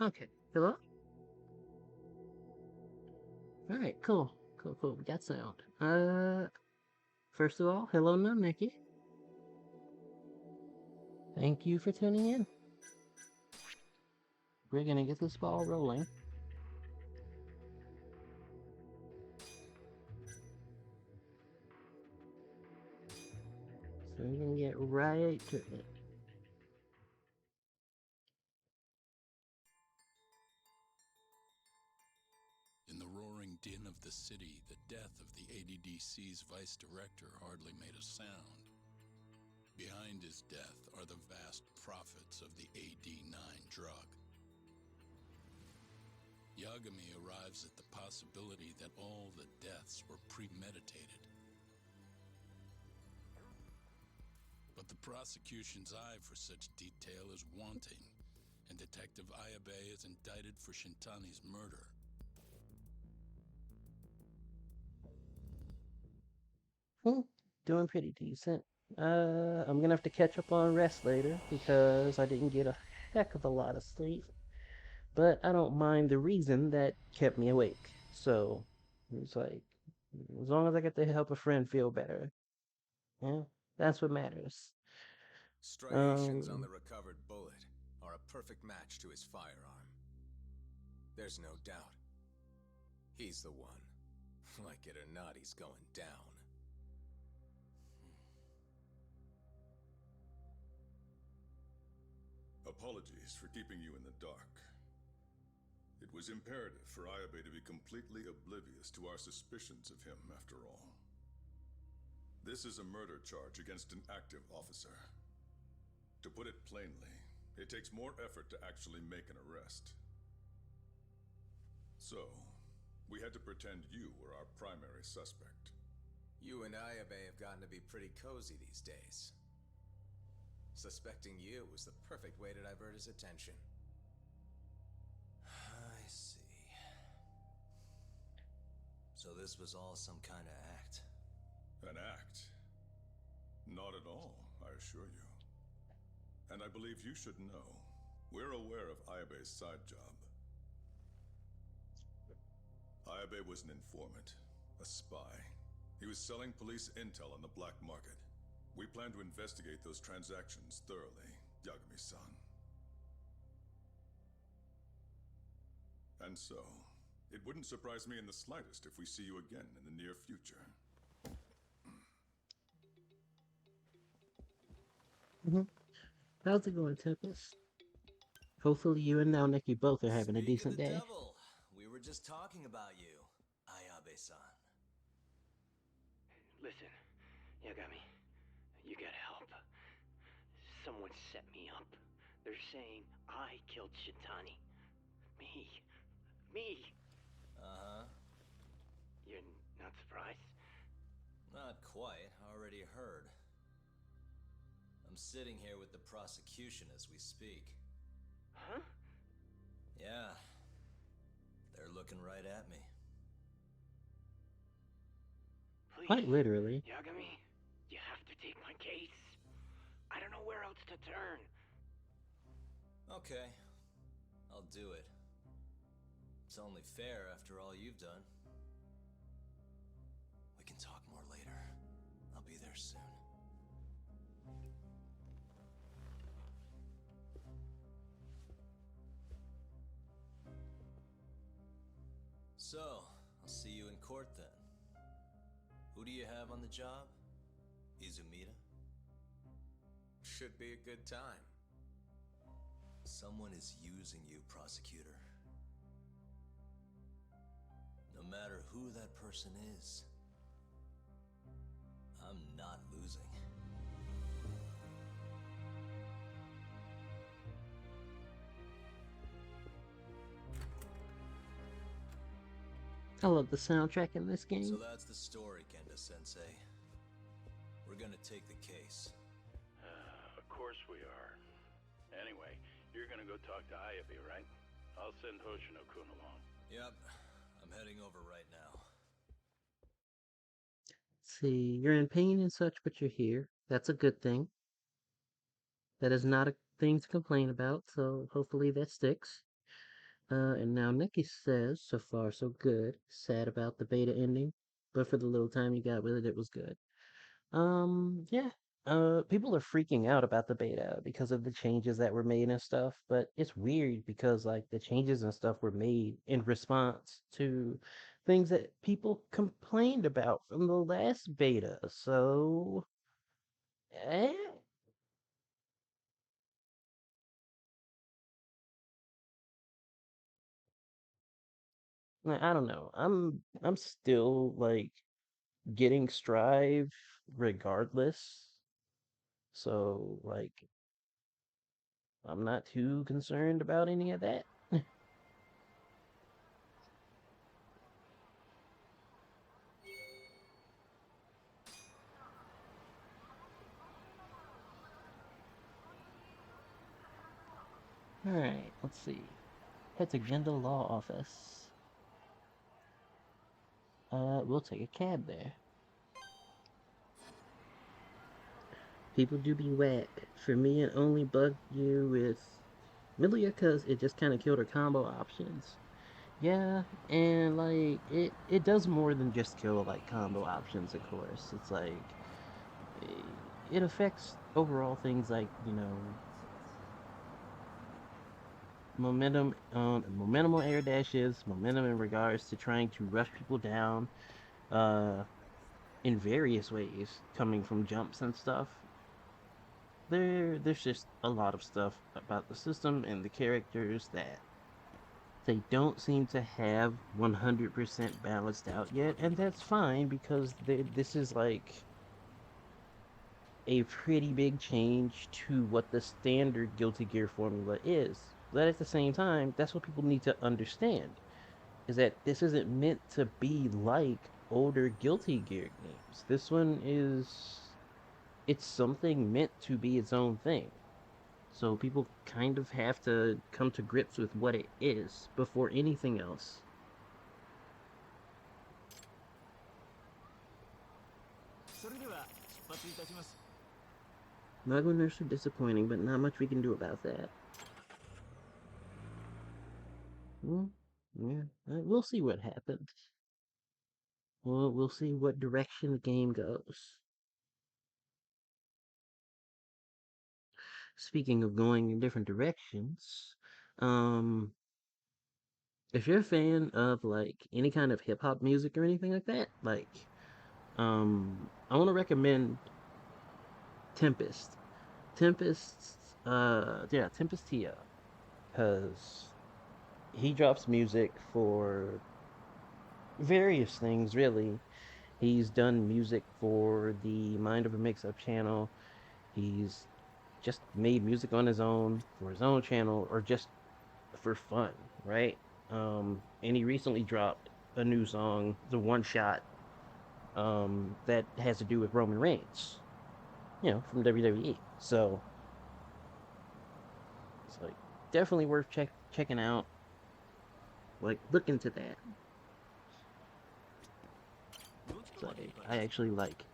Okay. Hello? Alright, cool. Cool, cool. We got sound. First of all, hello, no, Nikki. Thank you for tuning in. We're gonna get this ball rolling. So we're gonna get right to it. In the roaring din of the city, the death of the ADDC's vice director hardly made a sound. Behind his death are the vast profits of the AD9 drug. Yagami arrives at the possibility that all the deaths were premeditated. But the prosecution's eye for such detail is wanting, and Detective Ayabe is indicted for Shintani's murder. Hmm, doing pretty decent. I'm gonna have to catch up on rest later because I didn't get a heck of a lot of sleep. But I don't mind the reason that kept me awake. So it's like, as long as I get to help a friend feel better, yeah, that's what matters. Striations on Um, the recovered bullet are a perfect match to his firearm. There's no doubt. He's the one. Like it or not, he's going down. Apologies for keeping you in the dark. It was imperative for Ayabe to be completely oblivious to our suspicions of him, after all. This is a murder charge against an active officer. To put it plainly, it takes more effort to actually make an arrest. So, we had to pretend you were our primary suspect. You and Ayabe have gotten to be pretty cozy these days. Suspecting you was the perfect way to divert his attention. I see. So this was all some kind of act? An act? Not at all, I assure you. And I believe you should know. We're aware of Ayabe's side job. Ayabe was an informant, a spy. He was selling police intel on the black market. We plan to investigate those transactions thoroughly, Yagami-san. And so, it wouldn't surprise me in the slightest if we see you again in the near future. mhm. How's it going, Tempest? Hopefully you and now Nikki both are having a Speak of decent the day. devil, we were just talking about you, Ayabe-san. Listen, Yagami, you gotta help. Someone set me up. They're saying I killed Shintani. Me. Me! Uh-huh. You're not surprised? Not quite, already heard. I'm sitting here with the prosecution as we speak. Huh? Yeah. They're looking right at me. Quite Please, literally. Yagami, you have to take my case. I don't know where else to turn. Okay. I'll do it. It's only fair after all you've done. We can talk more later. I'll be there soon. So, I'll see you in court then. Who do you have on the job? Izumida? Should be a good time. Someone is using you, prosecutor. No matter who that person is, I'm not losing. I love the soundtrack in this So game. that's the story, Kenda-sensei. We're gonna take the case. Of course we are. Anyway, you're gonna go talk to Ayabe, right? I'll send Hoshino-kun along. Yep, I'm heading over right now. See, you're in pain and such, but you're here. That's a good thing. That is not a thing to complain about, so hopefully that sticks. And now Nikki says, so far so good. Sad about the beta ending, but for the little time you got with it, it was good. Yeah. People are freaking out about the beta because of the changes that were made and stuff, but it's weird because like the changes and stuff were made in response to things that people complained about from the last beta. So, eh, I don't know. I'm still like getting Strive regardless. So like I'm not too concerned about any of that. All right, let's see. Head to Gendel Law Office. We'll take a cab there. People do be whack. For me, it only bugged you with Milia because it just kind of killed her combo options. Yeah, and like it does more than just kill like combo options, of course. It's like it affects overall things like, momentum on air dashes, momentum in regards to trying to rush people down, uh in various ways, coming from jumps and stuff. There's just a lot of stuff about the system and the characters that they don't seem to have 100% balanced out yet, and that's fine because this is like a pretty big change to what the standard Guilty Gear formula is. But at the same time, that's what people need to understand, is that this isn't meant to be like older Guilty Gear games. This one is it's something meant to be its own thing. So people kind of have to come to grips with what it is before anything else. Mago Nurse are disappointing, but not much we can do about that. Hmm, yeah, we'll see what happens. We'll see what direction the game goes. Speaking of going in different directions, um, if you're a fan of like any kind of hip hop music or anything like that, like I want to recommend Tempest. Tempest Tia, because he drops music for various things, really. He's done music for the Mind of a Mix-Up channel. He's just made music on his own for his own channel or just for fun, right? And he recently dropped a new song, the one shot, that has to do with Roman Reigns, from WWE. So it's like definitely worth checking out. Like look into that. It's like I actually like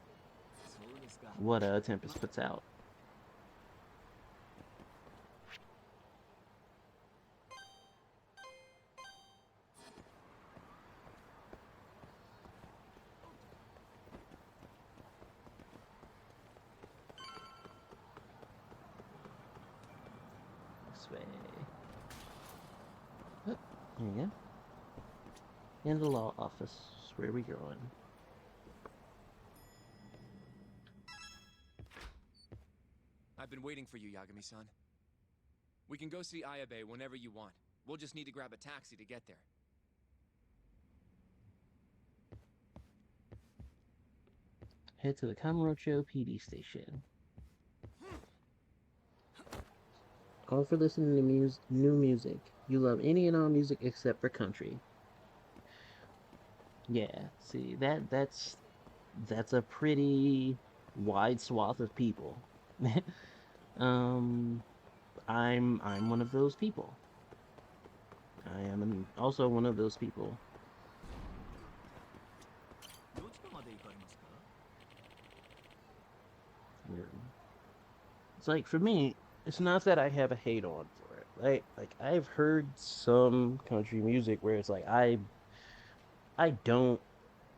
what Tempest puts out. This way. Oh, there you go. In the law office. Where are we going? I've been waiting for you, Yagami-san. We can go see Ayabe whenever you want. We'll just need to grab a taxi to get there. Head to the Kamurocho PD station. All for listening to new music. You love any and all music except for country. Yeah, see that's a pretty wide swath of people. um, I'm one of those people. I am also one of those people. Yeah. It's like for me, it's not that I have a hate on for it. right? Like I've heard some country music where it's like I don't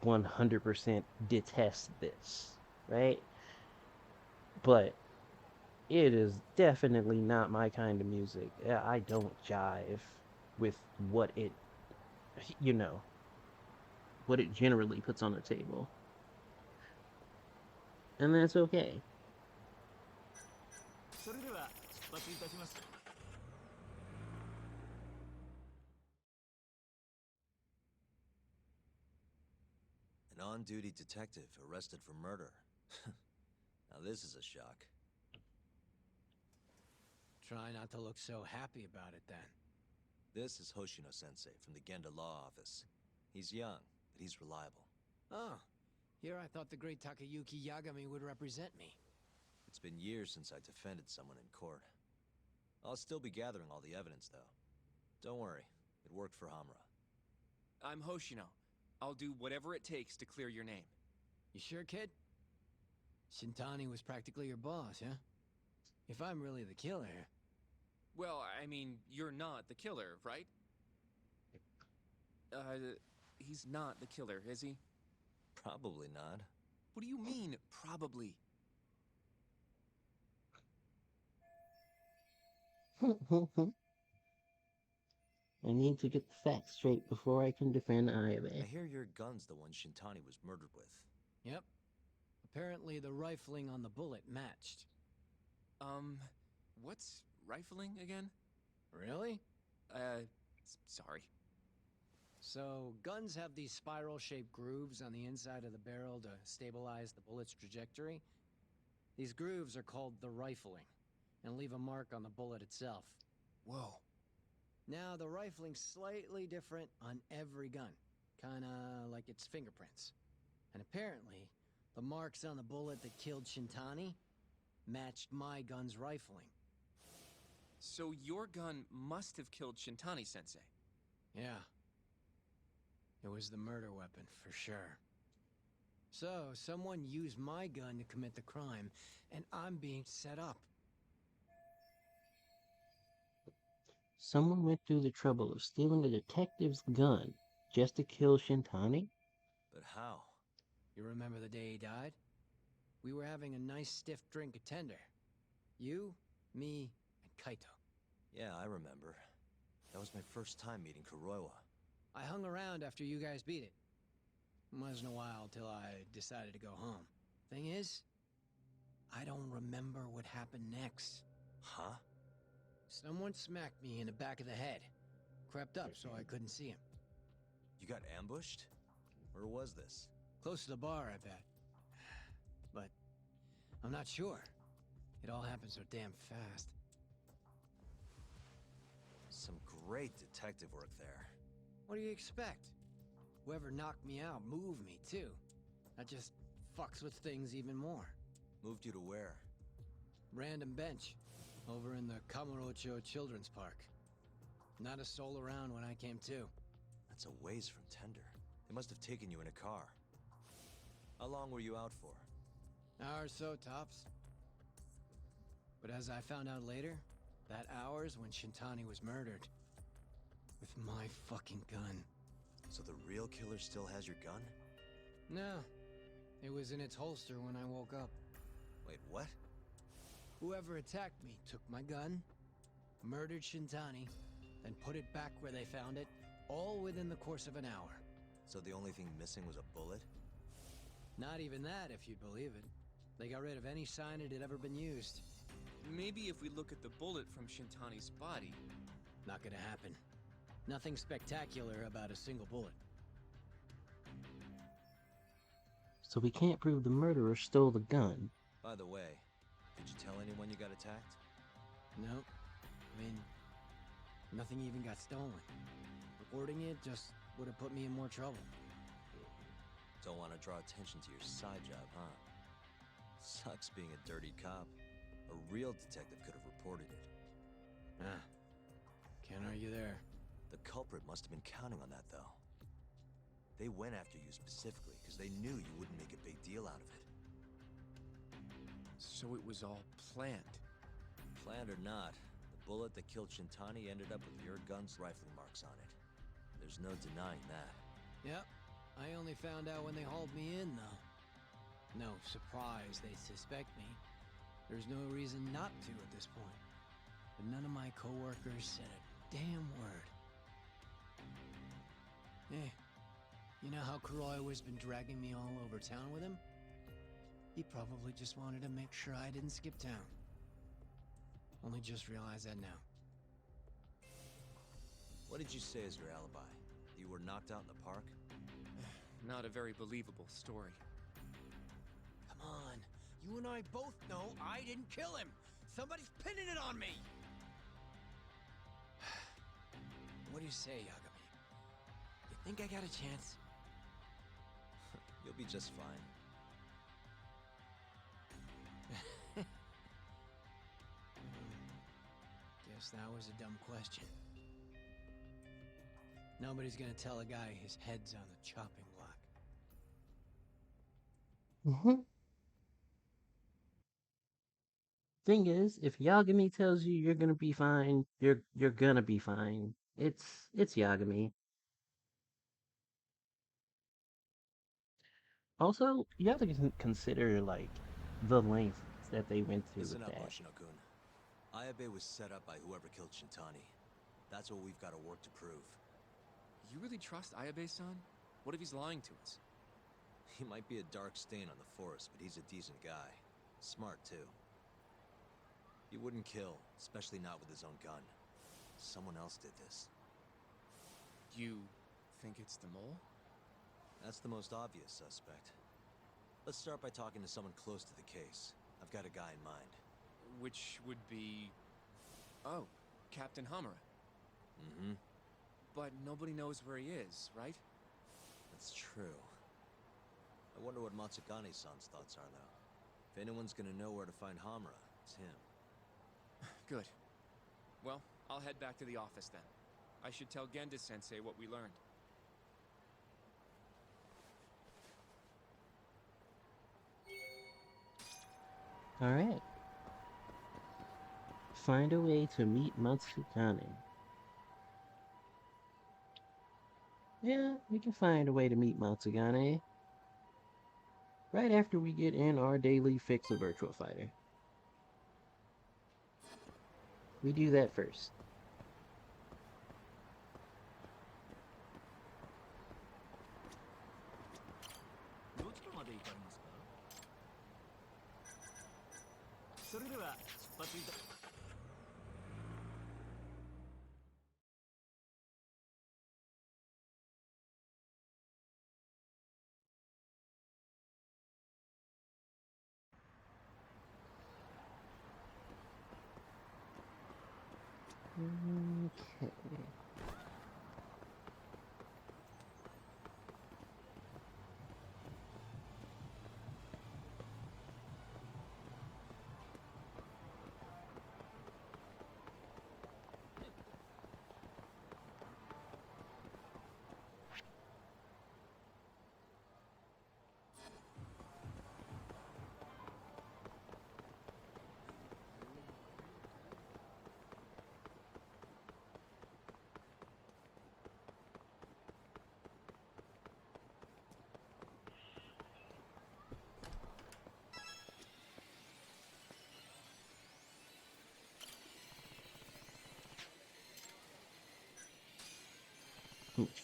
100% detest this, right? But it is definitely not my kind of music. I don't jive with what it, you know, what it generally puts on the table. And that's okay. それでは出発いたします。 An on-duty detective arrested for murder. Now this is a shock. Try not to look so happy about it then. This is Hoshino-sensei from the Genda Law Office. He's young, but he's reliable. Oh, here I thought the great Takayuki Yagami would represent me. It's been years since I defended someone in court. I'll still be gathering all the evidence, though. Don't worry, it worked for Hamura. I'm Hoshino. I'll do whatever it takes to clear your name. You sure, kid? Shintani was practically your boss, huh? If I'm really the killer... Well, I mean, you're not the killer, right? He's not the killer, is he? Probably not. What do you mean, probably? I need to get the facts straight before I can defend I Ayabe. hear your gun's the one Shintani was murdered with. Yep. Apparently the rifling on the bullet matched. What's rifling again? Really? Sorry. So, guns have these spiral-shaped grooves on the inside of the barrel to stabilize the bullet's trajectory. These grooves are called the rifling, and leave a mark on the bullet itself. Whoa. Now, the rifling's slightly different on every gun, kinda like its fingerprints. And apparently, the marks on the bullet that killed Shintani matched my gun's rifling. So your gun must have killed Shintani-sensei. Yeah. It was the murder weapon, for sure. So, someone used my gun to commit the crime, and I'm being set up. Someone went through the trouble of stealing a detective's gun just to kill Shintani? But how? You remember the day he died? We were having a nice stiff drink at Tender. You, me, and Kaito. Yeah, I remember. That was my first time meeting Kuroiwa. I hung around after you guys beat it. Wasn't a while till I decided to go home. Thing is, I don't remember what happened next. Huh? Someone smacked me in the back of the head. Crept up so I couldn't see him. You got ambushed? Where was this? Close to the bar, I bet. But I'm not sure. It all happened so damn fast. Some great detective work there. What do you expect? Whoever knocked me out moved me, too. That just fucks with things even more. Moved you to where? Random bench. Over in the Kamurocho Children's Park. Not a soul around when I came to. That's a ways from Tender. They must have taken you in a car. How long were you out for? Hour or so, tops. But as I found out later, that hour's when Shintani was murdered. With my fucking gun. So the real killer still has your gun? No. It was in its holster when I woke up. Wait, what? Whoever attacked me took my gun, murdered Shintani, then put it back where they found it, all within the course of an hour. So the only thing missing was a bullet? Not even that, if you'd believe it. They got rid of any sign it had ever been used. Maybe if we look at the bullet from Shintani's body. Not gonna happen. Nothing spectacular about a single bullet. So we can't prove the murderer stole the gun. By the way, did you tell anyone you got attacked? Nope. I mean, nothing even got stolen. Reporting it just would have put me in more trouble. Don't want to draw attention to your side job, huh? Sucks being a dirty cop. A real detective could have reported it. Ah. Can't argue there. The culprit must have been counting on that, though. They went after you specifically because they knew you wouldn't make a big deal out of it. So it was all planned. Planned or not, the bullet that killed Shintani ended up with your gun's rifling marks on it. There's no denying that. Yep. I only found out when they hauled me in, though. No surprise they suspect me. There's no reason not to at this point. But none of my coworkers said a damn word. Eh, you know how Croy has been dragging me all over town with him? He probably just wanted to make sure I didn't skip town. Only just realized that now. What did you say as your alibi? You were knocked out in the park? Not a very believable story. Come on, you and I both know I didn't kill him. Somebody's pinning it on me. What do you say, Yagami? You think I got a chance? You'll be just fine. Guess that was a dumb question. Nobody's gonna tell a guy his head's on the chopping block. Mm-hmm. Thing is, if Yagami tells you you're gonna be fine, you're gonna be fine. It's Yagami. Also, you have to consider like the lengths that they went to Listen with up, that. Hoshino-kun. Ayabe was set up by whoever killed Shintani. That's what we've got to work to prove. You really trust Ayabe-san? What if he's lying to us? He might be a dark stain on the force, but he's a decent guy. Smart, too. He wouldn't kill, especially not with his own gun. Someone else did this. You think it's the mole? That's the most obvious suspect. Let's start by talking to someone close to the case. I've got a guy in mind. Which would be... Oh, Captain Hamura. Mm-hmm. But nobody knows where he is, right? That's true. I wonder what Matsugane-san's thoughts are, though. If anyone's gonna know where to find Hamura, it's him. Good. Well, I'll head back to the office then. I should tell Genda-sensei what we learned. Alright. Find a way to meet Matsukane. Yeah, we can find a way to meet Matsugane. Right after we get in our daily fix of Virtual Fighter. We do that first. Okay.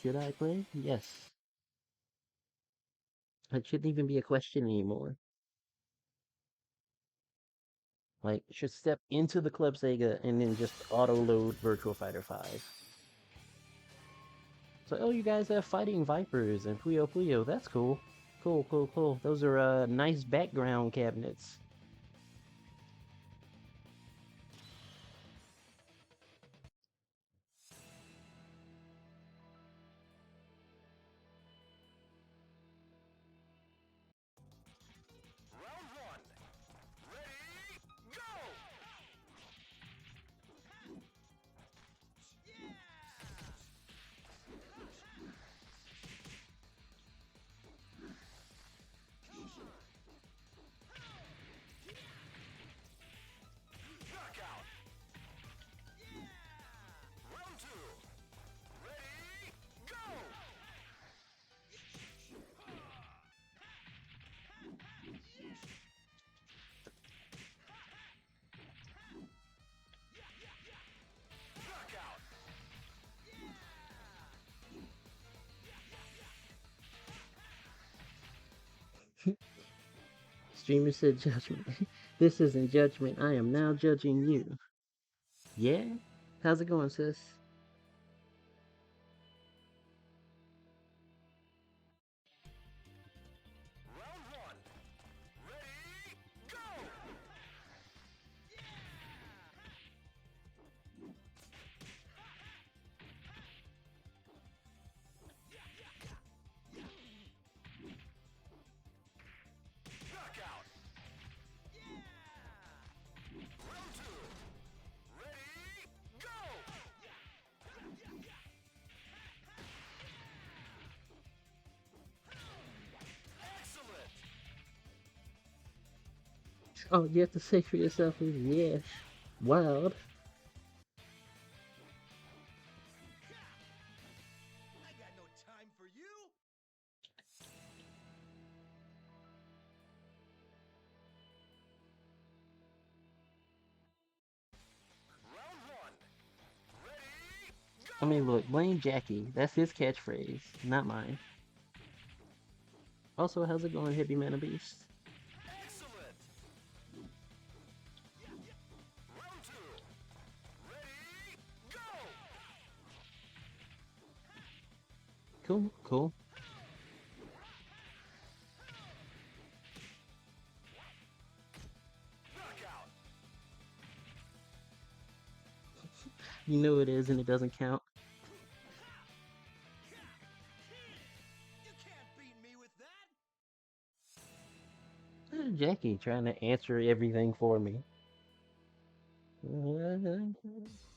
Should I play? Yes. It shouldn't even be a question anymore. Like, should step into the Club Sega and then just auto-load Virtual Fighter 5. So, oh, you guys have Fighting Vipers and Puyo Puyo. That's cool. Cool, cool, cool. Those are nice background cabinets. Streamer said judgment. This isn't judgment. I am now judging you. Yeah? How's it going, sis? Oh, you have to say for yourself is yes. Wild. I got no time for you. I mean, look, blame Jackie. That's his catchphrase, not mine. Also, how's it going, Hippie Man of Beast? Excellent. Round two. Ready, go. Cool, cool. Knockout. You know it is, and it doesn't count. You can't beat me with that. Jackie trying to answer everything for me.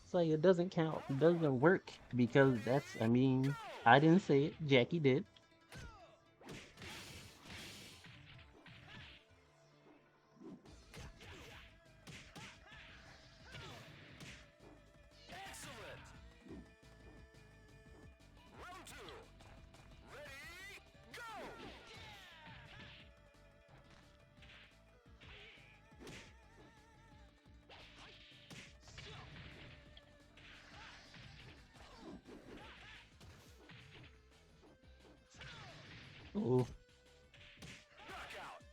It's like it doesn't count. It doesn't work because that's, I mean, I didn't say it. Jackie did. Excellent. Round two. Ready, go. Ooh. Knockout.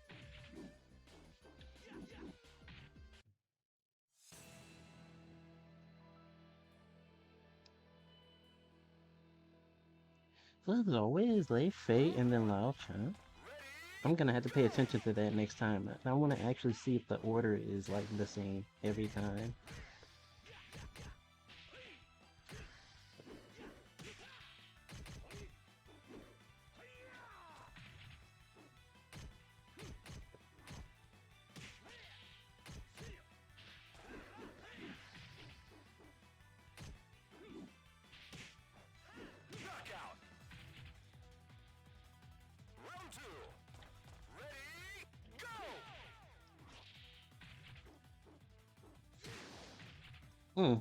So as always, Lei, Fei, and then Lao Chan. I'm gonna have to pay attention to that next time. I want to actually see if the order is like the same every time. Knockout. Round two. Ready, go. Hmm.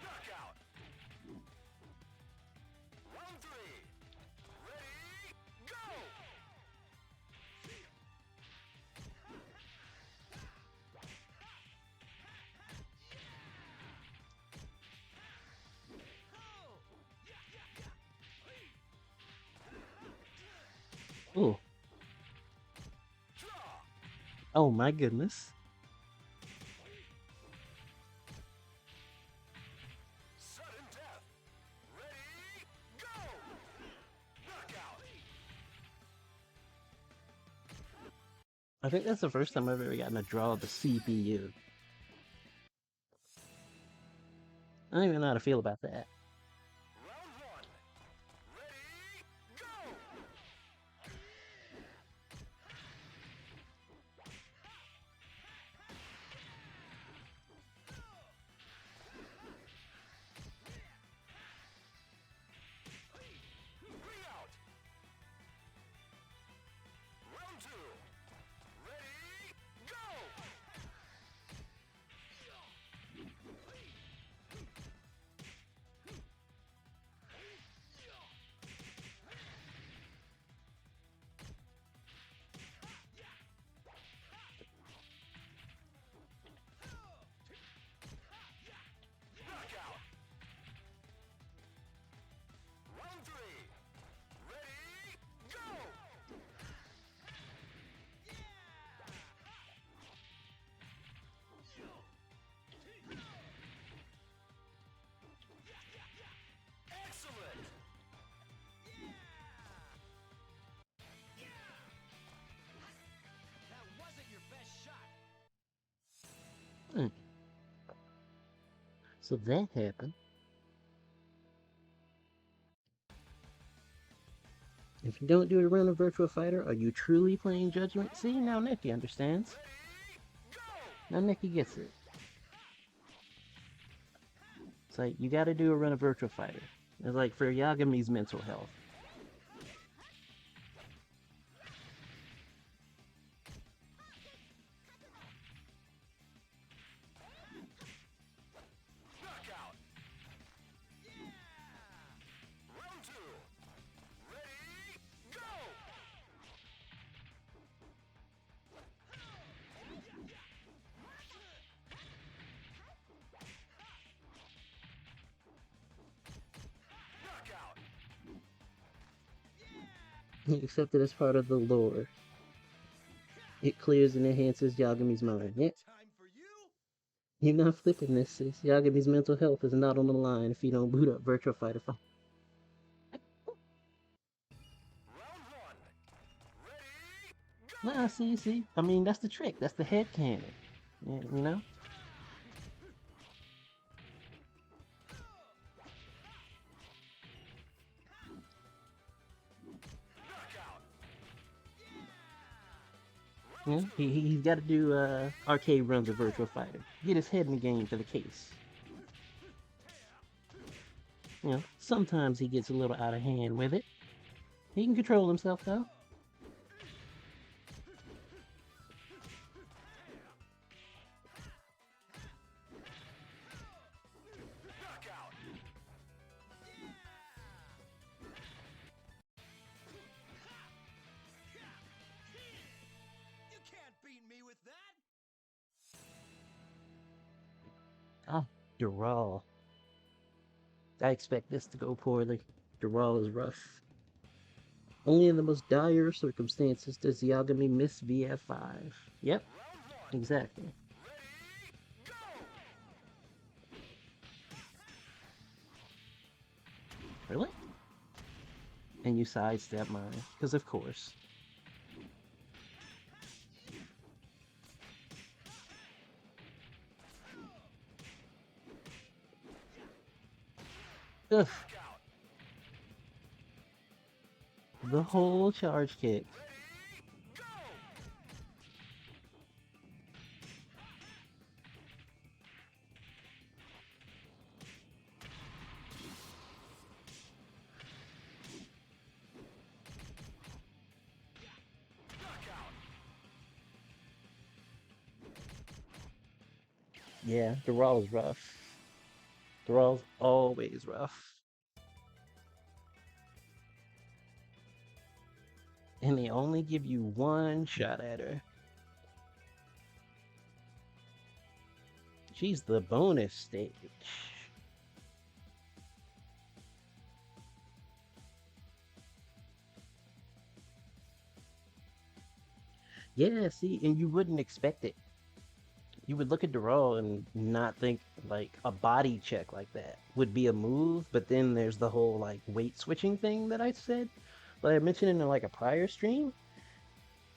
Knockout. Round three. Ready, go. Ooh. Draw. Oh my goodness. Sudden death. Ready, go. Knockout. I think that's the first time I've ever gotten a draw of the CPU. I don't even know how to feel about that. Round one. Ready, go. Three out. Round two. Ready, go. So that happened. If you don't do a run of Virtual Fighter, are you truly playing Judgment? See, now Neki understands. Now Neki gets it. It's like, you gotta do a run of Virtual Fighter. It's like for Yagami's mental health. Except that it's part of the lore. It clears and enhances Yagami's mind. Yep. You're not flipping this, sis. Yagami's mental health is not on the line if you don't boot up Virtual Fighter 5. Nah, see. I mean, that's the trick. That's the head canon. Yeah, you know? Yeah, he's got to do arcade runs of Virtual Fighter. Get his head in the game for the case. You know, sometimes he gets a little out of hand with it. He can control himself, though. Ah, Dural. I expect this to go poorly. Dural is rough. Only in the most dire circumstances does Yagami miss VF5. Yep, exactly. Really? And you sidestep mine, because of course. Ugh. The whole charge kick. Yeah, Dural's rough. Dural's always rough. And they only give you one shot at her. She's the bonus stage. Yeah, see, and you wouldn't expect it. You would look at Dural and not think like a body check like that would be a move, but then there's the whole like weight switching thing that I said, but I mentioned in like a prior stream.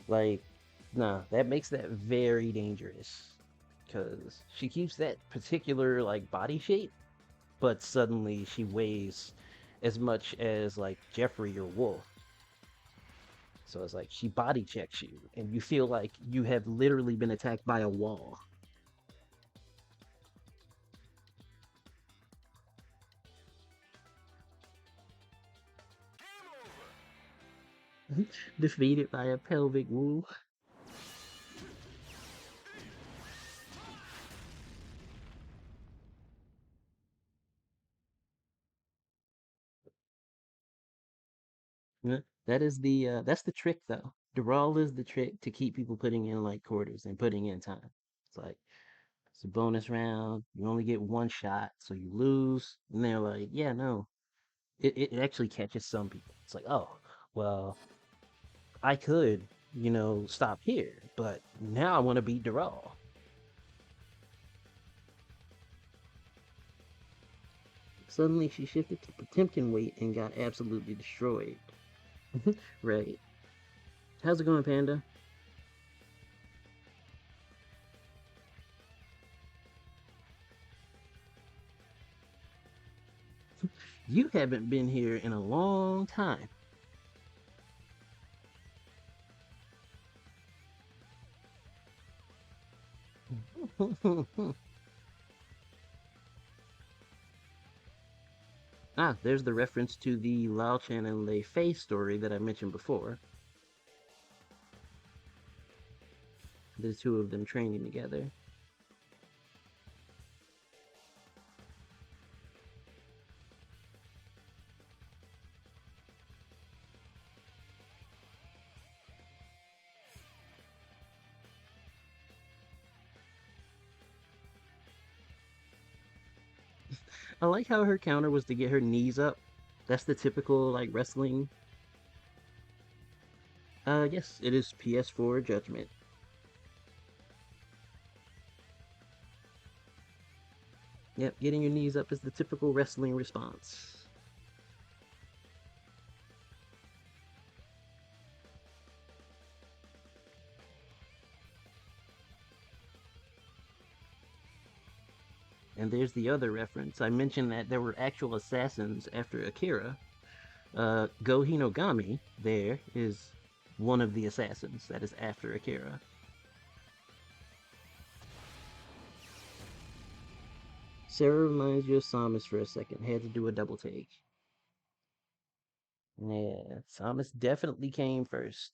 Like, nah, that makes that very dangerous because she keeps that particular like body shape, but suddenly she weighs as much as like Jeffrey or Wolf. So it's like she body checks you, and you feel like you have literally been attacked by a wall. Defeated by a pelvic woo. Yeah, that's the trick though. Dural is the trick to keep people putting in like quarters and putting in time. It's like it's a bonus round. You only get one shot, so you lose. And they're like, yeah, no. It actually catches some people. It's like, oh, well, I could, stop here, but now I want to beat Dural. Suddenly she shifted to Potemkin weight and got absolutely destroyed. Right. How's it going, Panda? You haven't been here in a long time. Ah, there's the reference to the Lao Chan and Lei Fei story that I mentioned before. The two of them training together. I like how her counter was to get her knees up. That's the typical like wrestling. Yes, it is PS4 Judgment. Yep, getting your knees up is the typical wrestling response. And there's the other reference. I mentioned that there were actual assassins after Akira. Go Hinogami, there, is one of the assassins that is after Akira. Sarah reminds you of Samus for a second. Had to do a double take. Yeah, Samus definitely came first.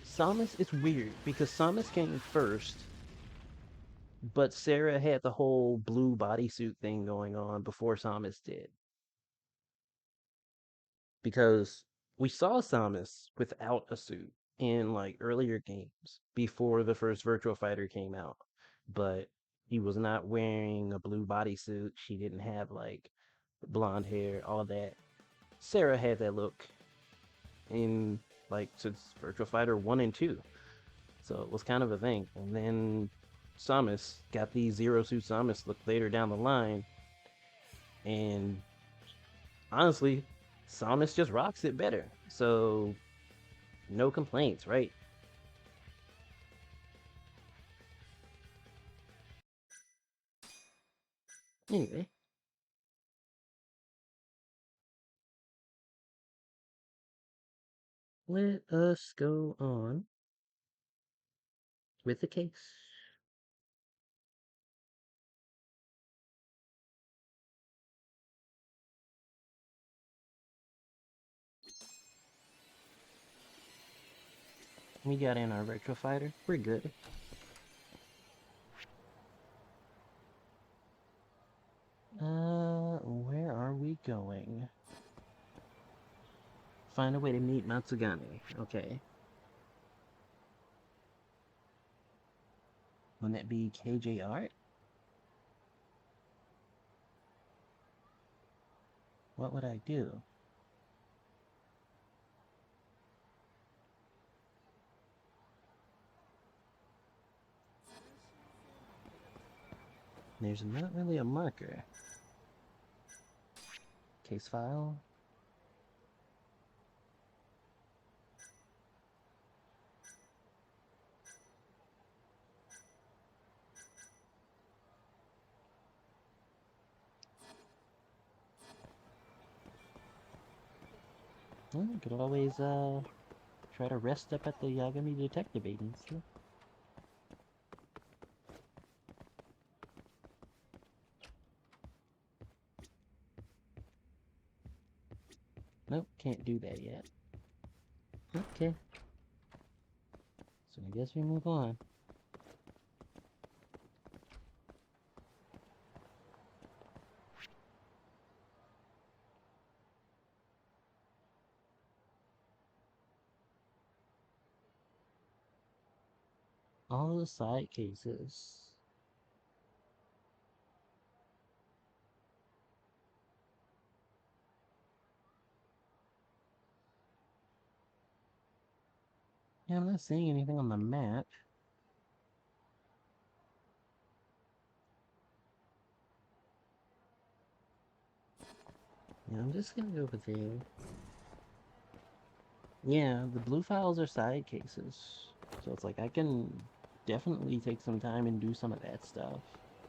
Samus is weird because Samus came first, but Sarah had the whole blue bodysuit thing going on before Samus did. Because we saw Samus without a suit in like earlier games before the first Virtual Fighter came out, but he was not wearing a blue bodysuit. She didn't have like blonde hair, all that. Sarah had that look in like since Virtual Fighter 1 and 2. So it was kind of a thing. And then Samus got the Zero Suit Samus look later down the line. And honestly, Samus just rocks it better. So no complaints, right? Anyway, let us go on with the case. We got in our Virtual Fighter. We're good. Where are we going? Find a way to meet Matsugane. Okay. Wouldn't that be KJ Art? What would I do? There's not really a marker. Case file. Well, you could always try to rest up at the Yagami Detective Agency. Nope, can't do that yet. Okay. So I guess we move on. All the side cases. Yeah, I'm not seeing anything on the map. Yeah, I'm just gonna go over there. Yeah, the blue files are side cases. So it's like I can definitely take some time and do some of that stuff.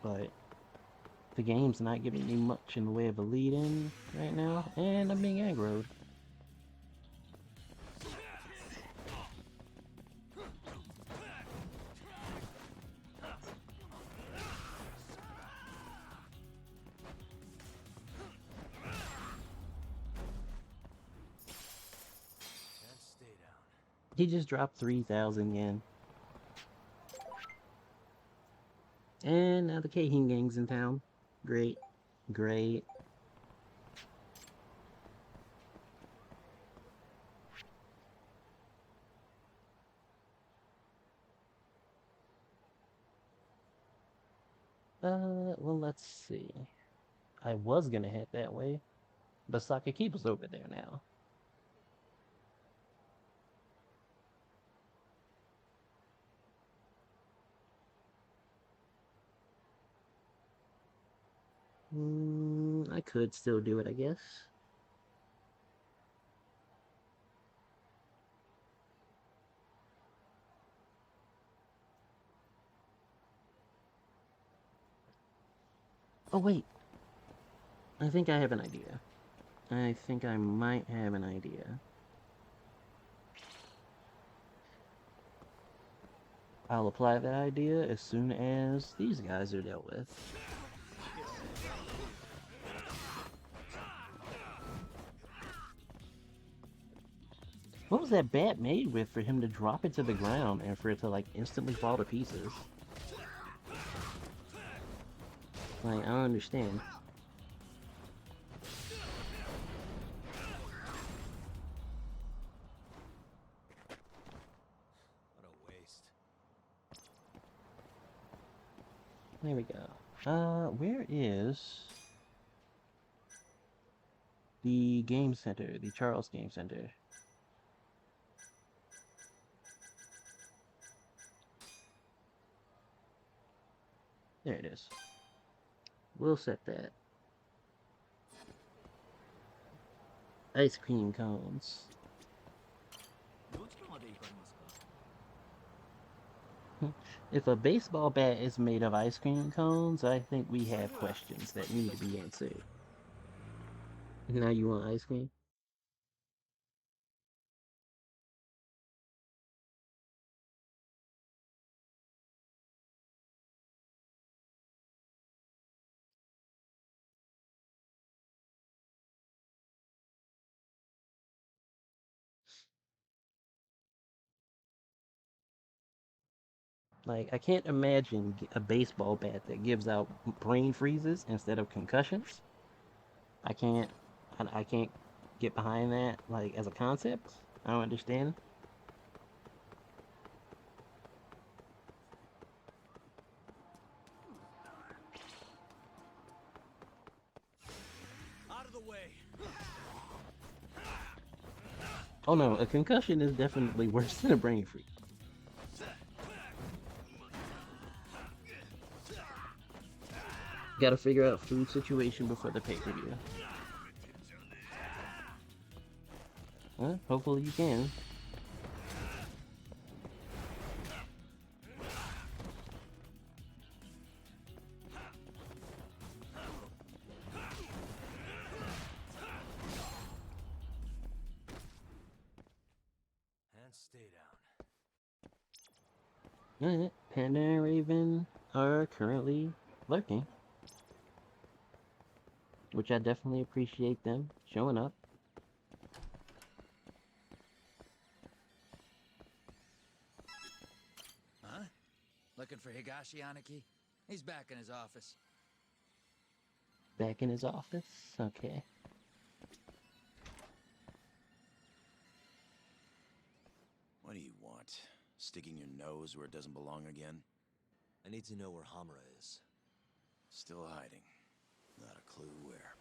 But The game's not giving me much in the way of a lead-in right now, and I'm being aggroed. And stay down. He just dropped 3,000 yen. And now the Keihin gang's in town. Great. Great. Well, let's see. I was gonna head that way, but Sakakiba's over there now. I could still do it, I guess. Oh, wait. I think I have an idea. I think I might have an idea. I'll apply that idea as soon as these guys are dealt with. What was that bat made with for him to drop it to the ground and for it to, like, instantly fall to pieces? Like, I don't understand. What a waste. There we go. Where is the game center, the Charles Game Center? There it is. We'll set that. Ice cream cones. どちらまで行かれますか？ If a baseball bat is made of ice cream cones, I think we have questions that need to be answered. Now you want ice cream? Like, I can't imagine a baseball bat that gives out brain freezes instead of concussions. I can't, I can't get behind that, like, as a concept. I don't understand. Out of the way. Oh no, a concussion is definitely worse than a brain freeze. Gotta figure out food situation before the pay-per-view. Well, hopefully you can. And stay down. Alright, Panda and Raven are currently lurking. Which I definitely appreciate them showing up. Huh? Looking for Higashi Aniki? He's back in his office. Back in his office? Okay. What do you want? Sticking your nose where it doesn't belong again? I need to know where Hamura is. Still hiding. Not a clue where.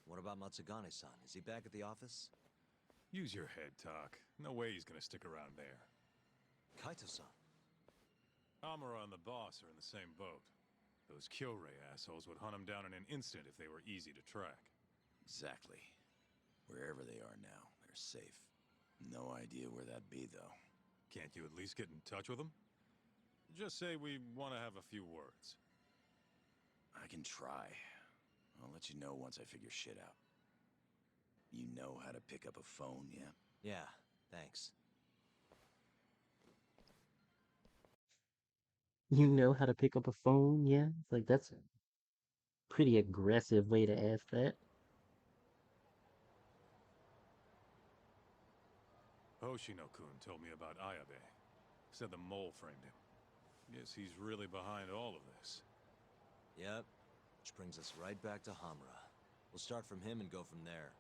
What about Matsugane-san? Is he back at the office? Use your head, Talk. No way he's gonna stick around there. Kaito-san. Amara and the boss are in the same boat. Those Kyorei assholes would hunt him down in an instant if they were easy to track. Exactly. Wherever they are now, they're safe. No idea where that'd be, though. Can't you at least get in touch with them? Just say we want to have a few words. I can try. I'll let you know once I figure shit out. You know how to pick up a phone, yeah? Yeah, thanks. You know how to pick up a phone, yeah? It's like, that's a pretty aggressive way to ask that. Hoshino-kun told me about Ayabe. Said the mole framed him. Guess he's really behind all of this. Yep. Which brings us right back to Hamura. We'll start from him and go from there.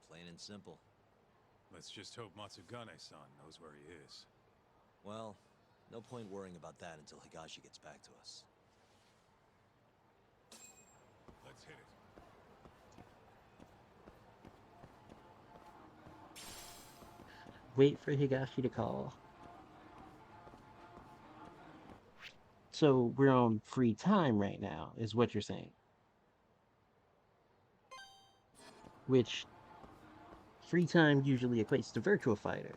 Plain and simple. Let's just hope Matsugane-san knows where he is. Well, no point worrying about that until Higashi gets back to us. Let's hit it. Wait for Higashi to call. So we're on free time right now, is what you're saying. Which free time usually equates to Virtua Fighter,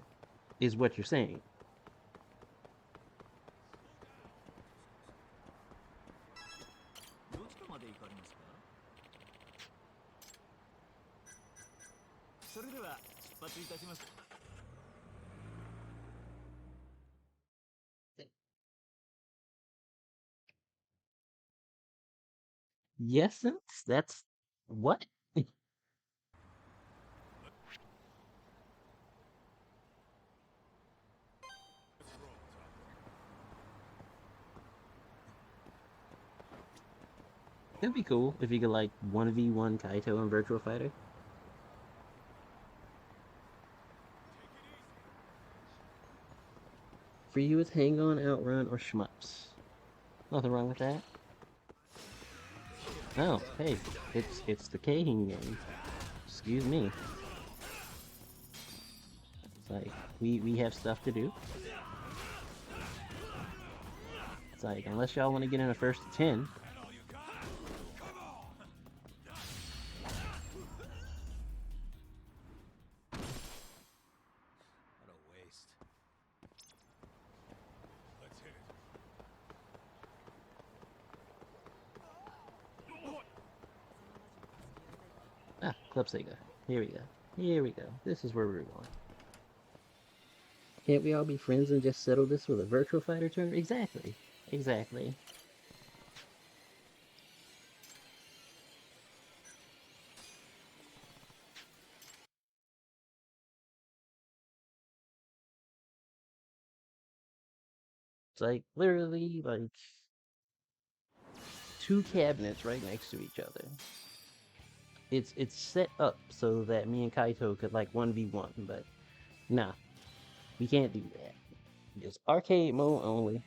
is what you're saying. Yes, that's what? It'd be cool if you could like 1v1 Kaito in Virtua Fighter. For you, it's Hang On, Outrun, or Shmups. Nothing wrong with that. Oh, hey, it's the Kahin game. Excuse me. It's like we have stuff to do. It's like, unless y'all want to get in a first to 10. What a waste. Let's hit it. Ah, Club Sega. Here we go. Here we go. This is where we're going. Can't we all be friends and just settle this with a Virtua Fighter turn? Exactly. Exactly. It's like literally like two cabinets right next to each other. It's set up so that me and Kaito could like 1v1, but nah, we can't do that. Just arcade mode only.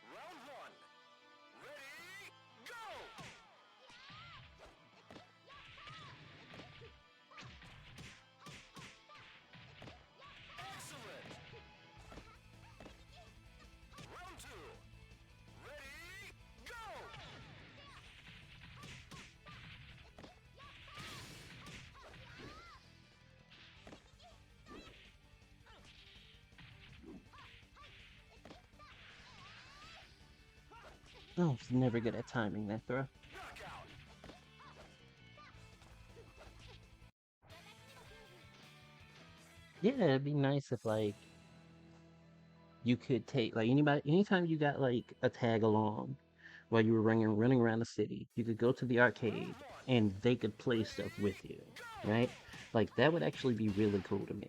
Round one. Ready, go! Excellent! Round two. Ready, go! Oh, it's never good at timing that throw. Knockout! Yeah, it'd be nice if like you could take like anytime you got like a tag along while you were running around the city, you could go to the arcade and they could play stuff with you, right? Like that would actually be really cool to me.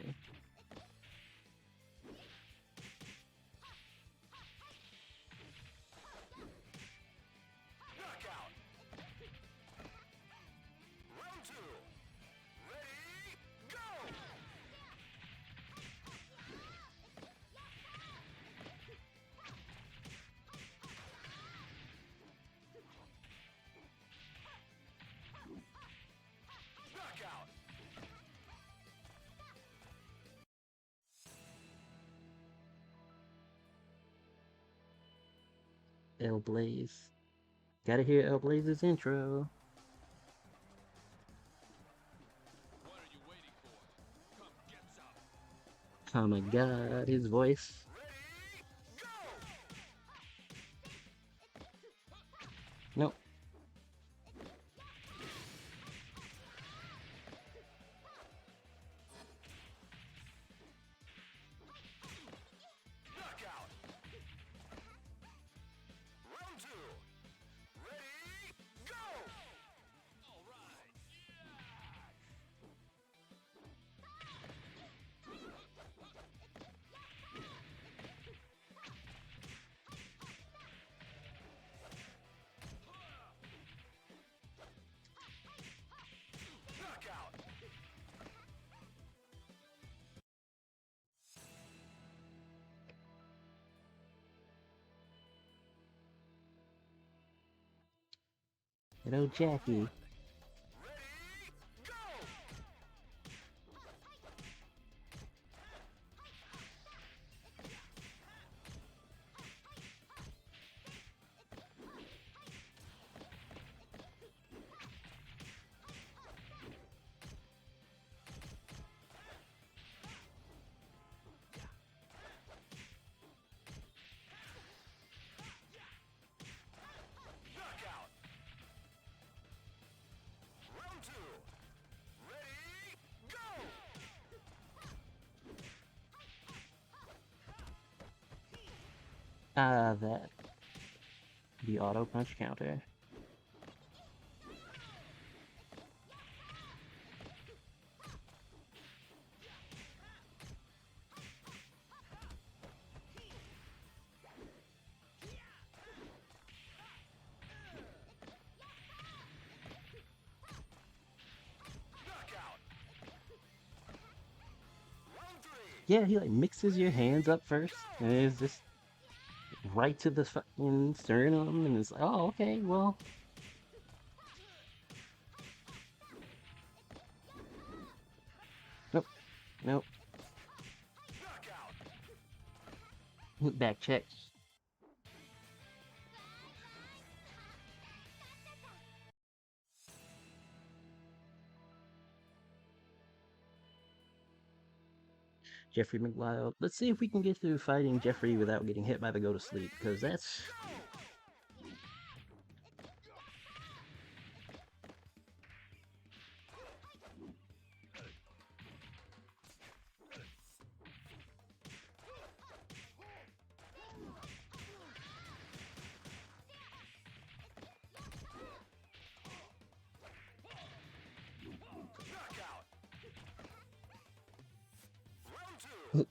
Knockout! Round two. Ready, go! Knockout! El Blaze. Gotta hear El Blaze's intro. What are you waiting for? Come get some. Oh my god, his voice. Nope. Hello, Jackie. That. The auto punch counter. Yeah, he like mixes your hands up first, and it's just right to the fucking sternum, and it's like, oh, okay, well. Nope, nope. Back check. Jeffrey McWild. Let's see if we can get through fighting Jeffrey without getting hit by the go to sleep, because that's.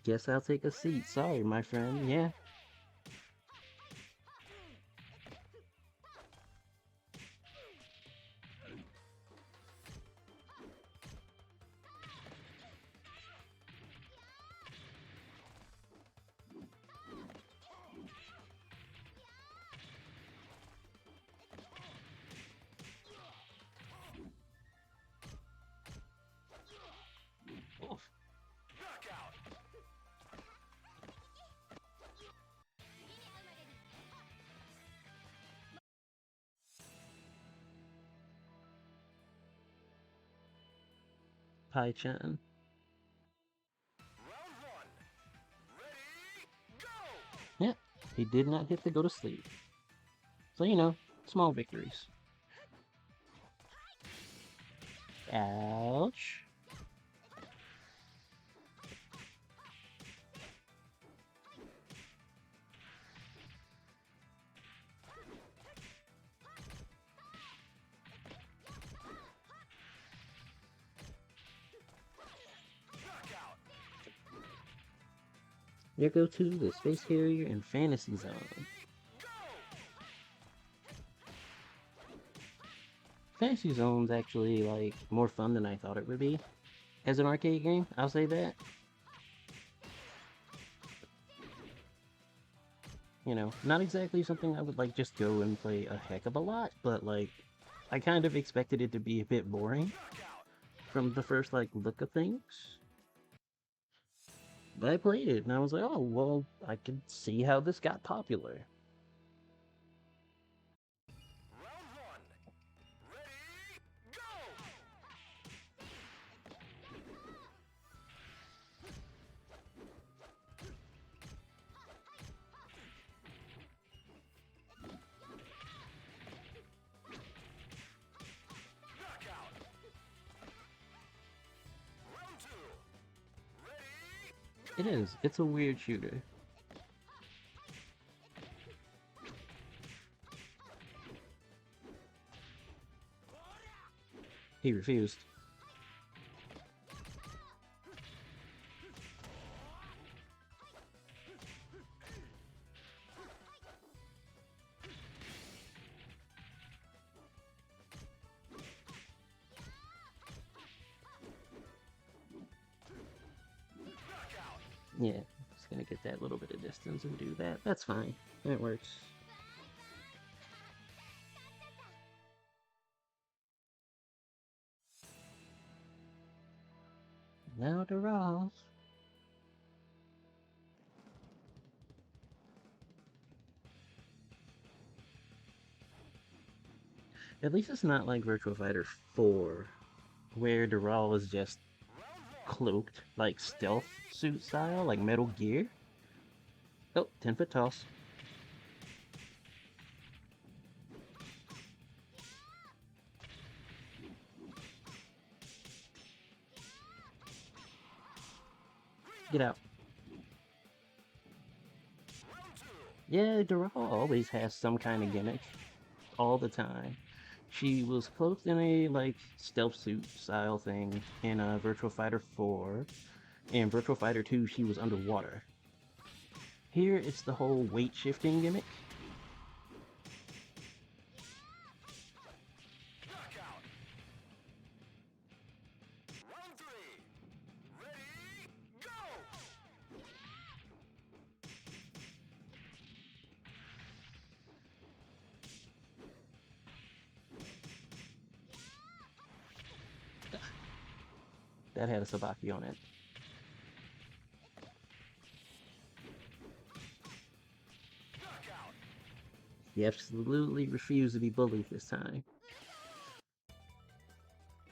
Guess I'll take a seat. Sorry, my friend. Yeah. Oof. Pai-chan. Yeah, he did not hit the go to sleep. So, you know, small victories. Ouch. Here go to the Space Carrier and Fantasy Zone. Fantasy Zone's actually, like, more fun than I thought it would be. As an arcade game, I'll say that. You know, not exactly something I would, like, just go and play a heck of a lot, but, like, I kind of expected it to be a bit boring from the first, like, look of things. But I played it, and I was like, oh, well, I can see how this got popular. It is. It's a weird shooter. He refused. Yeah, just gonna get that little bit of distance and do that. That's fine. That works. Now the Raws. At least it's not like Virtua Fighter 4, where the Raw is just cloaked, like stealth suit style, like Metal Gear. Oh, 10-foot toss. Get out. Yeah, Doral always has some kind of gimmick. All the time. She was cloaked in a like stealth suit style thing in Virtua Fighter 4. In Virtua Fighter 2, she was underwater. Here, it's the whole weight shifting gimmick. That had a Sabaki on it. He absolutely refused to be bullied this time.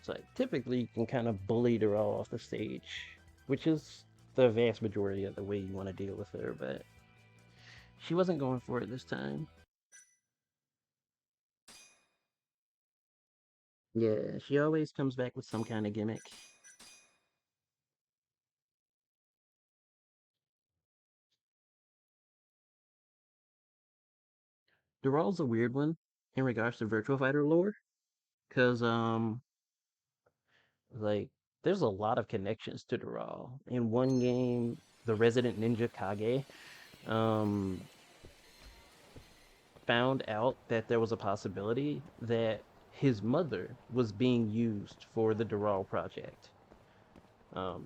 So like, typically you can kind of bully her all off the stage, which is the vast majority of the way you want to deal with her, but she wasn't going for it this time. Yeah, she always comes back with some kind of gimmick. Dural's a weird one in regards to Virtual Fighter lore, because like there's a lot of connections to Dural. In one game, the resident ninja Kage um found out that there was a possibility that his mother was being used for the Dural project.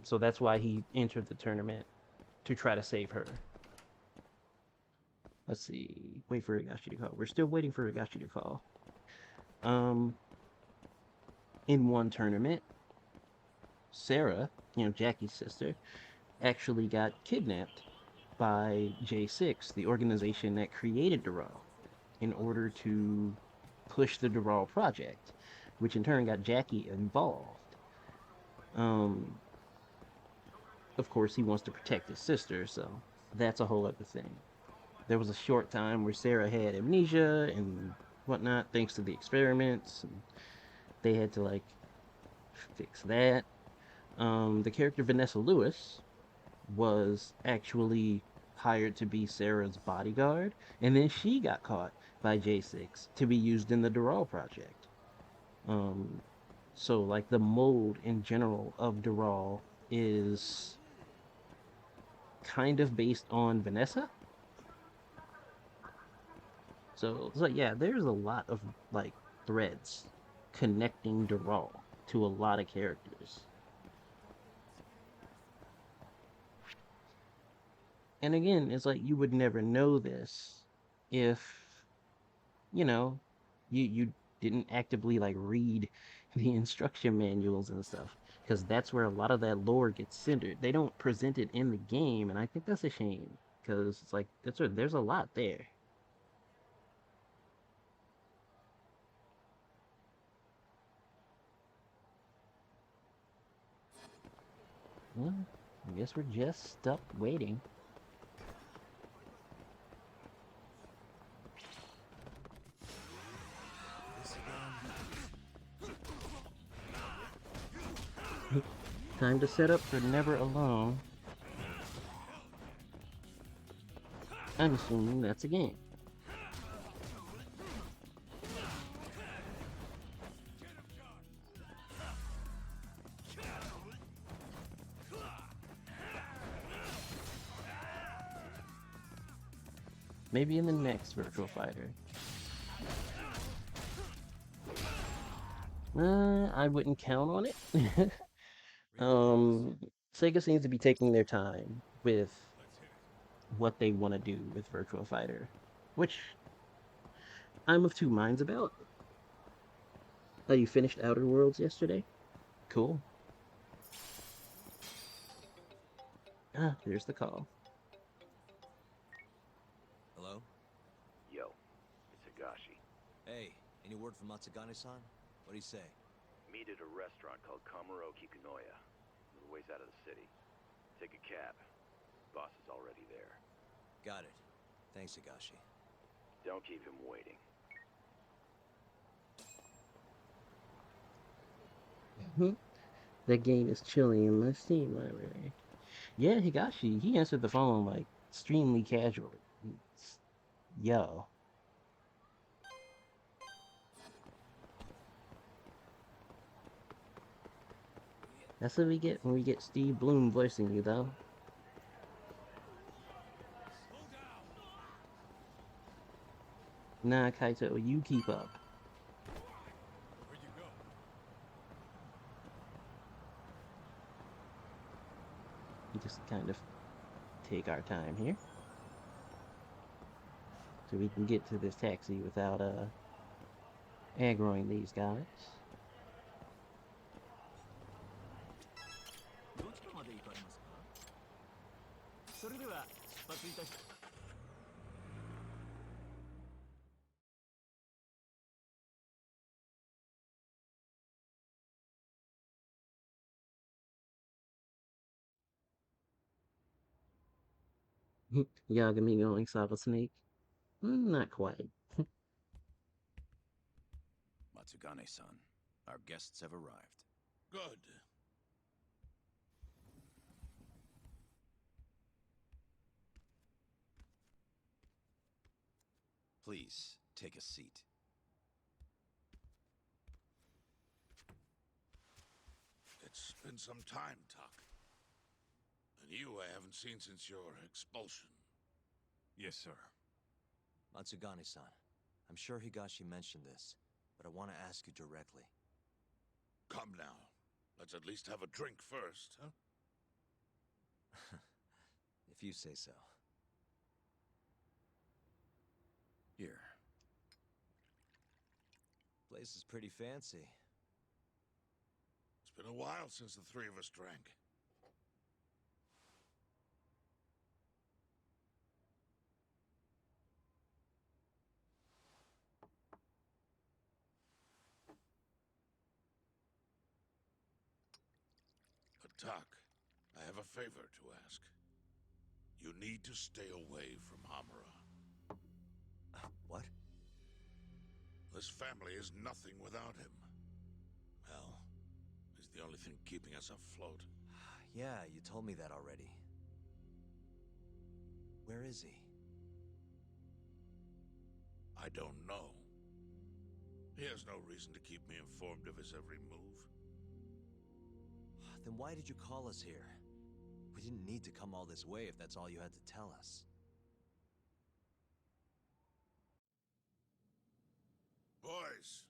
So that's why he entered the tournament to try to save her. Let's see. Wait for Higashi to call. We're still waiting for Higashi to call. Um, in one tournament, Sarah, Jackie's sister, actually got kidnapped by J6, the organization that created Dural, in order to push the Dural project, which in turn got Jackie involved. Um, of course, he wants to protect his sister, so that's a whole other thing. There was a short time where Sarah had amnesia and whatnot, thanks to the experiments, and they had to like fix that. The character Vanessa Lewis was actually hired to be Sarah's bodyguard, and then she got caught by J6 to be used in the Dural project. Um, so like the mode in general of Dural is kind of based on Vanessa. So yeah, there's a lot of like threads connecting Dural to a lot of characters. And again, it's like you would never know this if, you know, you didn't actively like read the instruction manuals and stuff. Because that's where a lot of that lore gets centered. They don't present it in the game, and I think that's a shame. Because it's like there's a lot there. Well, I guess we're just stuck waiting. Time to set up for Never Alone. I'm assuming that's a game. Maybe in the next Virtual Fighter. I wouldn't count on it. Sega seems to be taking their time with what they want to do with Virtual Fighter, which I'm of two minds about. Oh, you finished Outer Worlds yesterday? Cool. Ah, there's the call. Hello? Yo, it's Higashi. Hey, any word from Matsugane-san? What'd he say? Meet at a restaurant called Kamuroki Kanoya. A little ways out of the city. Take a cab. Boss is already there. Got it. Thanks, Higashi. Don't keep him waiting. That game is chilling in my Steam library. Yeah, Higashi, he answered the phone like extremely casually. Yo. That's what we get when we get Steve Bloom voicing you, though. Nah, Kaito, you keep up. Where'd you go? We just kind of take our time here. So we can get to this taxi without aggroing these guys. どちらまで行かれますか？それでは出発いたし。Yagami going Saba Snake? Not quite. Matsugane-san, our guests have arrived. Good. Please, take a seat. It's been some time, Tuck. And you I haven't seen since your expulsion. Yes, sir. Matsugane-san, I'm sure Higashi mentioned this, but I want to ask you directly. Come now. Let's at least have a drink first, huh? If you say so. Here. Place is pretty fancy. It's been a while since the three of us drank. But Tuck, I have a favor to ask. You need to stay away from Hamura. What? This family is nothing without him. Well, he's the only thing keeping us afloat. Yeah, you told me that already. Where is he? I don't know. He has no reason to keep me informed of his every move. Then why did you call us here? We didn't need to come all this way if that's all you had to tell us. Boys!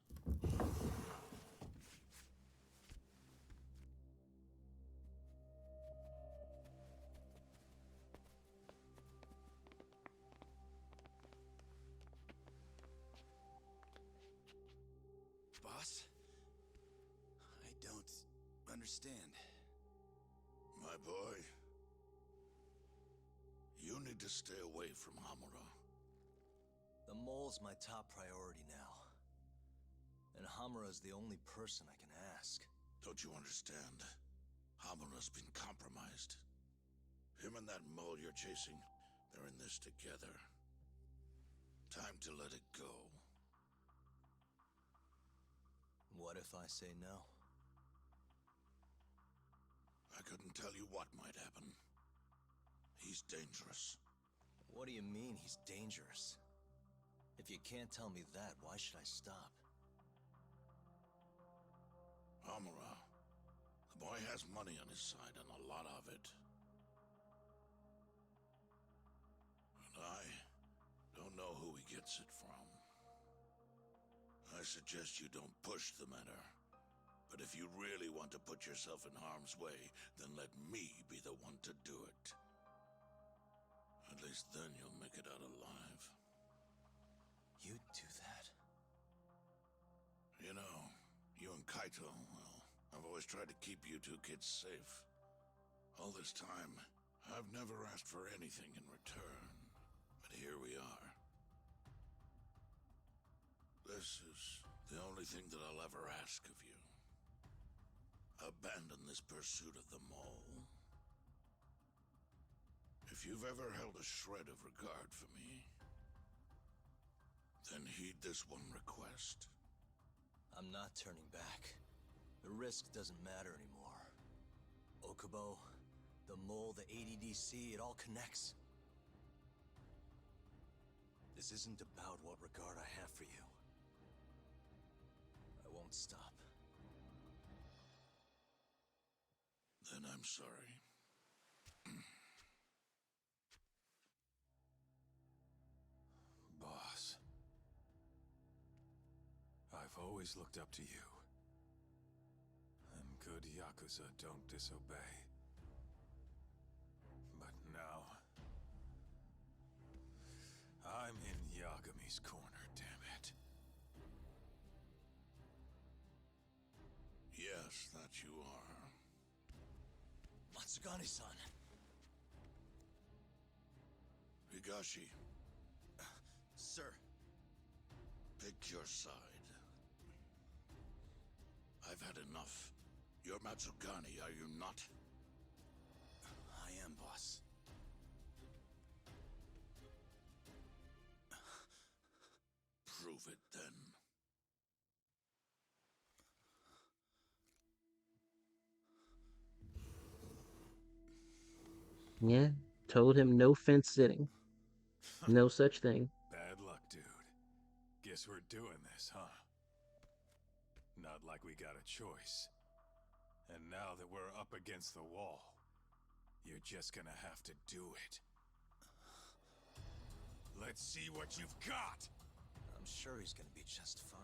Boss? I don't understand. My boy, you need to stay away from Hamura. The mole's my top priority now. And Hamura's the only person I can ask. Don't you understand? Hamura's been compromised. Him and that mole you're chasing, they're in this together. Time to let it go. What if I say no? I couldn't tell you what might happen. He's dangerous. What do you mean he's dangerous? If you can't tell me that, why should I stop? Amara, the boy has money on his side and a lot of it. And I don't know who he gets it from. I suggest you don't push the matter. But if you really want to put yourself in harm's way, then let me be the one to do it. At least then you'll make it out alive. You'd do that? You know, you and Kaito, well, I've always tried to keep you two kids safe. All this time, I've never asked for anything in return. But here we are. This is the only thing that I'll ever ask of you. Abandon this pursuit of the mole. If you've ever held a shred of regard for me, then heed this one request. I'm not turning back. The risk doesn't matter anymore. Okubo, the mole, the ADDC, it all connects. This isn't about what regard I have for you. I won't stop. Then I'm sorry. Boss. I've always looked up to you. And good Yakuza don't disobey. But now... I'm in Yagami's corner, damn it. Yes, that you are. Matsugane-san. Higashi. Sir. Pick your side. I've had enough. You're Matsugane, are you not? I am, boss. Prove it then. Yeah, told him no fence sitting. No such thing. Bad luck, dude. Guess we're doing this, huh? Not like we got a choice. And now that we're up against the wall, you're just gonna have to do it. Let's see what you've got! I'm sure he's gonna be just fine.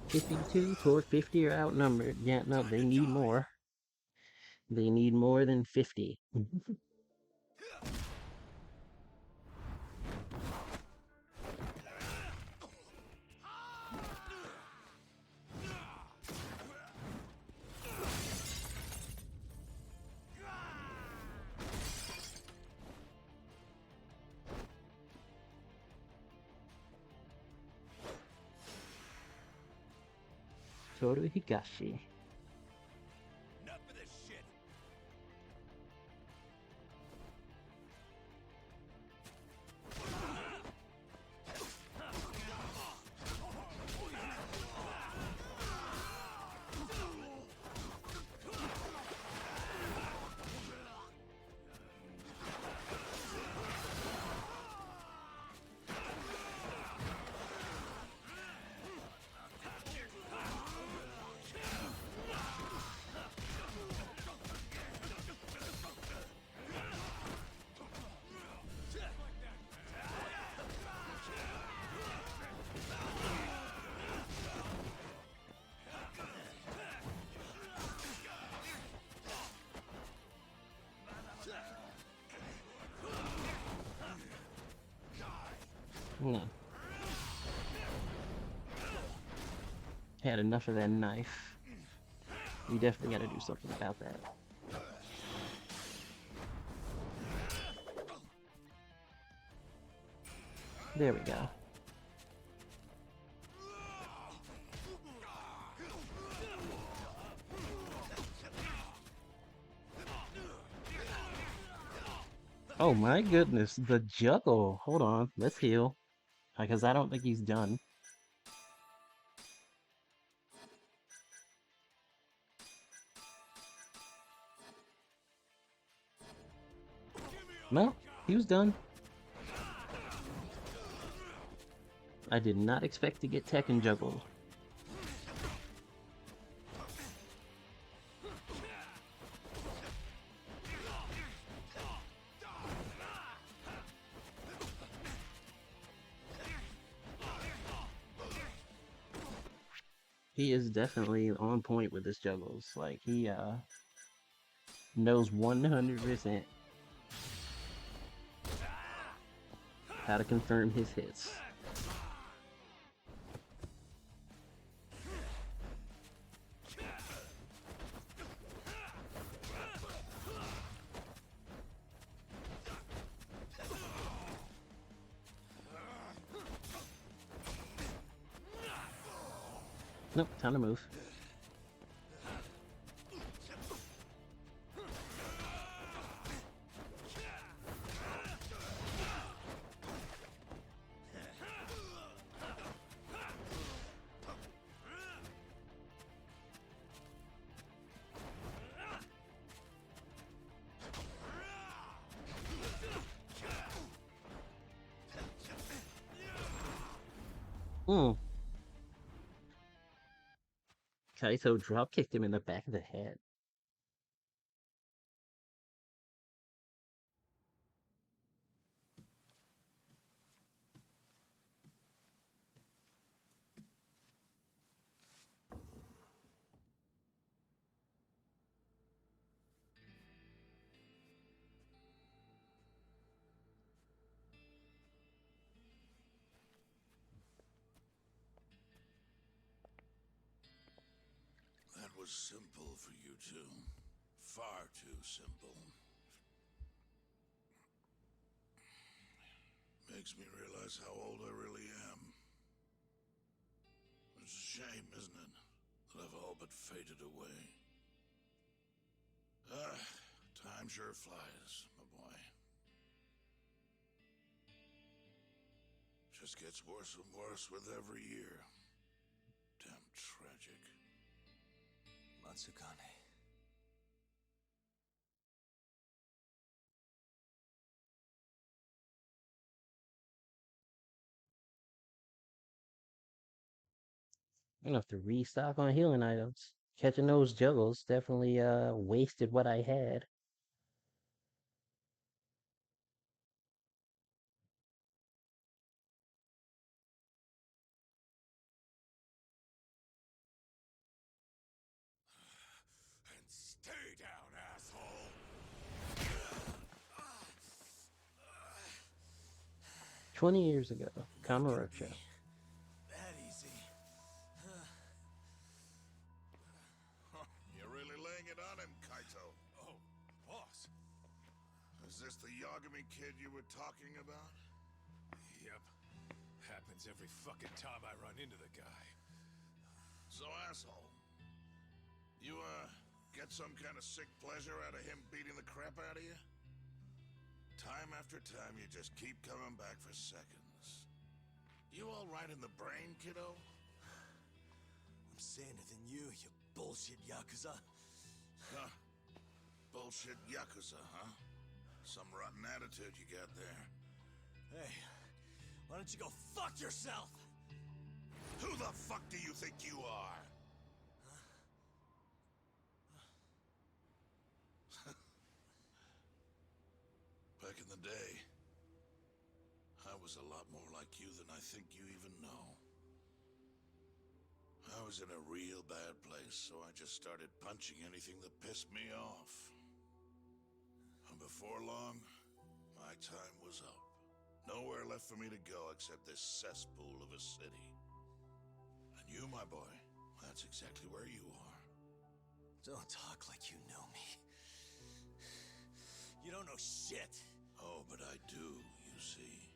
52 toward 50 are outnumbered. Yeah, no, they need more. They need more than 50. Toru Higashi. Enough of this shit! No. Had enough of that knife. We definitely gotta do something about that. There we go. Oh my goodness, the juggle. Hold on, let's heal. Because I don't think he's done. Well, he was done. I did not expect to get Tekken juggled. He is definitely on point with his juggles. Like he knows 100% how to confirm his hits. Nope, time to move. Hmm. Kaito drop kicked him in the back of the head. That was simple for you two. Far too simple. Makes me realize how old I really am. It's a shame, isn't it? That I've all but faded away. Time sure flies, my boy. Just gets worse and worse with every year. Damn tragic. Matsukane. I'm gonna have to restock on healing items. Catching those juggles definitely wasted what I had. 20 years ago, Kamurocho. That easy. You're really laying it on him, Kaito. Oh, boss. Is this the Yagami kid you were talking about? Yep. Happens every fucking time I run into the guy. So, asshole, you, get some kind of sick pleasure out of him beating the crap out of you? Time after time, you just keep coming back for seconds. You all right in the brain, kiddo? I'm saner than you bullshit Yakuza. Huh. Bullshit Yakuza, huh? Some rotten attitude you got there. Hey, why don't you go fuck yourself? Who the fuck do you think you are? Back in the day, I was a lot more like you than I think you even know. I was in a real bad place, so I just started punching anything that pissed me off. And before long, my time was up. Nowhere left for me to go except this cesspool of a city. And you, my boy, that's exactly where you are. Don't talk like you know me. You don't know shit. Oh, but I do, you see.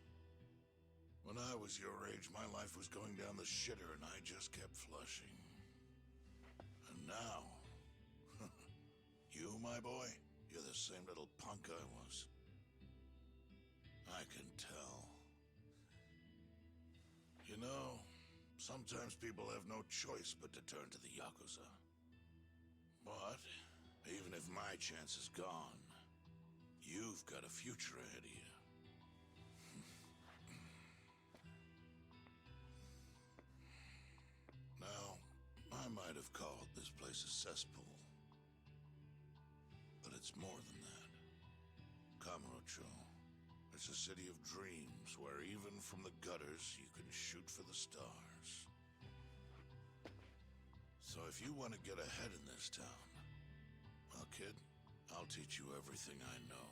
When I was your age, my life was going down the shitter and I just kept flushing. And now, you, my boy, you're the same little punk I was. I can tell. You know, sometimes people have no choice but to turn to the Yakuza. But, even if my chance is gone, You've got a future ahead of you. Now, I might have called this place a cesspool. But it's more than that. Kamurocho. It's a city of dreams where even from the gutters you can shoot for the stars. So if you want to get ahead in this town, well, kid, I'll teach you everything I know.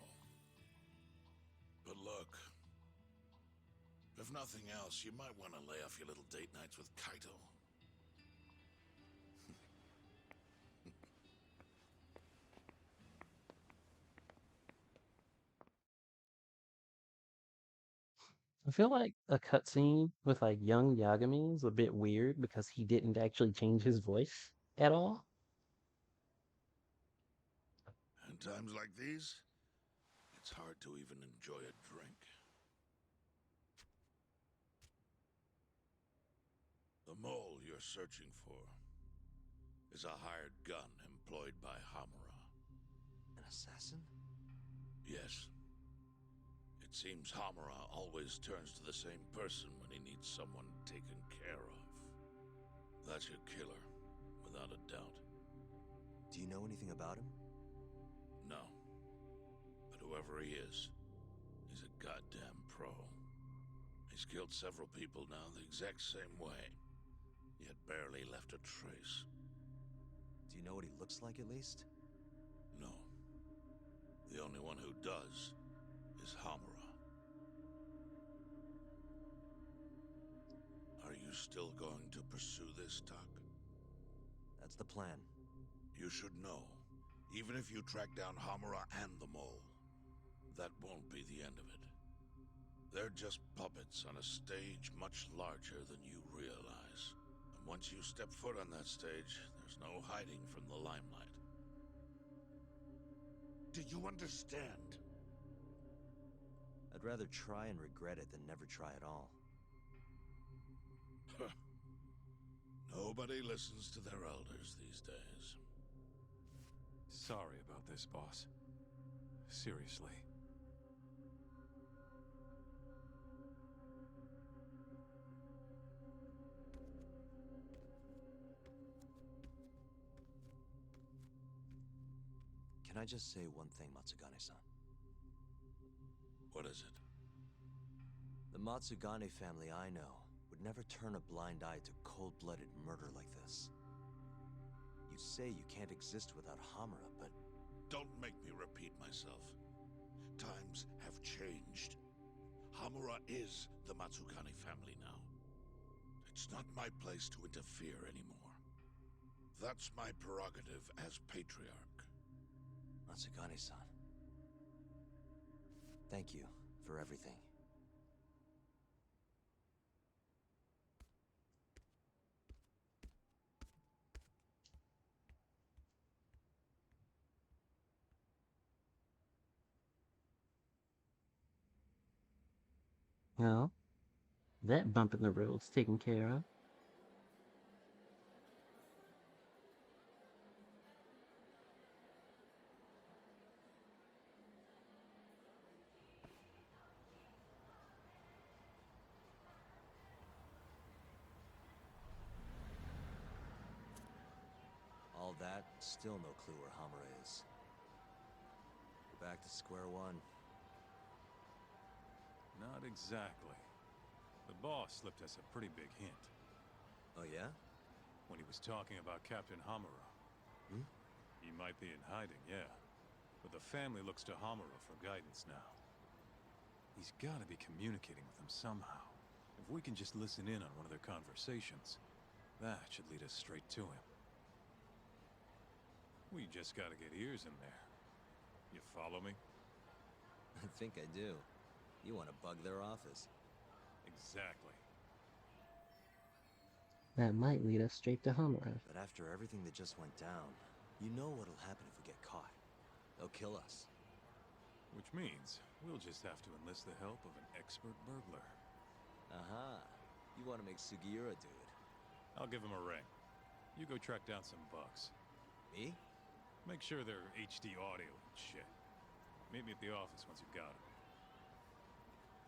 But look, if nothing else, you might want to lay off your little date nights with Kaito. I feel like a cutscene with like young Yagami is a bit weird because he didn't actually change his voice at all. In times like these, it's hard to even enjoy a drink. The mole you're searching for is a hired gun employed by Hamura. An assassin? Yes. It seems Hamura always turns to the same person when he needs someone taken care of. That's your killer, without a doubt. Do you know anything about him? No. But whoever he is, he's a goddamn pro. He's killed several people now the exact same way, yet barely left a trace. Do you know what he looks like, at least? No. The only one who does is Hamura. Are you still going to pursue this, Tak? That's the plan. You should know, even if you track down Hamura and the mole, that won't be the end of it. They're just puppets on a stage much larger than you realize. And once you step foot on that stage, there's no hiding from the limelight. Do you understand? I'd rather try and regret it than never try at all. Nobody listens to their elders these days. Sorry about this, boss. Seriously. Can I just say one thing, Matsugane-san? What is it? The Matsugane family I know would never turn a blind eye to cold-blooded murder like this. You say you can't exist without Hamura, but... Don't make me repeat myself. Times have changed. Hamura is the Matsugane family now. It's not my place to interfere anymore. That's my prerogative as patriarch. Matsugane-san. Thank you for everything. Well, that bump in the road's taken care of. All that, still no clue where Hamura is. We're back to square one. Not exactly. The boss slipped us a pretty big hint. Oh, yeah? When he was talking about Captain Hamura. Hmm? He might be in hiding, yeah. But the family looks to Hamura for guidance now. He's gotta be communicating with them somehow. If we can just listen in on one of their conversations, that should lead us straight to him. We just gotta get ears in there. You follow me? I think I do. You want to bug their office. Exactly. That might lead us straight to Hamura. But after everything that just went down, you know what'll happen if we get caught. They'll kill us. Which means we'll just have to enlist the help of an expert burglar. Aha. You want to make Sugiura do it. I'll give him a ring. You go track down some bugs. Me? Make sure they're HD audio and shit. Meet me at the office once you've got him.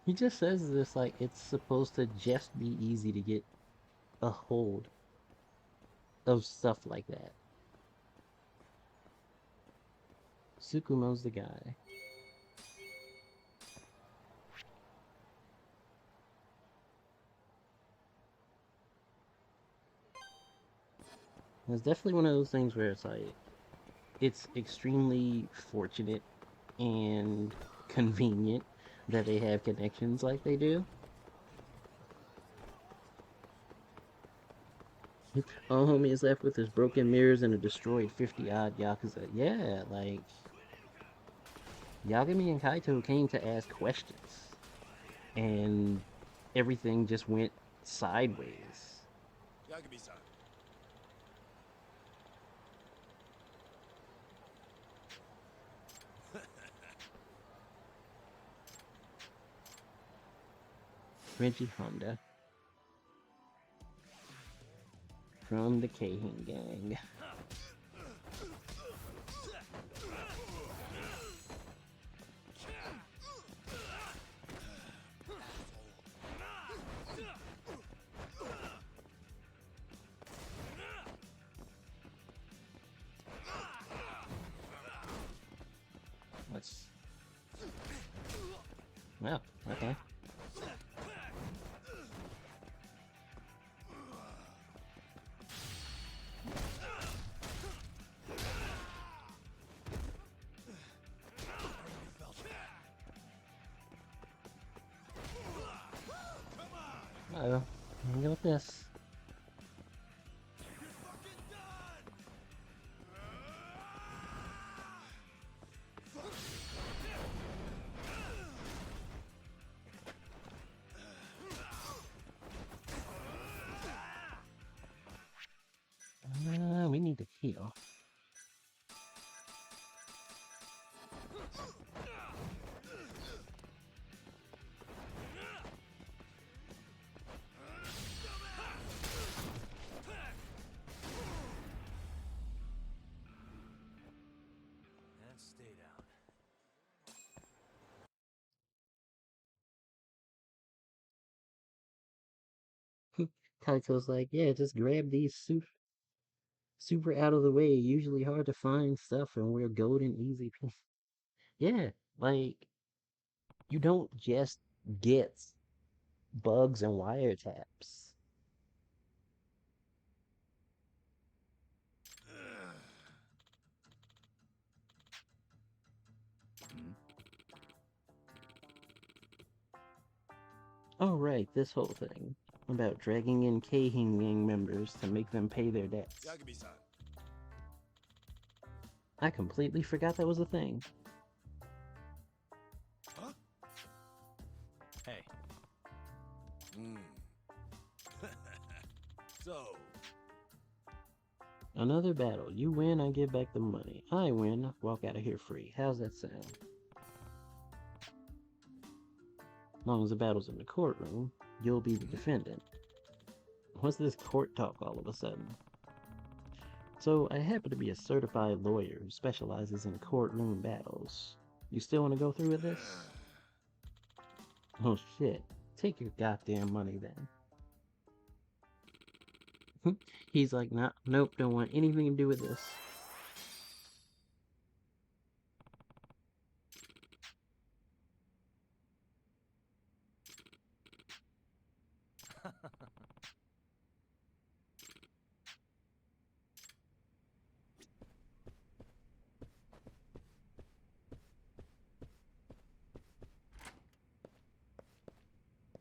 He just says this like it's supposed to just be easy to get a hold of stuff like that. Tsukumo's the guy. It's definitely one of those things where it's like, it's extremely fortunate and convenient that they have connections like they do. All homie is left with his broken mirrors and a destroyed 50 odd Yakuza. Yeah, like, Yagami and Kaito came to ask questions, and everything just went sideways. Yagami-san. Reggie Honda from the Keihin gang. Let's. Well, okay. Uh-oh. Here we go with this. We need to heal. And stay down. Kaito's like, yeah, just grab these super out of the way, usually hard to find stuff, and we're golden easy. Yeah, like, you don't just get bugs and wiretaps. Oh, right, this whole thing about dragging in Keihin gang members to make them pay their debts. Yagami-san. I completely forgot that was a thing. Huh? Hey. So, Another battle. You win, I give back the money. I win, walk out of here free. How's that sound? As long as the battle's in the courtroom, you'll be the defendant. What's this court talk all of a sudden? So, I happen to be a certified lawyer who specializes in courtroom battles. You still want to go through with this? Oh shit. Take your goddamn money then. He's like, nah, nope, don't want anything to do with this.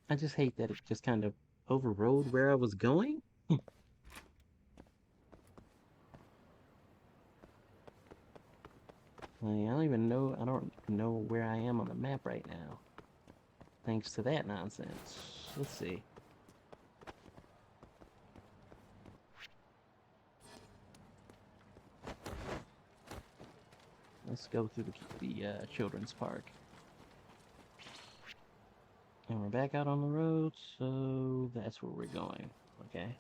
I just hate that it just kind of overrode where I was going. Like, I don't know where I am on the map right now. Thanks to that nonsense. Let's see. Let's go through the children's park. And we're back out on the road, so that's where we're going. Okay.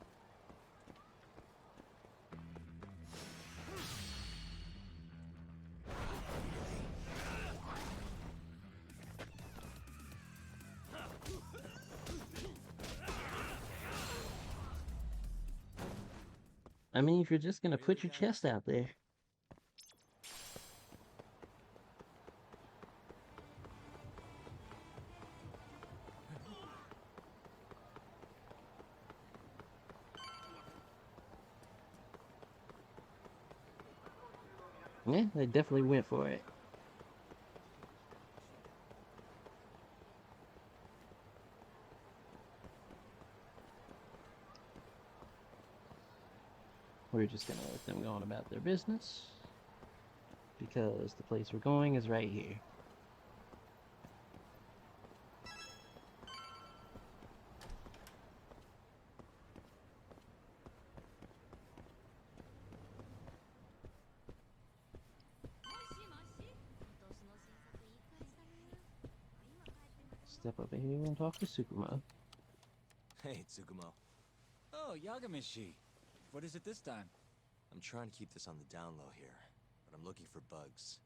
I mean, if you're just gonna put your chest out there. Yeah, they definitely went for it. We're just gonna let them go on about their business because the place we're going is right here. Step up in here and talk to Sukumo. Hey, Tsukumo. Oh, Yagamishi. What is it this time? I'm trying to keep this on the down low here, but I'm looking for bugs.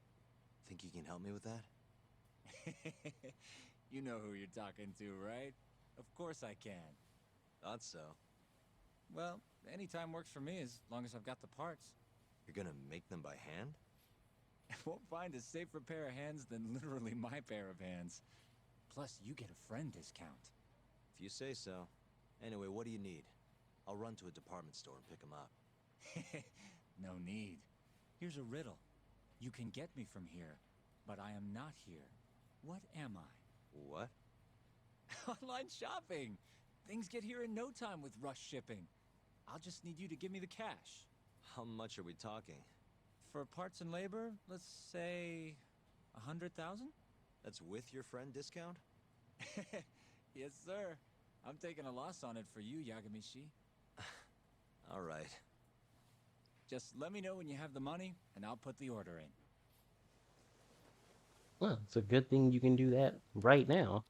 Think you can help me with that? You know who you're talking to, right? Of course I can. Thought so. Well, anytime works for me as long as I've got the parts. You're gonna make them by hand? Won't find a safer pair of hands than literally my pair of hands. Plus, you get a friend discount. If you say so. Anyway, what do you need? I'll run to a department store and pick them up. No need. Here's a riddle. You can get me from here, but I am not here. What am I? What? Online shopping! Things get here in no time with rush shipping. I'll just need you to give me the cash. How much are we talking? For parts and labor, let's say 100,000? That's with your friend discount? Yes, sir. I'm taking a loss on it for you, Yagamishi. All right. Just let me know when you have the money, and I'll put the order in. Well, it's a good thing you can do that right now.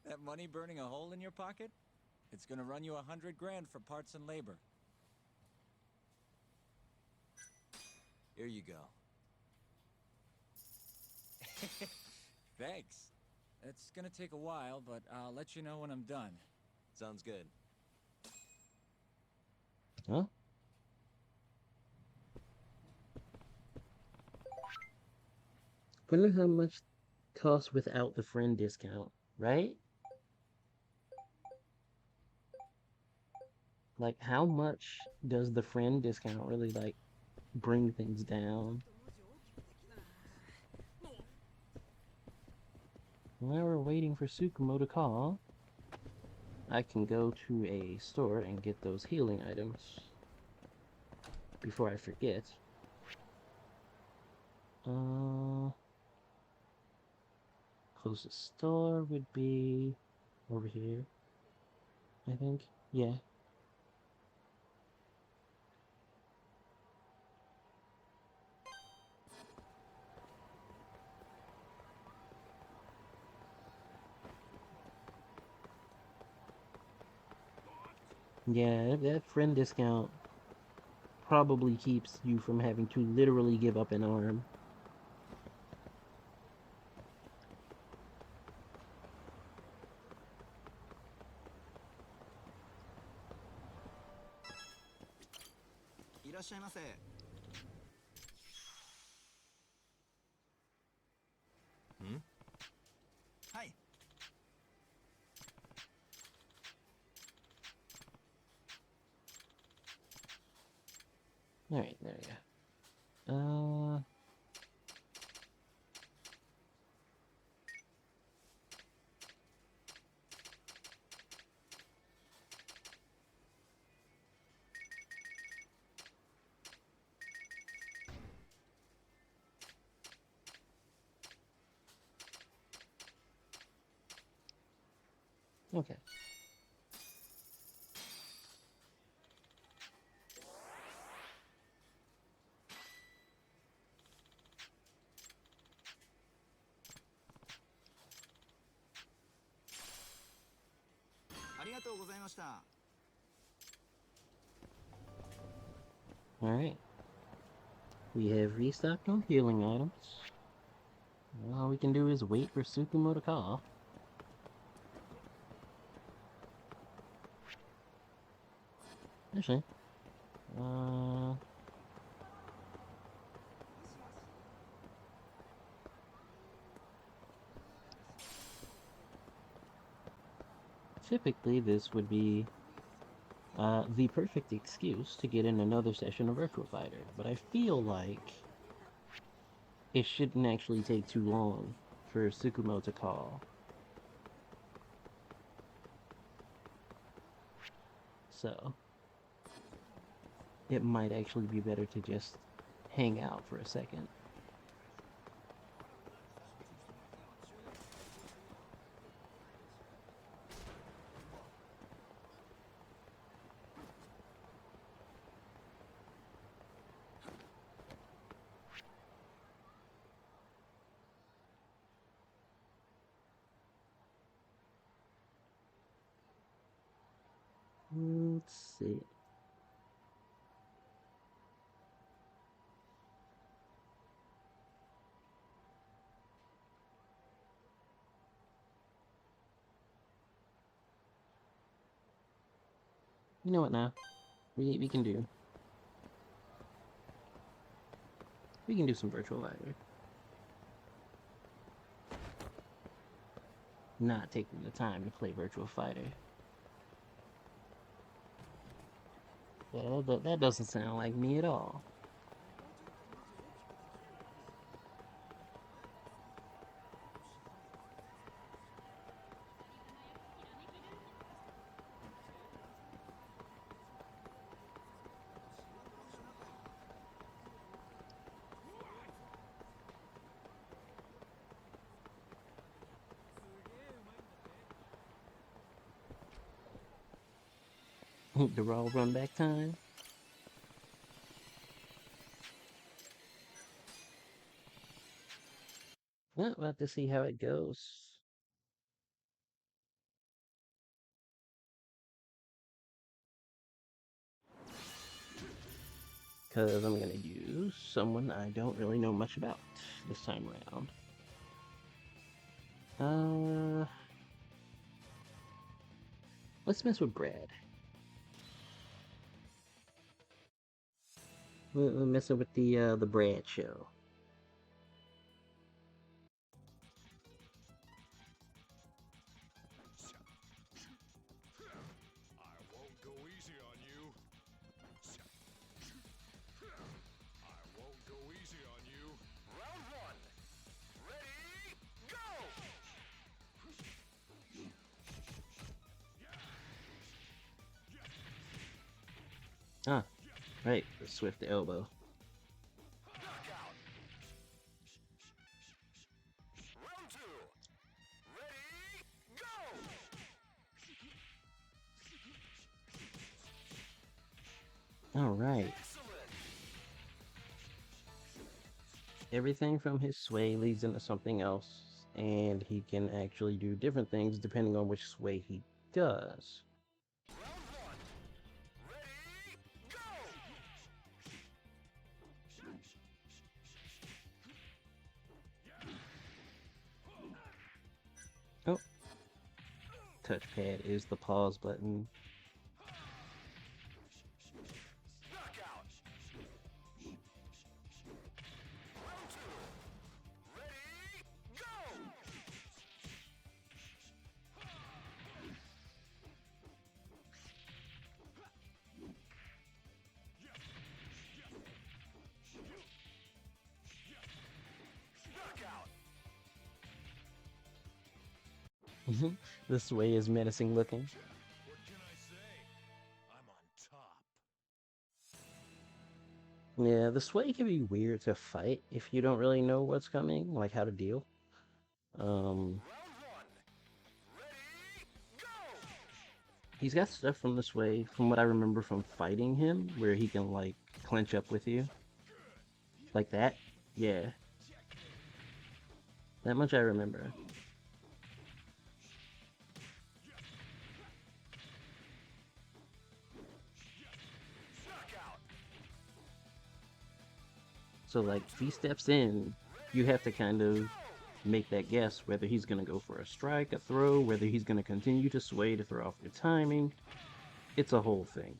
That money burning a hole in your pocket? It's gonna run you 100 grand for parts and labor. Here you go. Thanks. It's gonna take a while, but I'll let you know when I'm done. Sounds good. Huh? Wonder how much it costs without the friend discount, right? Like, how much does the friend discount really, like, bring things down? While we're waiting for Sukumo to call, I can go to a store and get those healing items before I forget. Closest store would be over here, I think. Yeah. Yeah, that friend discount probably keeps you from having to literally give up an arm. Hmm? Hi. Alright, there we go. Okay. Alright. We have restocked on healing items. All we can do is wait for Tsukumo to call. Actually, typically this would be the perfect excuse to get in another session of Virtual Fighter, but I feel like it shouldn't actually take too long for Tsukumo to call. So, it might actually be better to just hang out for a second. Let's see. You know what now? We can do some Virtual Fighter. Not taking the time to play Virtual Fighter. Well, that doesn't sound like me at all. The raw run back time. Well, we'll have to see how it goes. Because I'm going to use someone I don't really know much about this time around. Let's mess with Brad. We're messing with the Brad show. I won't go easy on you. I won't go easy on you. Round one. Ready, go! Ah, right, the swift elbow. Knockout. Round two. Ready, go! All right. Excellent. Everything from his sway leads into something else, and he can actually do different things depending on which sway he does. Round one. Ready, go! Oh, touchpad is the pause button. Knockout. Round two. Ready, go! Knockout. The sway is menacing looking. What can I say? I'm on top. Yeah, the sway can be weird to fight if you don't really know what's coming, like how to deal. Round one. Ready, go! He's got stuff from this way, from what I remember from fighting him, where he can like clinch up with you. Like that? Yeah. That much I remember. Knockout. So like if he steps in, you have to kind of make that guess whether he's going to go for a strike, a throw, whether he's going to continue to sway to throw off your timing. It's a whole thing.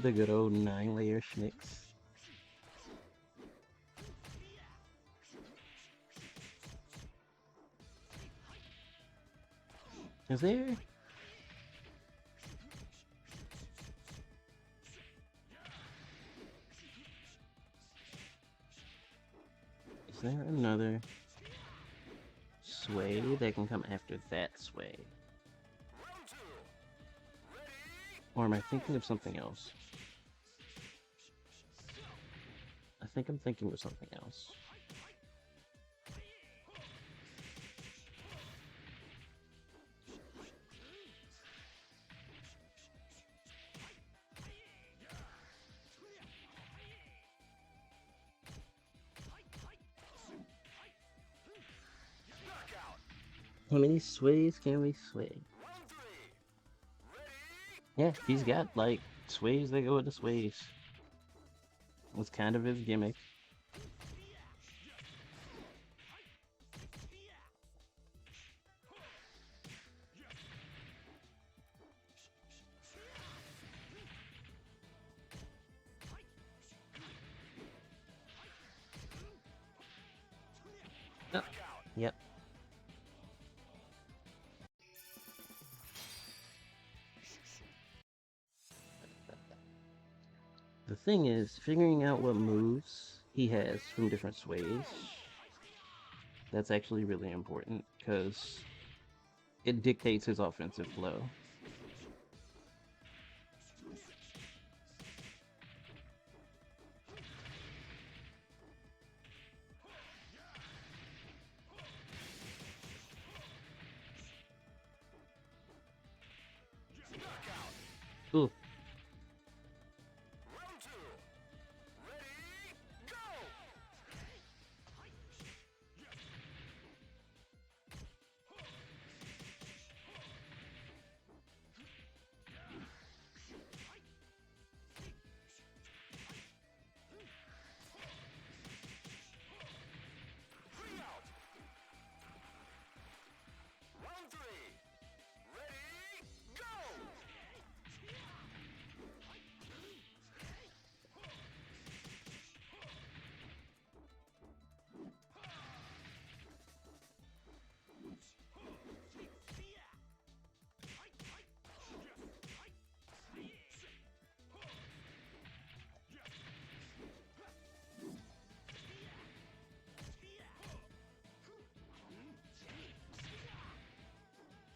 The good old 9-layer schnicks. Is there? Is there another sway that can come after that sway? Or am I thinking of something else? I think I'm thinking of something else. How many sways can we sway? Yeah, he's got, like, sways that go with the sways. It's kind of his gimmick. Oh, yep. The thing is, figuring out what moves he has from different sways, that's actually really important, because it dictates his offensive flow. Ooh.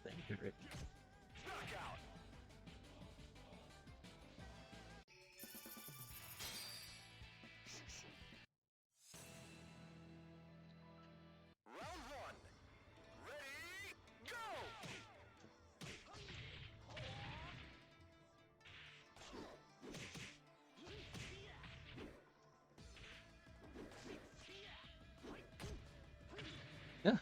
Thank you, Rick. Yeah.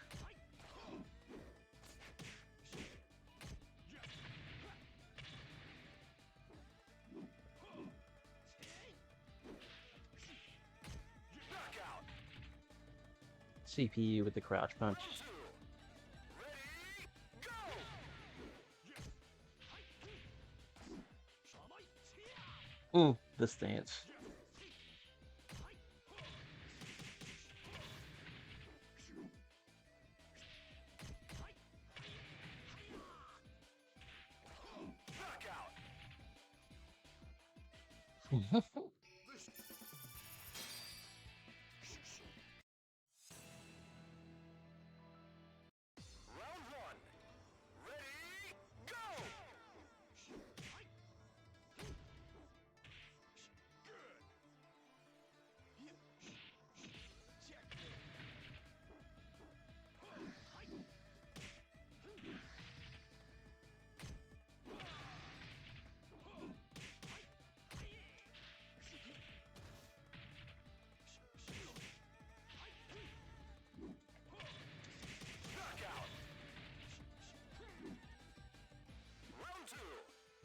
CPU with the crouch punch. The stance.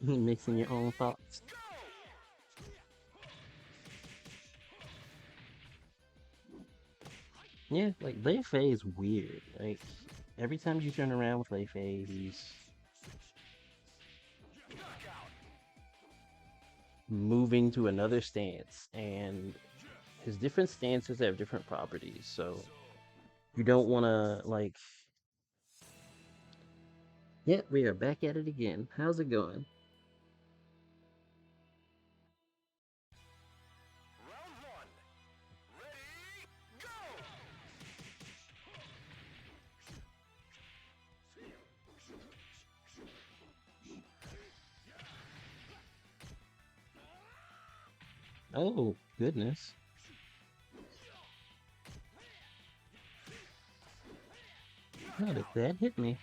Mixing your own thoughts. Yeah, like Lei Fei is weird. Like every time you turn around with Lei Fei, he's moving to another stance, and his different stances have different properties. So you don't want to like. Yeah, we are back at it again. How's it going? Oh goodness! How did that hit me?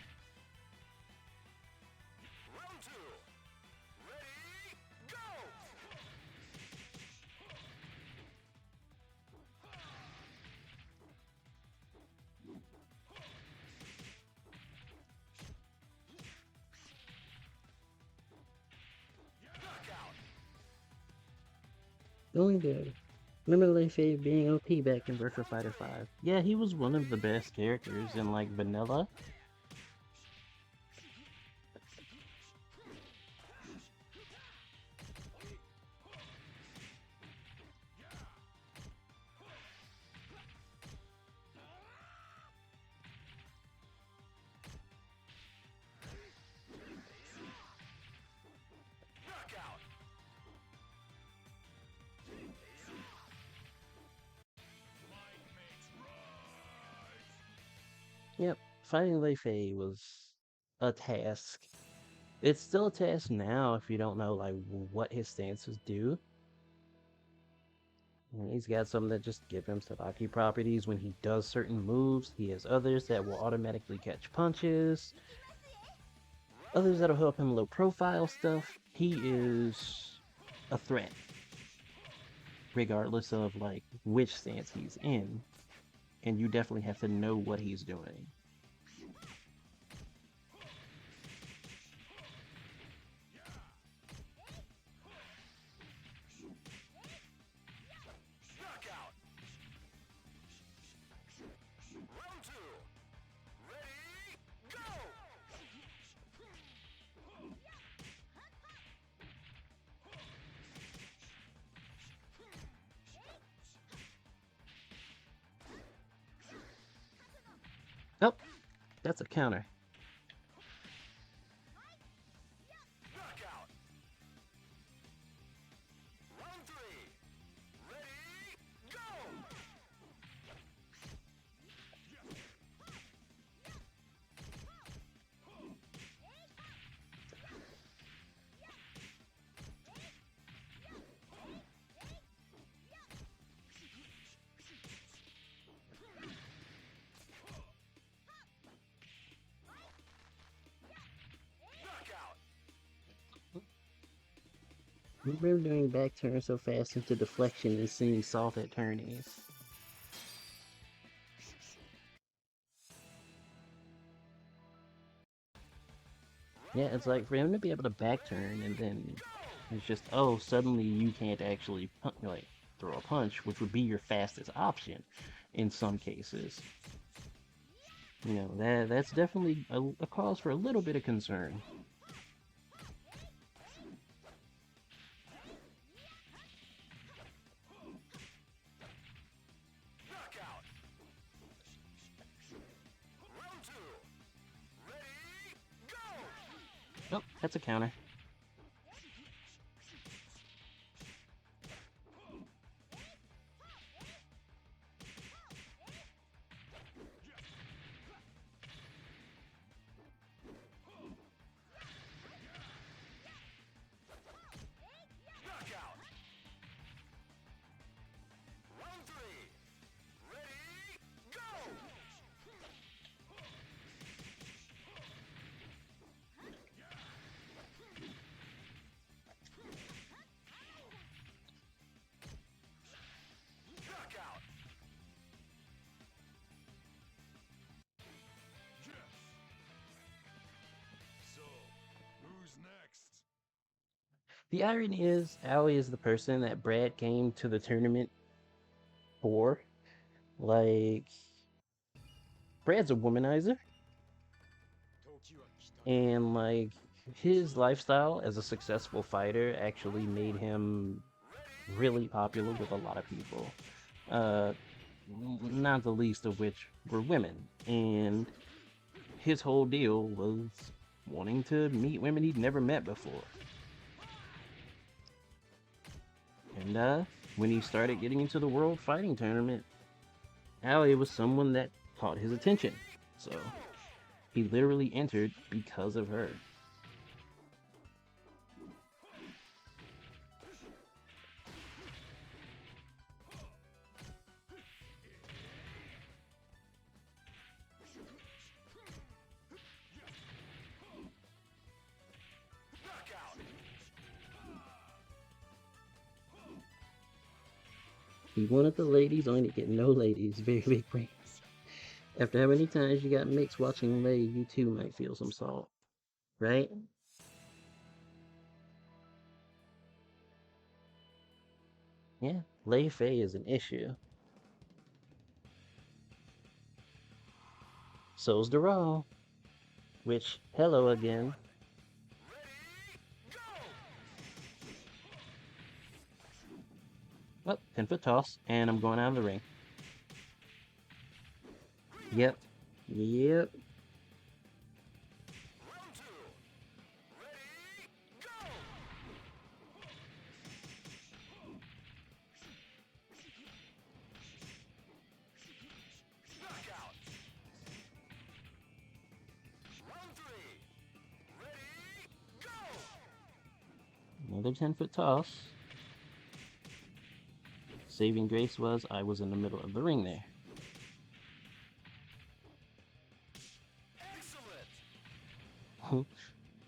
Going good. Remember Lei Fei being OP back in Virtua Fighter 5? Yeah, he was one of the best characters in like vanilla. Yep, fighting Lei Fei was a task. It's still a task now if you don't know like what his stances do. And he's got some that just give him Sabaki properties when he does certain moves. He has others that will automatically catch punches. Others that'll help him low profile stuff. He is a threat, regardless of like which stance he's in. And you definitely have to know what he's doing. Oh, that's a counter. Remember doing back turns so fast into deflection and seeing salt at turnies. Yeah, it's like for him to be able to back turn and then it's just, oh, suddenly you can't actually like throw a punch, which would be your fastest option in some cases. You know, that's definitely a cause for a little bit of concern. Oh, that's a counter. The irony is, Allie is the person that Brad came to the tournament for. Like, Brad's a womanizer, and like his lifestyle as a successful fighter actually made him really popular with a lot of people. Uh, Not the least of which were women, and his whole deal was wanting to meet women he'd never met before. And when he started getting into the World Fighting Tournament, Allie was someone that caught his attention. So he literally entered because of her. He wanted the ladies, only to get no ladies. Very big brains. After how many times you got mixed watching Lay, you too might feel some salt. Right? Yeah, Lay Fay is an issue. So's Doral. Which, hello again. Well, 10-foot toss, and I'm going out of the ring. Yep. Yep. Another 10-foot toss. Saving grace was I was in the middle of the ring there.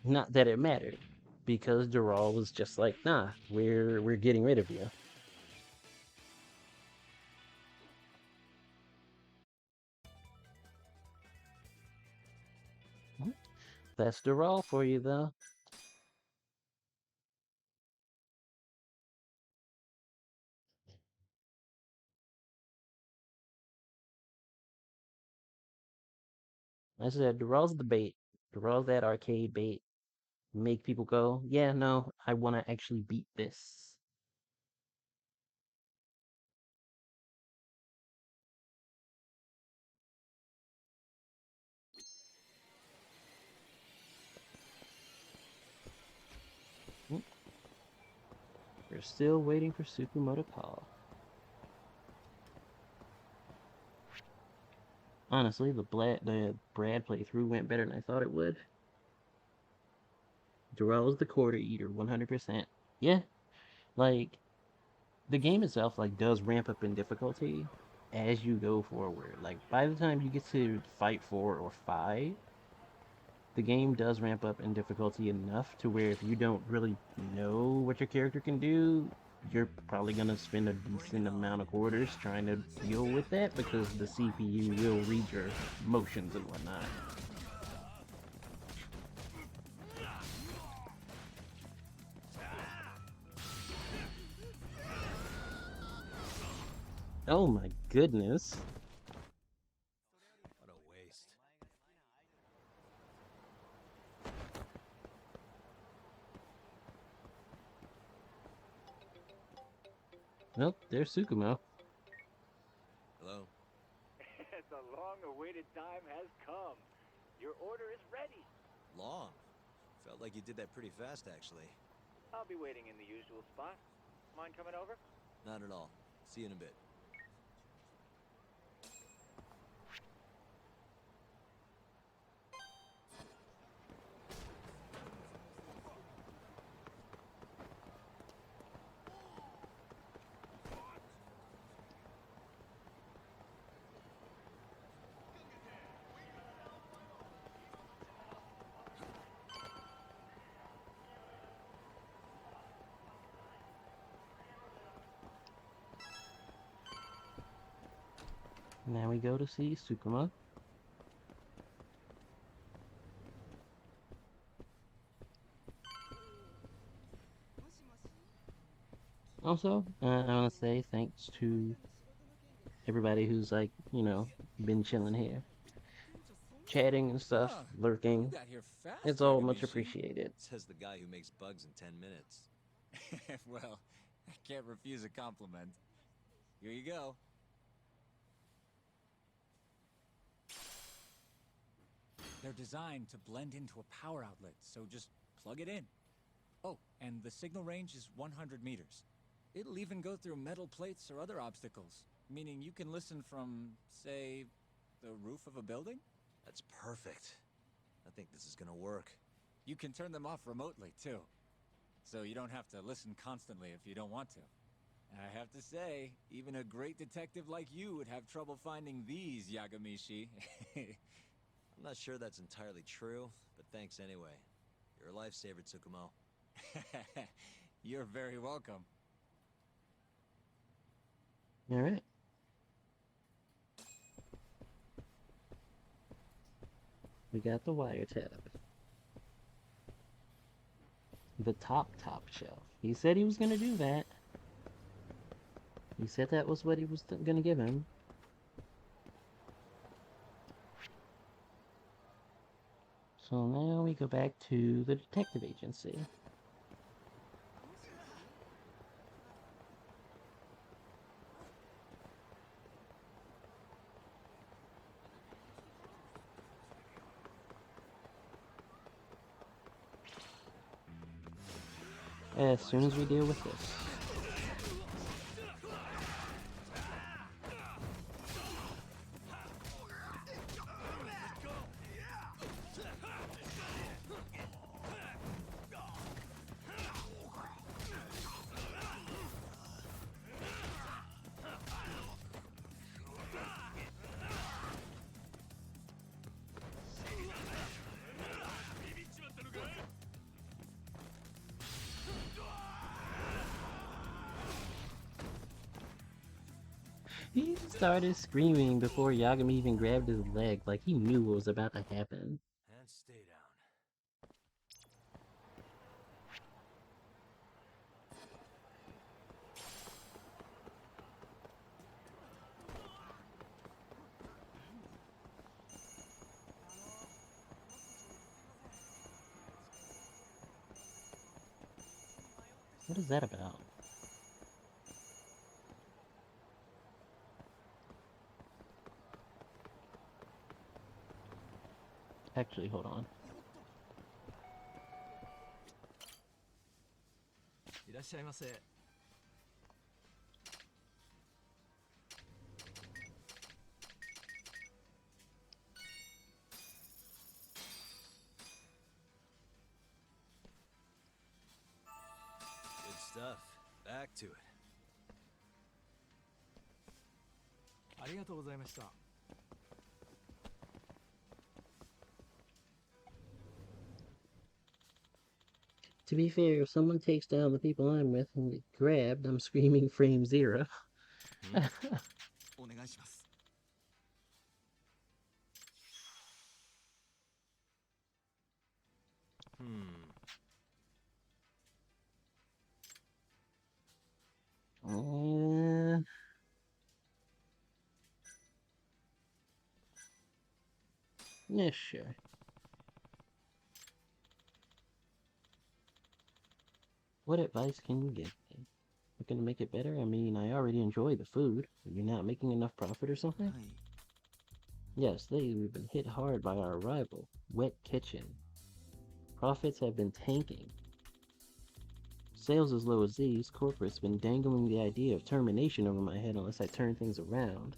Not that it mattered, because Doral was just like, nah, we're getting rid of you. That's Doral for you, though. I said, Dural's the bait. Dural's that arcade bait. Make people go, yeah, no, I want to actually beat this. We're still waiting for Sukumo to call. Honestly, the Brad playthrough went better than I thought it would. Dural's the quarter eater, 100%. Yeah, like the game itself like does ramp up in difficulty as you go forward. Like by the time you get to fight 4 or 5, the game does ramp up in difficulty enough to where if you don't really know what your character can do, you're probably gonna spend a decent amount of quarters trying to deal with that because the CPU will read your motions and whatnot. Oh my goodness. What a waste. Well, there's Sukumo. Hello? The long-awaited time has come. Your order is ready. Long? Felt like you did that pretty fast, actually. I'll be waiting in the usual spot. Mind coming over? Not at all. See you in a bit. Now we go to see Sukumo. Also, I want to say thanks to everybody who's like, been chilling here, chatting and stuff, Huh. You lurking. got here fast, It's all much Yagamishi. appreciated. Says the guy who makes bugs in 10 minutes. Well, I can't refuse a compliment. Here you go. They're designed to blend into a power outlet, so just plug it in. Oh, and the signal range is 100 meters. It'll even go through metal plates or other obstacles, meaning you can listen from, say, the roof of a building? That's perfect. I think this is gonna work. You can turn them off remotely, too. So you don't have to listen constantly if you don't want to. I have to say, even a great detective like you would have trouble finding these, Yagamishi. I'm not sure that's entirely true, but thanks anyway. You're a lifesaver, Tsukumo. You're very welcome. All right. We got the wiretap. The top shelf. He said he was going to do that. He said that was what he was going to give him. So now we go back to the detective agency. As soon as we deal with this. He started screaming before Yagami even grabbed his leg, like he knew what was about to happen. And stay down. What is that about? Actually, hold on. Good stuff. Back to it. To be fair, if someone takes down the people I'm with and get grabbed, I'm screaming frame zero. Uh, yeah, sure. What advice can you give me? Looking to make it better? I mean, I already enjoy the food. Are you not making enough profit or something? Yes, lately we've been hit hard by our rival, Wet Kitchen. Profits have been tanking. Sales as low as these, corporate's been dangling the idea of termination over my head unless I turn things around.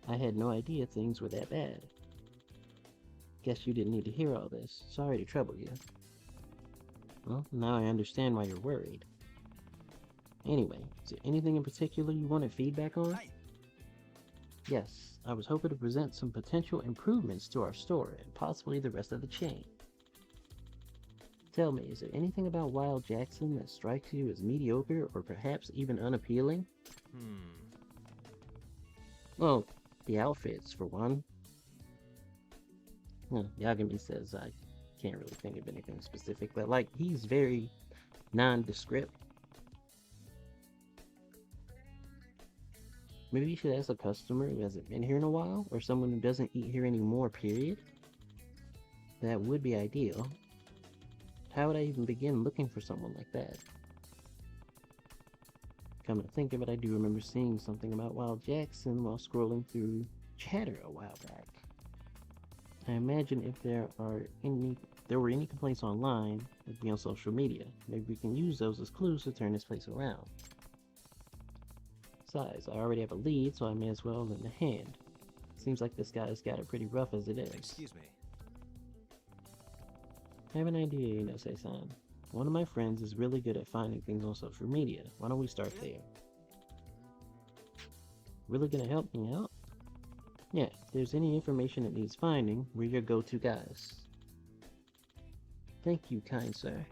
I had no idea things were that bad. Guess you didn't need to hear all this. Sorry to trouble you. Well, now I understand why you're worried. Anyway, is there anything in particular you wanted feedback on? Yes, I was hoping to present some potential improvements to our store and possibly the rest of the chain. Tell me, is there anything about Wild Jackson that strikes you as mediocre or perhaps even unappealing? Well, the outfits, for one. Yagami says I can't really think of anything specific, but like, he's very nondescript. Maybe you should ask a customer who hasn't been here in a while, or someone who doesn't eat here anymore, period. That would be ideal. How would I even begin looking for someone like that? Come to think of it, I do remember seeing something about Wild Jackson while scrolling through Chatter a while back. I imagine if there were any complaints online, it'd be on social media. Maybe we can use those as clues to turn this place around. Besides, I already have a lead, so I may as well lend a hand. Seems like this guy's got it pretty rough as it is. Excuse me. I have an idea, Inose-san. One of my friends is really good at finding things on social media. Why don't we start there? Really gonna help me out? Yeah, if there's any information that needs finding, we're your go-to guys. Thank you, kind sir.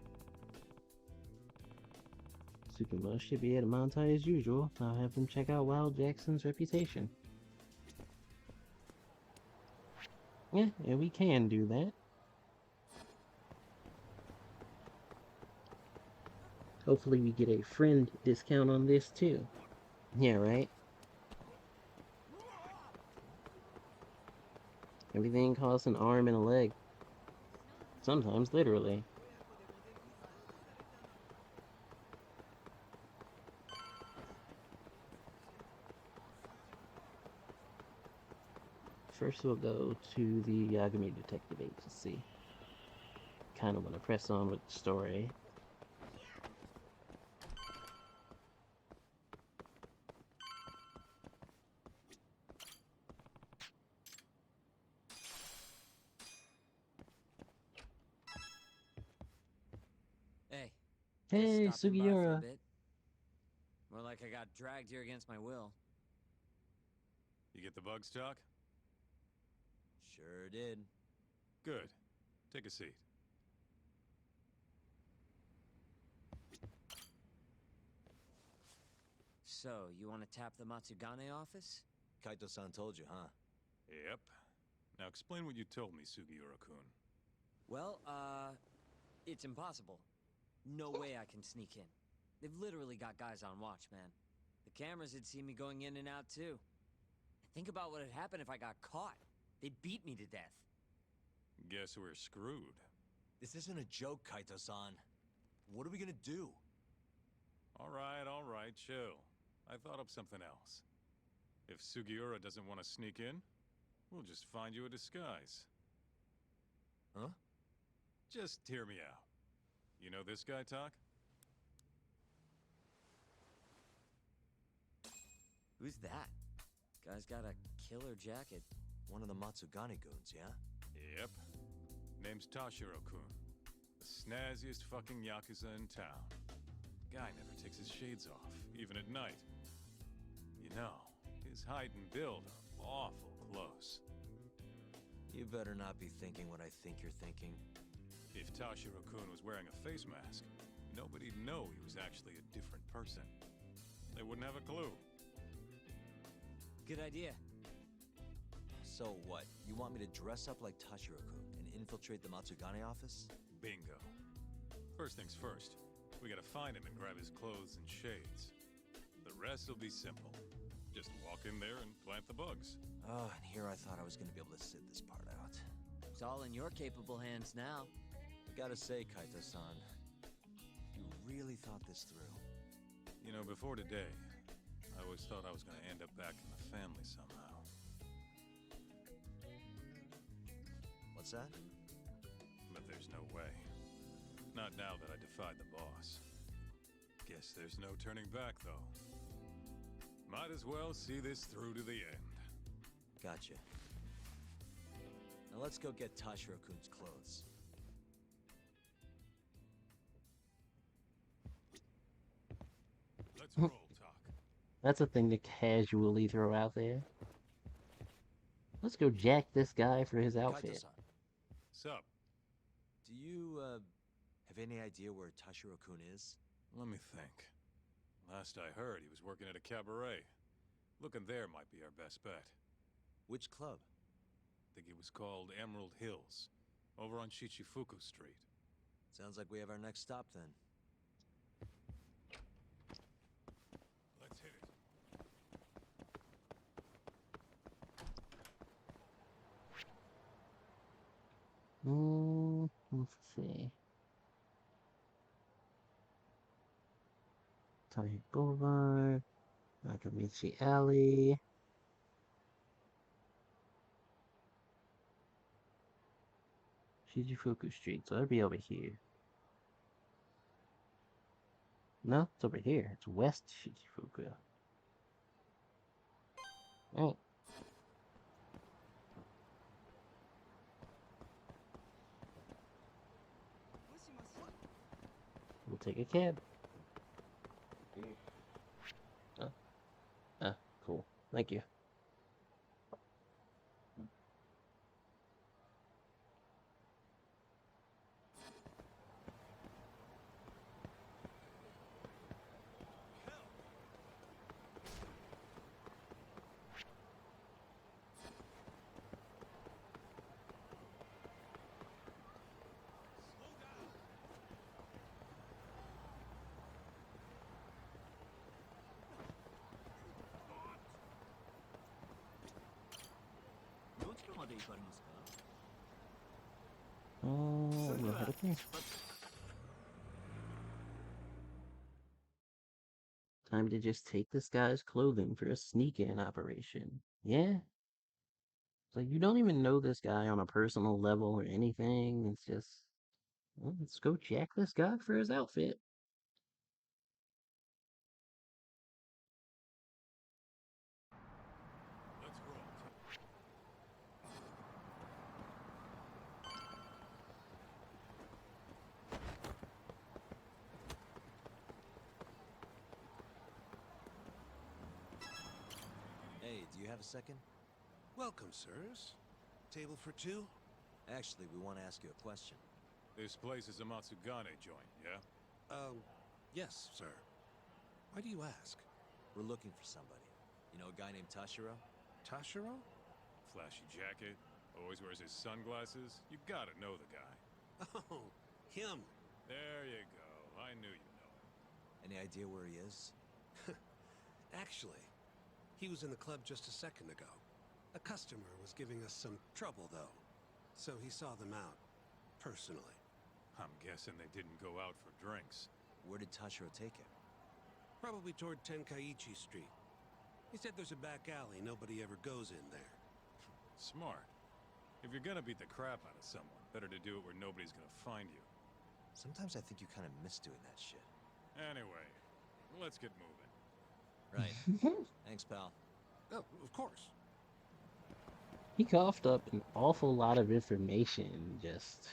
Tsukimo should be at Montai as usual. I'll have them check out Wild Jackson's reputation. Yeah, we can do that. Hopefully we get a friend discount on this too. Yeah, right? Everything costs an arm and a leg. Sometimes literally. First we'll go to the Yagami Detective Agency. Kind of want to press on with the story. Hey. Hey, Just stopping by for a Sugiura. bit. More like I got dragged here against my will. You get the bugs talk? Sure did. Good. Take a seat. So, you want to tap the Matsugane office? Kaito-san told you, huh? Yep. Now explain what you told me, Sugiura-kun. Well, it's impossible. No way I can sneak in. They've literally got guys on watch, man. The cameras had seen me going in and out, too. Think about what had happened if I got caught. They'd beat me to death. Guess we're screwed. This isn't a joke, Kaito-san. What are we gonna do? All right, chill. I thought up something else. If Sugiura doesn't want to sneak in, we'll just find you a disguise. Huh? Just hear me out. You know this guy, Talk? Who's that? Guy's got a killer jacket. One of the Matsugane goons, yeah? Yep. Name's Tashiro-kun. The snazziest fucking Yakuza in town. Guy never takes his shades off, even at night. You know, his height and build are awful close. You better not be thinking what I think you're thinking. If Tashiro-kun was wearing a face mask, nobody'd know he was actually a different person. They wouldn't have a clue. Good idea. So what? You want me to dress up like Tashiro-kun and infiltrate the Matsugane office? Bingo. First things first, we gotta find him and grab his clothes and shades. The rest will be simple. Just walk in there and plant the bugs. Oh, and here I thought I was gonna be able to sit this part out. It's all in your capable hands now. I gotta say, Kaito-san, you really thought this through. You know, before today, I always thought I was gonna end up back in the family somehow. What's that? But there's no way. Not now that I defied the boss. Guess there's no turning back, though. Might as well see this through to the end. Gotcha. Now let's go get Tashiro-kun's clothes. Let's roll, Talk. That's a thing to casually throw out there. Let's go jack this guy for his outfit. Kaito-san, Sup? do you, have any idea where Tashiro-kun is? Let me think. Last I heard, he was working at a cabaret. Looking there might be our best bet. Which club? I think it was called Emerald Hills, over on Shichifuku Street. Sounds like we have our next stop then. Let's hit it. Let's see. Tony Boulevard, Nakamichi Alley. Shijufuku Street, so that'd be over here. No, it's over here. It's West Shijufuku. Alright. We'll take a cab. Cool. Thank you. We'll head up here. Time to just take this guy's clothing for a sneak-in operation. Yeah? So you don't even know this guy on a personal level or anything. It's just, well, let's go jack this guy for his outfit. Hey, do you have a second? Welcome, sirs. Table for two? Actually, we want to ask you a question. This place is a Matsugane joint, yeah? Yes, sir. Why do you ask? We're looking for somebody. You know a guy named Tashiro? Tashiro? Flashy jacket, always wears his sunglasses. You gotta know the guy. Oh, him. There you go. I knew you'd know him. Any idea where he is? Actually, he was in the club just a second ago. A customer was giving us some trouble, though. So he saw them out, personally. I'm guessing they didn't go out for drinks. Where did Tashiro take him? Probably toward Tenkaichi Street. He said there's a back alley, nobody ever goes in there. Smart. If you're gonna beat the crap out of someone, better to do it where nobody's gonna find you. Sometimes I think you kind of miss doing that shit. Anyway, let's get moving. Right. Thanks, pal. Oh, of course. He coughed up an awful lot of information, just...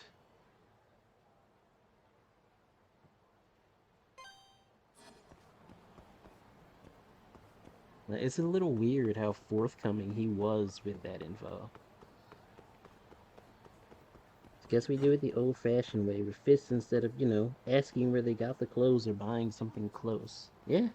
It's a little weird how forthcoming he was with that info. Guess we do it the old-fashioned way, with fists instead of, asking where they got the clothes or buying something close. Yeah?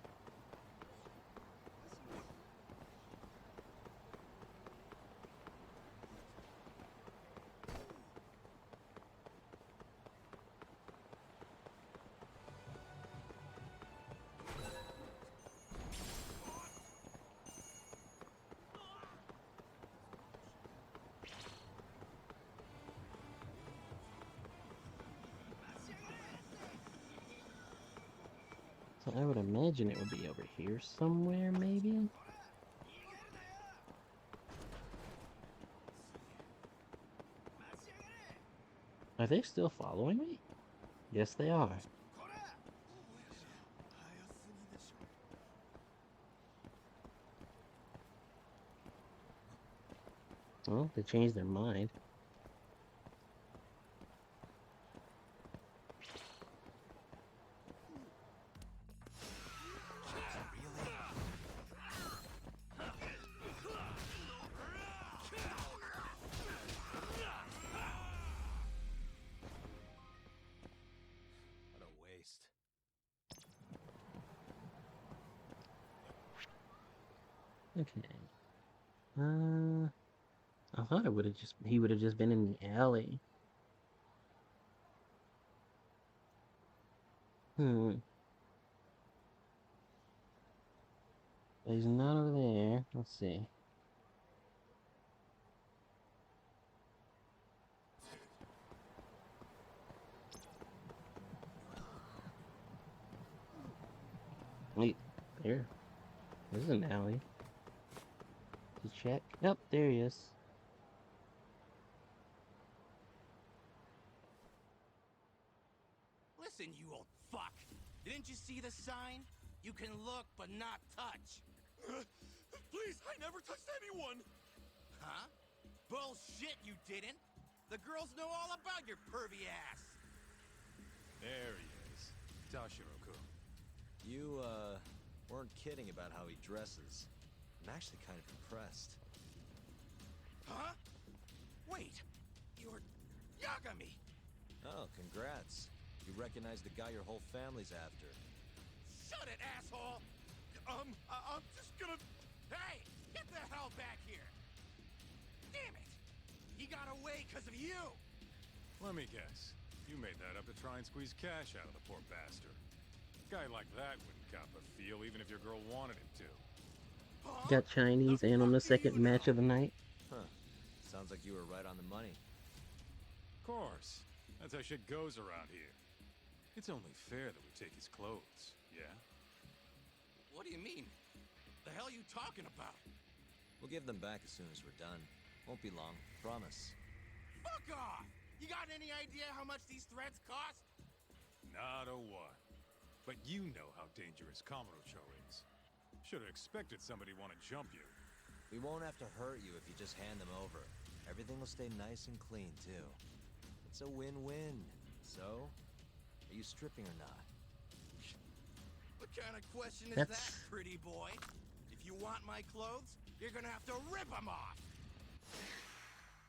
So I would imagine it would be over here somewhere, maybe? Are they still following me? Yes, they are. Well, they changed their mind. What a waste. Okay. I thought he would have just been in the alley. But he's not over there. Let's see. There. This is an alley. To check. Yep, there he is. Listen, you old fuck. Didn't you see the sign? You can look, but not touch. Please, I never touched anyone! Huh? Bullshit, you didn't! The girls know all about your pervy ass! There he is. Tashiro-kun. You, weren't kidding about how he dresses. I'm actually kind of impressed. Huh? Wait! You're... Yagami! Oh, congrats. You recognize the guy your whole family's after. Shut it, asshole! I'm just gonna... Hey! Get the hell back here! Damn it! He got away because of you! Let me guess. You made that up to try and squeeze cash out of the poor bastard. A guy like that wouldn't cop a feel even if your girl wanted him to. Got Chinese and on the second match of the night. Huh. Sounds like you were right on the money. Of course. That's how shit goes around here. It's only fair that we take his clothes, yeah? What do you mean? The hell are you talking about? We'll give them back as soon as we're done. Won't be long, promise. Fuck off! You got any idea how much these threads cost? Not a one. But you know how dangerous Kamurocho is. Should have expected somebody want to jump you. We won't have to hurt you if you just hand them over. Everything will stay nice and clean, too. It's a win-win. So, are you stripping or not? What kind of question is That's... that, pretty boy? If you want my clothes, you're gonna have to rip them off!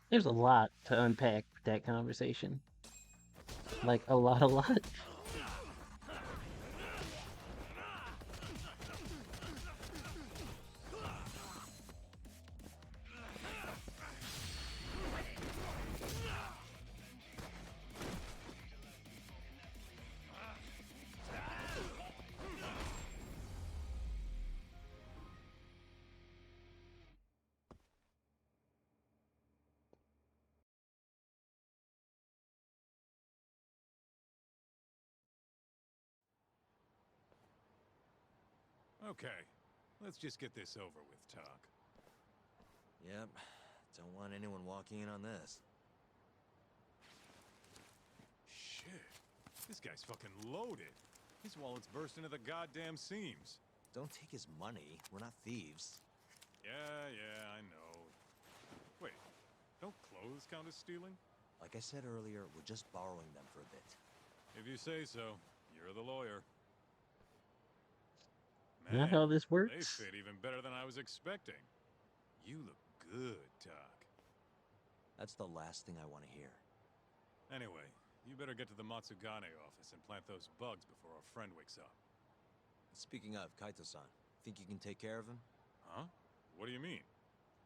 There's a lot to unpack with that conversation. Like, a lot. Okay, let's just get this over with, Talk. Yep. Don't want anyone walking in on this. Shit. This guy's fucking loaded. His wallet's burst into the goddamn seams. Don't take his money. We're not thieves. Yeah, I know. Wait, don't clothes count as stealing? Like I said earlier, we're just borrowing them for a bit. If you say so. You're the lawyer. Not how this They works. fit even better than I was expecting. You look good, Doc. That's the last thing I want to hear. Anyway, you better get to the Matsugane office and plant those bugs before our friend wakes up. Speaking of, Kaito-san, think you can take care of him? Huh? What do you mean?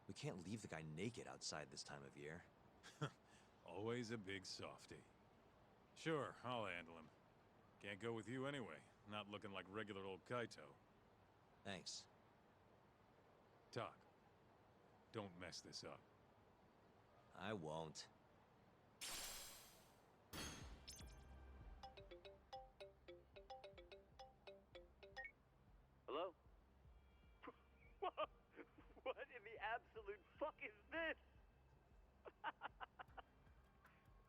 We can't leave the guy naked outside this time of year. Always a big softy. Sure, I'll handle him. Can't go with you anyway. Not looking like regular old Kaito. Thanks. Talk. Don't mess this up. I won't. Hello? What in the absolute fuck is this?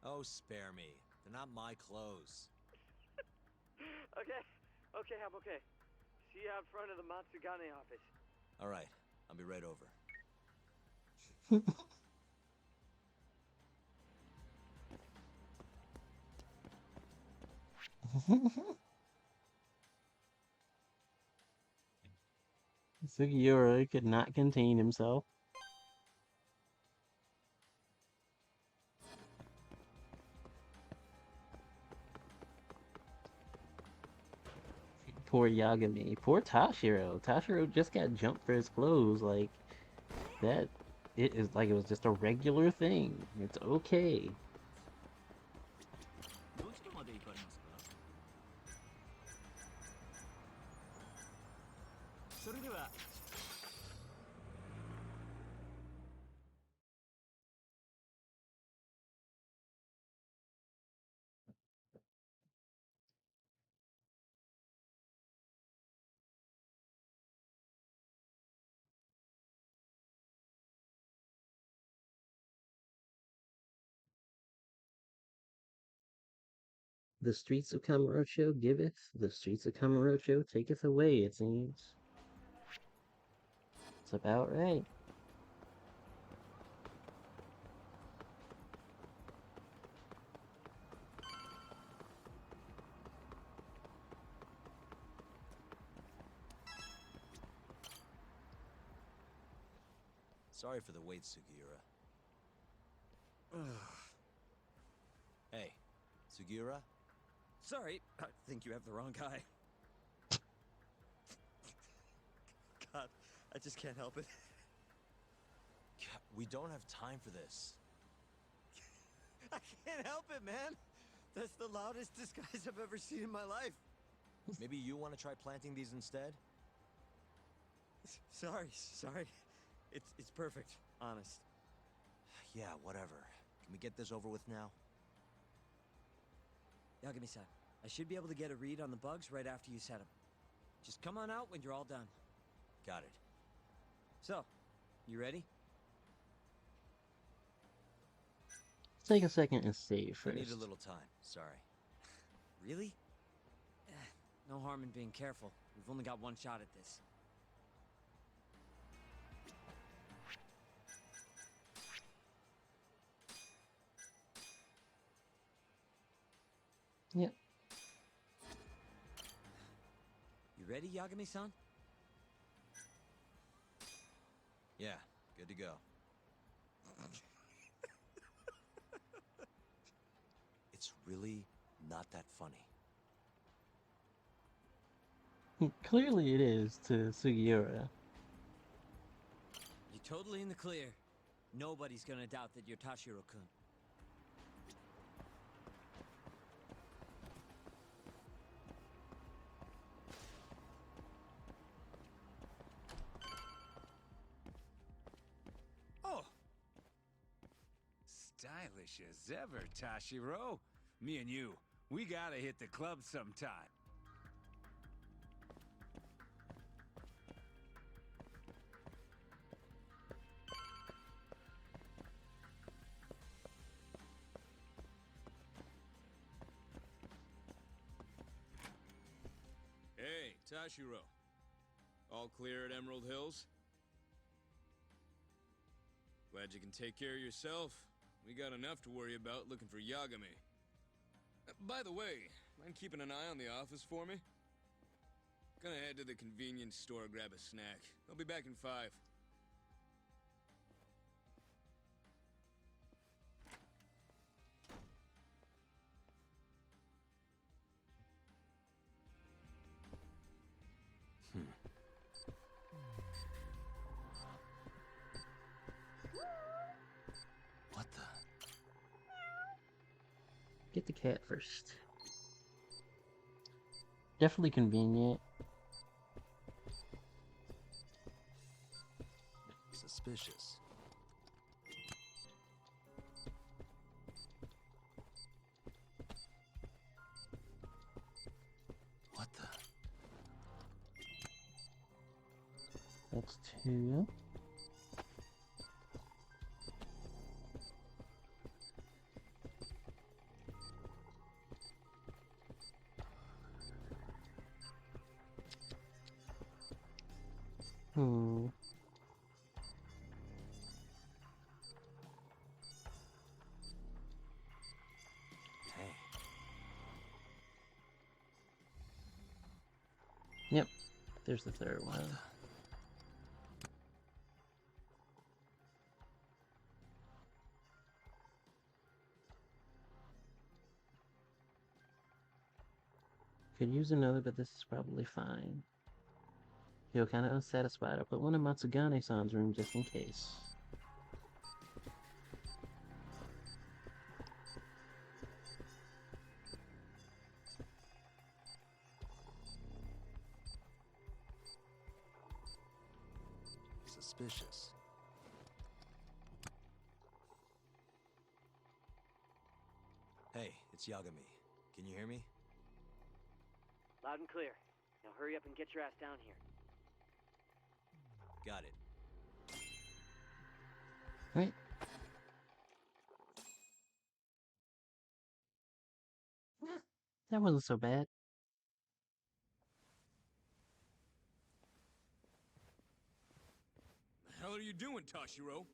Oh, spare me. They're not my clothes. Okay, I'm okay. See you out front of the Matsugane office. All right, I'll be right over. Sugiura could not contain himself. Poor Yagami. Poor Tashiro. Tashiro just got jumped for his clothes. Like, that... It is like it was just a regular thing. It's okay. The streets of Kamurocho giveth, the streets of Kamurocho taketh away, it seems. It's about right. Sorry for the wait, Sugiura. Hey, Sugiura? Sorry, I think you have the wrong guy. God, I just can't help it. We don't have time for this. I can't help it, man. That's the loudest disguise I've ever seen in my life. Maybe you want to try planting these instead? Sorry. It's perfect, honest. Yeah, whatever. Can we get this over with now? Yagami-san, I should be able to get a read on the bugs right after you set them. Just come on out when you're all done. Got it. So, you ready? Take a second and save I first. need a little time. Sorry. Really? No harm in being careful. We've only got one shot at this. Yep. You ready, Yagami-san? Yeah, good to go. It's really not that funny. Clearly it is to Sugiura. You're totally in the clear. Nobody's gonna doubt that you're Tashiro-kun. Oh! Stylish as ever, Tashiro. Me and you, we gotta hit the club sometime. Hey, Tashiro. All clear at Emerald Hills? Glad you can take care of yourself. We got enough to worry about looking for Yagami. By the way, mind keeping an eye on the office for me? Gonna head to the convenience store, grab a snack. I'll be back in 5. What the? Get the cat first. Definitely convenient. Suspicious. What the? That's 2. Hmm. Hey. Yep. There's the third one. Could use another, but this is probably fine. Feel kind of unsatisfied. I put one in Matsugane-san's room just in case. Suspicious. Hey, it's Yagami. Can you hear me? Loud and clear. Now hurry up and get your ass down here. Got it. Right. That wasn't so bad. The hell are you doing, Toshiro?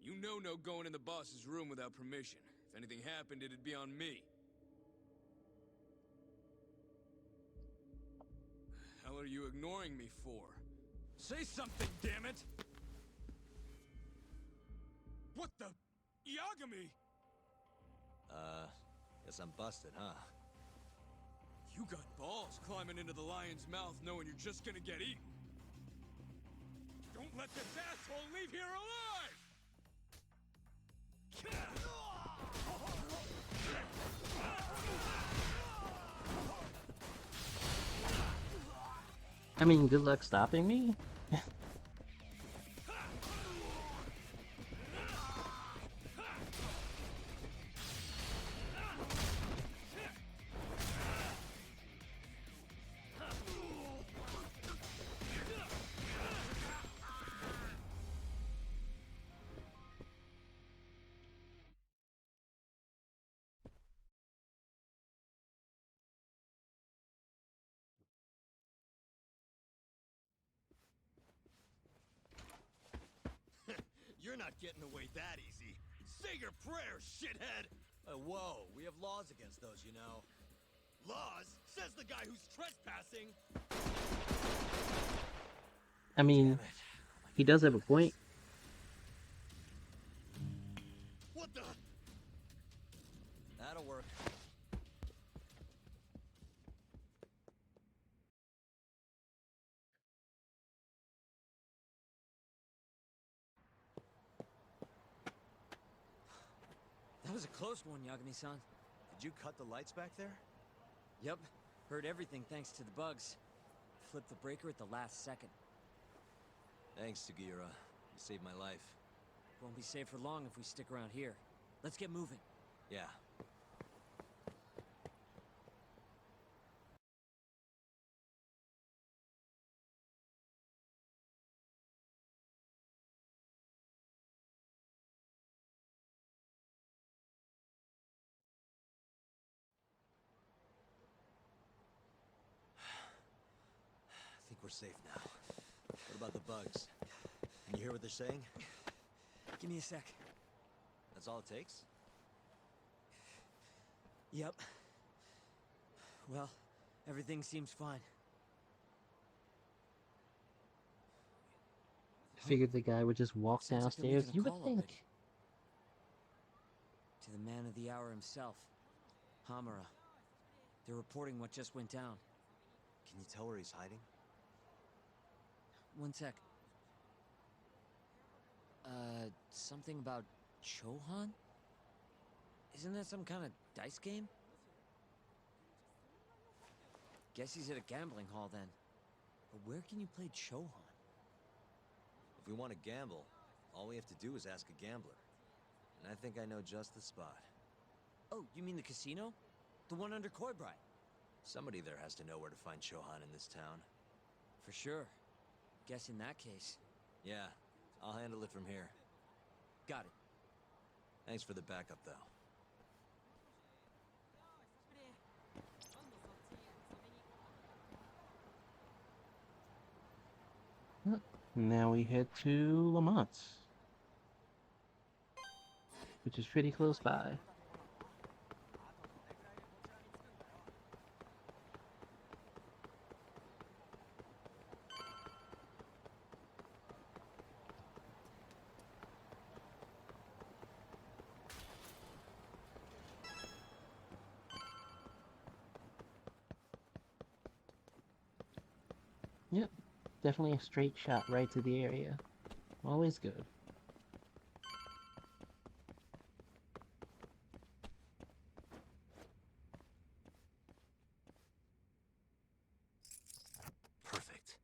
You know no going in the boss's room without permission. If anything happened, it'd be on me. The hell are you ignoring me for? Say something, damn it! What the... Yagami! Guess I'm busted, huh? You got balls climbing into the lion's mouth knowing you're just gonna get eaten. Don't let this asshole leave here alive! I mean, good luck stopping me. You're not getting away that easy. Say your prayers, shithead! Whoa, we have laws against those, you know. Laws? Says the guy who's trespassing! I mean, he does have a point. What the? That'll work. That was a close one, Yagami-san. Did you cut the lights back there? Yep. Heard everything thanks to the bugs. Flipped the breaker at the last second. Thanks, Sugiura. You saved my life. Won't be safe for long if we stick around here. Let's get moving. Yeah. I think we're safe now. What about the bugs? Can you hear what they're saying? Give me a sec. That's all it takes? Yep. Well, everything seems fine. I figured the guy would just walk Sounds like they're downstairs. making a You would call think. already. To the man of the hour himself, Hamura. They're reporting what just went down. Can you tell where he's hiding? One sec. Something about Chohan? Isn't that some kind of dice game? Guess he's at a gambling hall then. But where can you play Chohan? If we want to gamble, all we have to do is ask a gambler. And I think I know just the spot. Oh, you mean the casino? The one under Koibai? Somebody there has to know where to find Chohan in this town. For sure. Guess in that case. Yeah, I'll handle it from here. Got it. Thanks for the backup, though. Now we head to Lamont, which is pretty close by. Yep, definitely a straight shot right to the area. Always good. Perfect.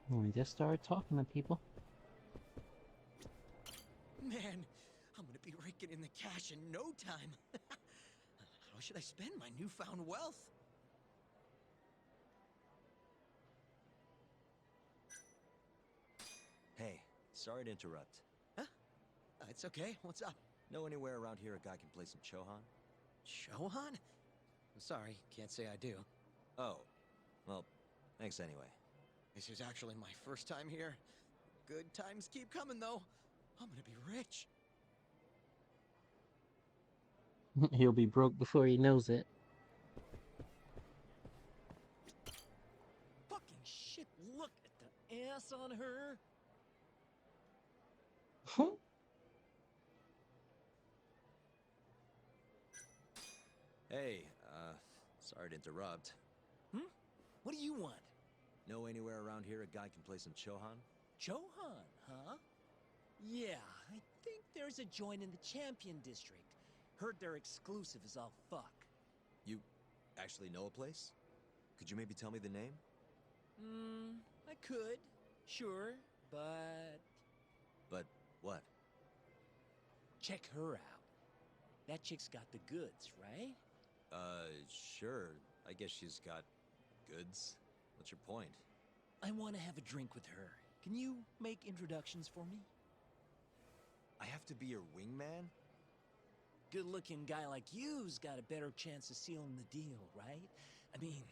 We just started talking to people. Man, I'm gonna be raking in the cash in no time. How should I spend my newfound wealth? sorry to interrupt. Huh? It's okay. What's up? Know anywhere around here a guy can play some Chohan? Chohan? I'm sorry, can't say I do. Oh, well, thanks anyway. This is actually my first time here. Good times keep coming, though. I'm gonna be rich. He'll be broke before he knows it. Fucking shit, look at the ass on her. Hey, sorry to interrupt. What do you want? Know anywhere around here a guy can play some Chohan? Chohan, huh? Yeah, I think there's a joint in the Champion District. Heard they're exclusive as all fuck. You actually know a place? Could you maybe tell me the name? I could, sure, but... But what? Check her out. That chick's got the goods, right? Sure. I guess she's got goods. What's your point? I want to have a drink with her. Can you make introductions for me? I have to be your wingman? Good-looking guy like you's got a better chance of sealing the deal, right? I mean,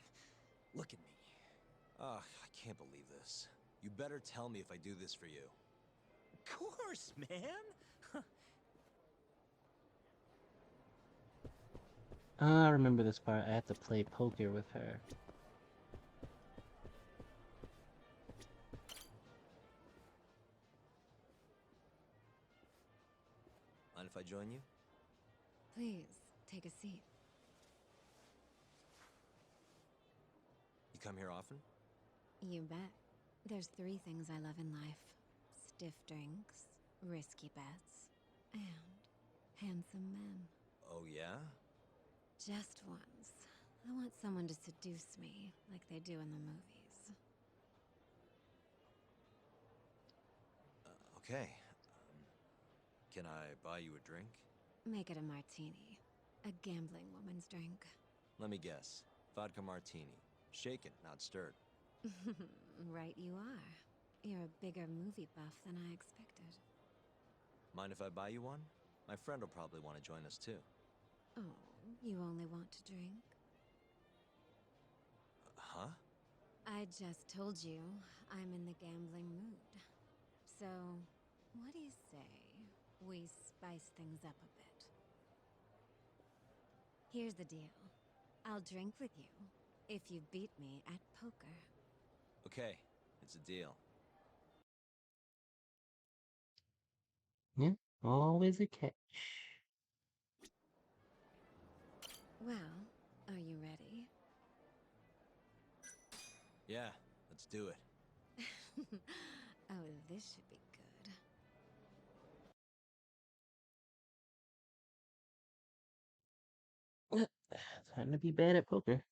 look at me. Ugh, I can't believe this. You better tell me if I do this for you. Of course, man! I remember this part. I had to play poker with her. Mind if I join you? Please, take a seat. You come here often? You bet. There's 3 things I love in life. Stiff drinks, risky bets, and handsome men. Oh, yeah? Just once. I want someone to seduce me, like they do in the movies. Okay. Can I buy you a drink? Make it a martini. A gambling woman's drink. Let me guess. Vodka martini. Shaken, not stirred. Right you are. You're a bigger movie buff than I expected. Mind if I buy you one? My friend will probably want to join us too. Oh, you only want to drink? Huh? I just told you I'm in the gambling mood. So, what do you say we spice things up a bit? Here's the deal. I'll drink with you if you beat me at poker. Okay, it's a deal. Yeah, always a catch. Well, are you ready? Yeah, let's do it. Oh, this should be good. Time to be bad at poker.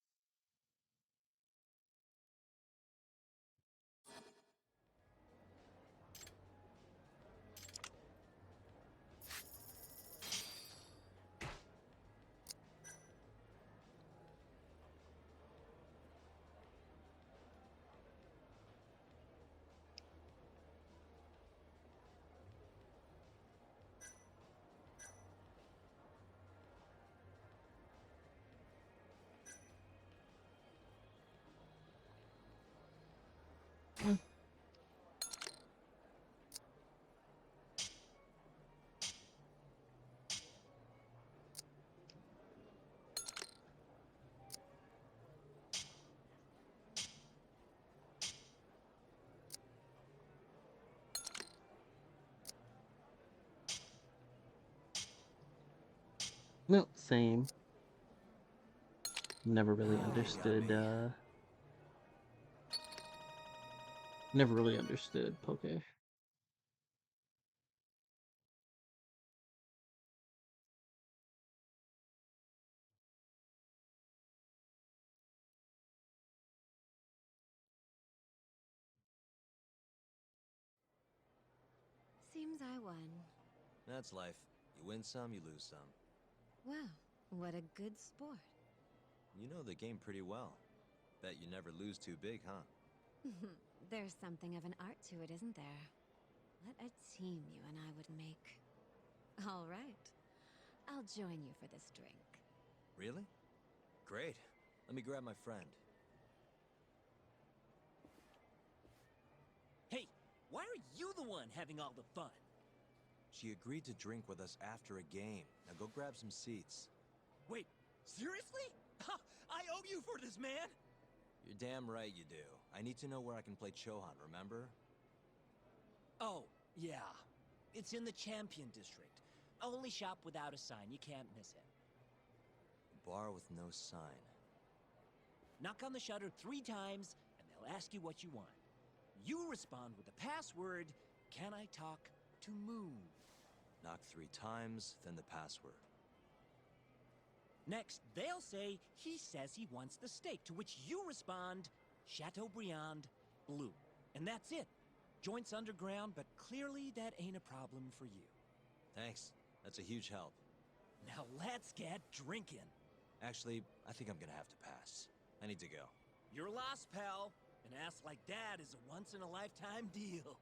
No, same. Never really understood, never really understood poker. Seems I won. That's life. You win some, you lose some. Wow, what a good sport. You know the game pretty well. Bet you never lose too big, huh? There's something of an art to it, isn't there? What a team you and I would make. All right. I'll join you for this drink. Really? Great. Let me grab my friend. Hey, why are you the one having all the fun? She agreed to drink with us after a game. Now go grab some seats. Wait, seriously? I owe you for this, man! You're damn right you do. I need to know where I can play Chohan, remember? Oh, yeah. It's in the Champion District. Only shop without a sign. You can't miss it. Bar with no sign. Knock on the shutter 3 times, and they'll ask you what you want. You respond with the password, "Can I talk to Moon?" Knock 3 times, then the password. Next, they'll say, "He says he wants the steak," to which you respond, "Chateaubriand Blue." And that's it. Joint's underground, but clearly that ain't a problem for you. Thanks. That's a huge help. Now let's get drinking. Actually, I think I'm gonna have to pass. I need to go. You're lost, pal. An ass like that is a once-in-a-lifetime deal.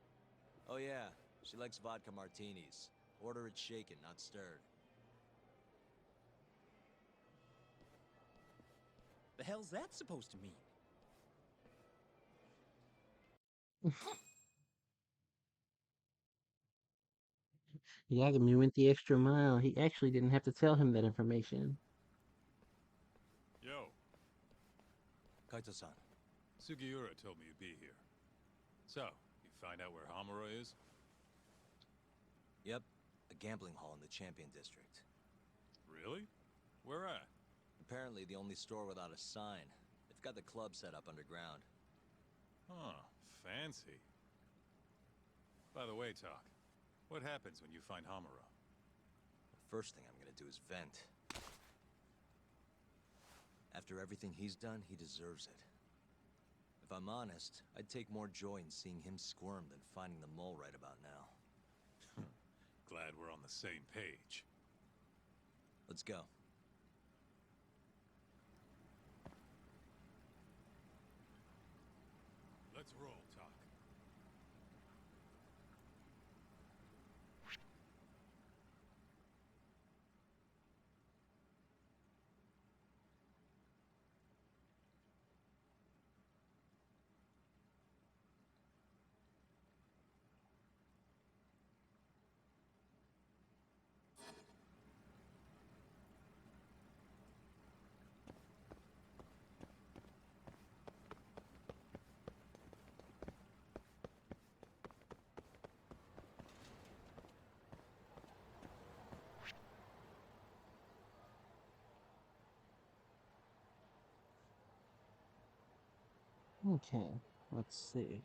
Oh yeah, she likes vodka martinis. Order it shaken, not stirred. The hell's that supposed to mean? Yagami went the extra mile. He actually didn't have to tell him that information. Yo. Kaito-san. Sugiura told me you'd be here. So, you find out where Hamura is? Yep, a gambling hall in the Champion District. Really? Where at? Apparently the only store without a sign. They've got the club set up underground. Huh, fancy. By the way, Talk, what happens when you find Hamura? The first thing I'm gonna do is vent. After everything he's done, he deserves it. If I'm honest, I'd take more joy in seeing him squirm than finding the mole right about now. Glad we're on the same page. Let's go. Let's roll, Talk. Okay, let's see.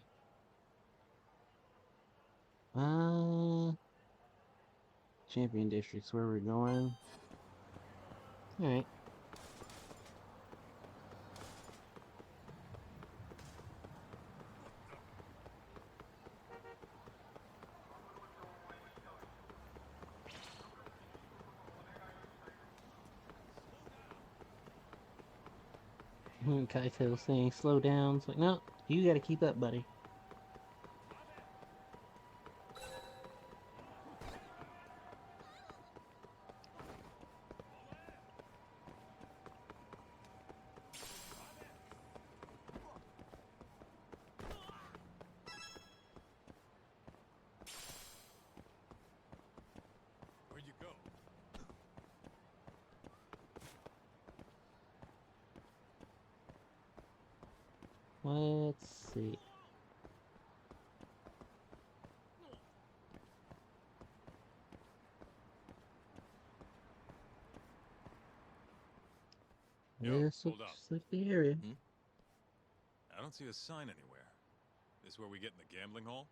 Uh, Champion District's where we're going. Alright. Kaito saying slow down. It's like, no, you gotta keep up, buddy. Where'd you go? Let's see. Yo, This hold looks up. like the area. I don't see a sign anywhere. This where we get in the gambling hall?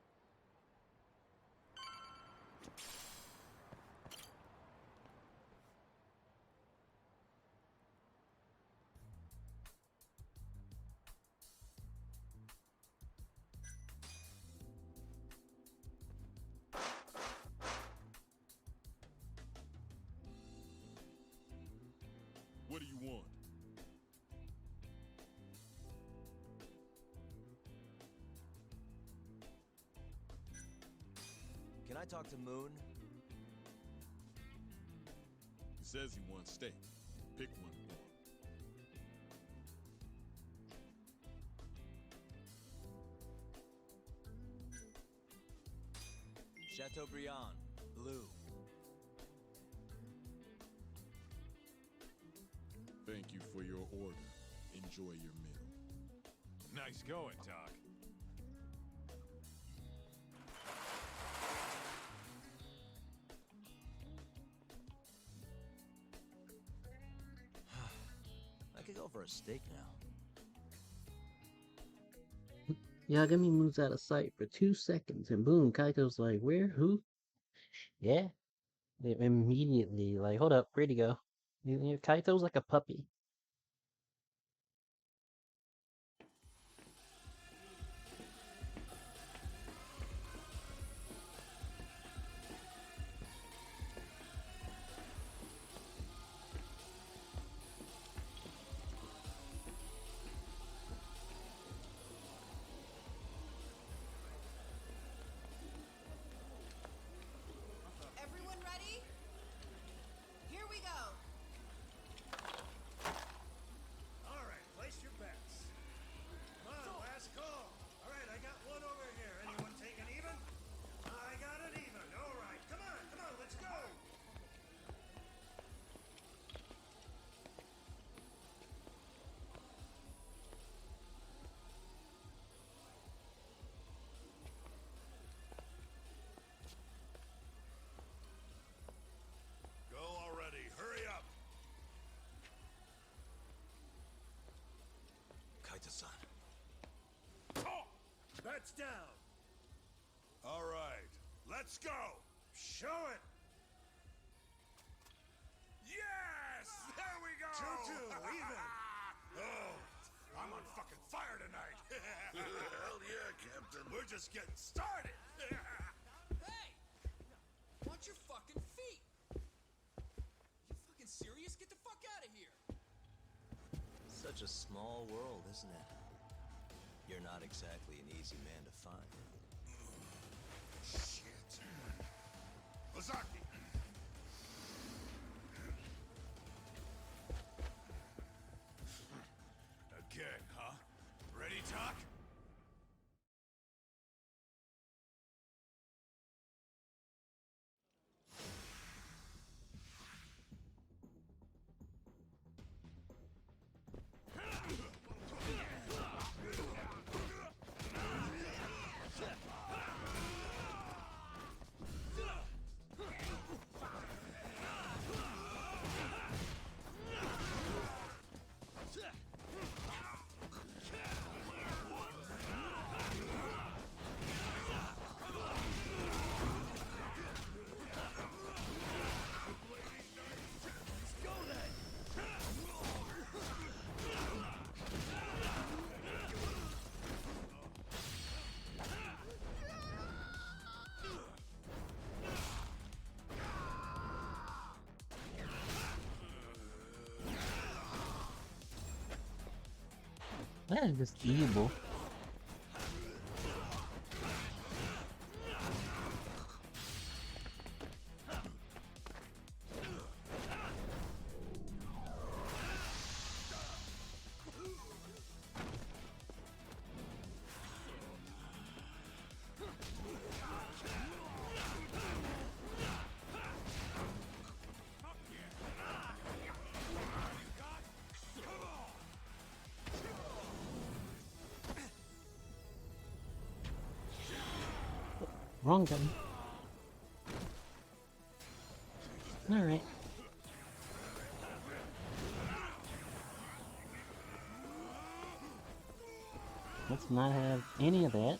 What do you want? I talk to Moon? He says he wants steak. Pick one for him. Chateaubriand, blue. Thank you for your order. Enjoy your meal. Nice going, Doc. I could go for a steak now. Yagami moves out of sight for 2 seconds, and boom, Kaito's like, "Where? Who?" Yeah. They immediately, like, hold up, where'd he go? Kaito's like a puppy. Everyone ready? Here we go. All right, place your bets. Come on, last call. All right, I got one over here. Anyone take an even? I got an even. All right, come on, let's go. Go already. Hurry up. Kaito-san. Bets down. All right. Let's go. Show it. Yes! There we go! 2-2, even. Oh, I'm on fucking fire tonight. Hell yeah, Captain. We're just getting started. Hey! Watch your fucking feet! You fucking serious? Get the fuck out of here! Such a small world, isn't it? You're not exactly an easy man to find. Shit. Ozaki. Again, huh? Ready, Doc? That is just evil. Wrong gun. Alright. Let's not have any of that.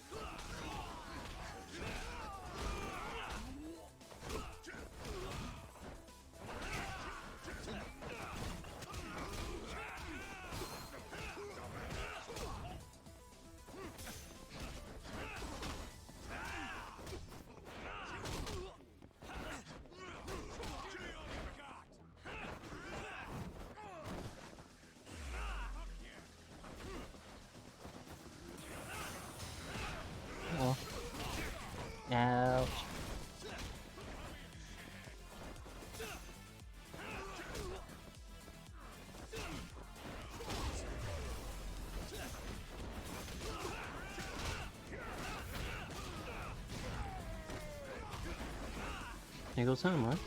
There goes Hamura.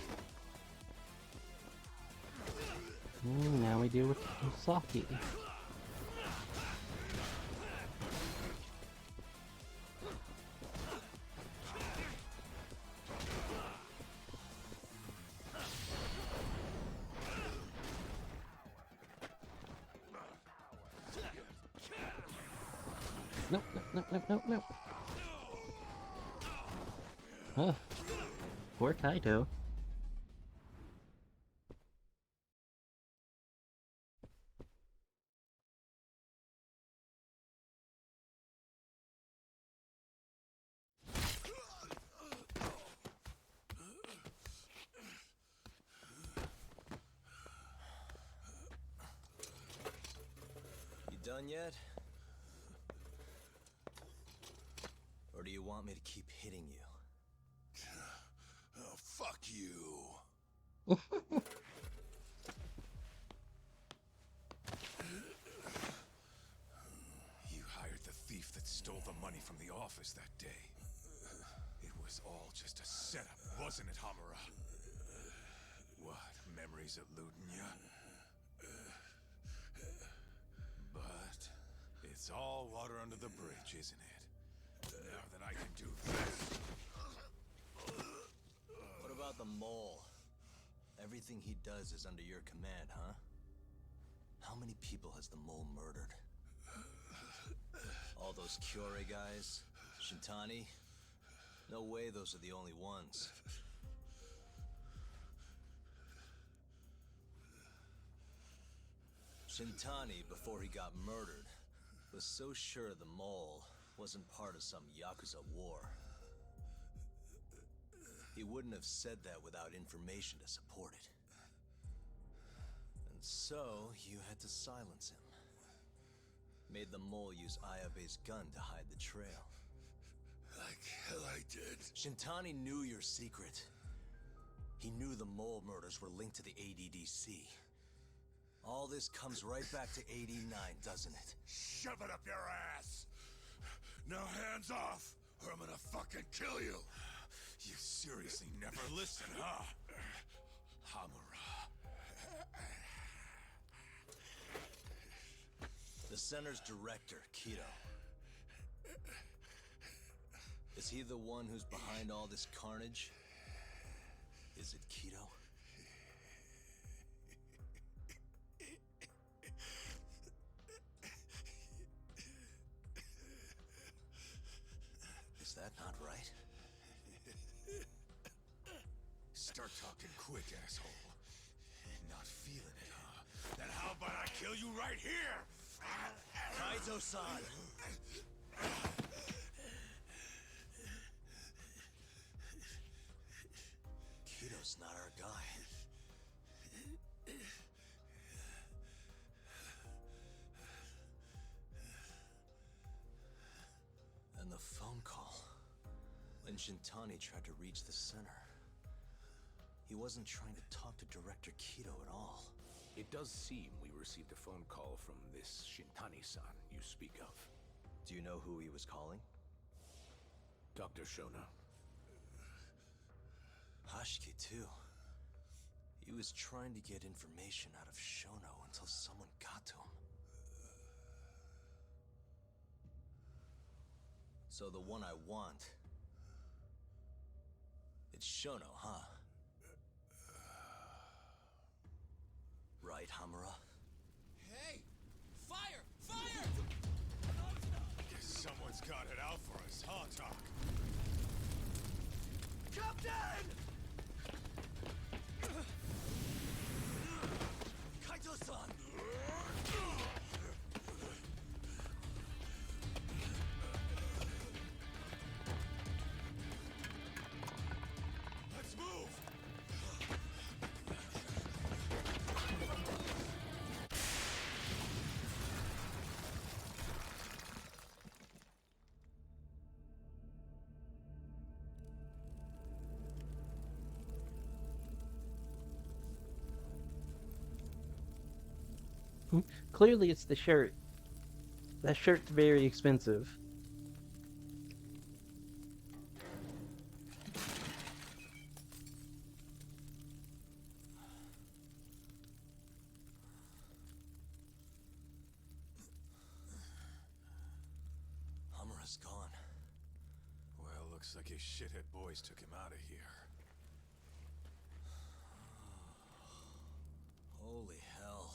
Now we deal with Saki. Nope, nope, nope, nope, nope. Oh, poor Kaito. You done yet? Or do you want me to keep hitting you? Oh, fuck you. You hired the thief that stole the money from the office that day. It was all just a setup, wasn't it, Hamura? What, memories eluding you? But it's all water under the bridge, isn't it? Now that I can do this... What about the mole? Everything he does is under your command, huh? How many people has the mole murdered? All those Kyorei guys? Shintani? No way those are the only ones. Shintani, before he got murdered, was so sure the mole wasn't part of some Yakuza war. He wouldn't have said that without information to support it. And so, you had to silence him. Made the mole use Ayabe's gun to hide the trail. Like hell I did. Shintani knew your secret. He knew the mole murders were linked to the ADDC. All this comes right back to 89, doesn't it? Shove it up your ass! Now hands off, or I'm gonna fucking kill you! You seriously never listen, huh? Hamura. The center's director, Kido. Is he the one who's behind all this carnage? Is it Kido? Is that not right? Start talking quick, asshole. Not feeling it, huh? Then how about I kill you right here? Kaizo-san! Kido's not our guy. And the phone call. When Shintani tried to reach the center. He wasn't trying to talk to Director Kido at all. It does seem we received a phone call from this Shintani-san you speak of. Do you know who he was calling? Dr. Shona. Hashiki, too. He was trying to get information out of Shono until someone got to him. So the one I want... It's Shono, huh? Right, Hamura? Hey! Fire! Fire! Guess someone's got it out for us, huh, Doc? Captain! Kaito-san! Let's move! Clearly it's the shirt. That shirt's very expensive. Looks like his shithead boys took him out of here. Holy hell.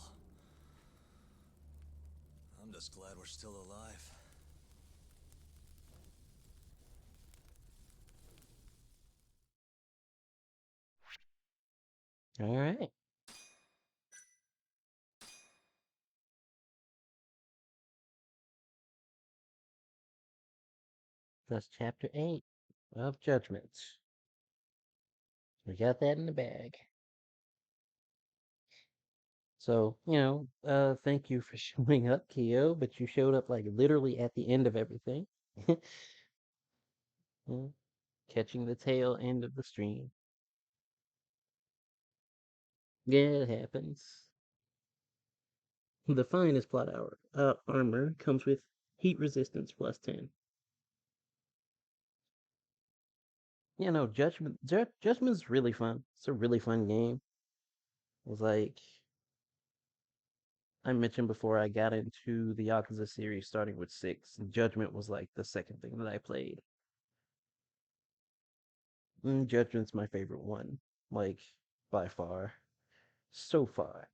I'm just glad we're still alive. All right. That's chapter 8 of Judgments. We got that in the bag. So, thank you for showing up, Keo, but you showed up like literally at the end of everything. Yeah, catching the tail end of the stream. Yeah, it happens. The finest plot hour armor comes with heat resistance plus 10. No, Judgment's really fun. It's a really fun game. It was like I mentioned before, I got into the Yakuza series starting with 6, and Judgment was like the second thing that I played. Judgment's my favorite one, like by far, so far.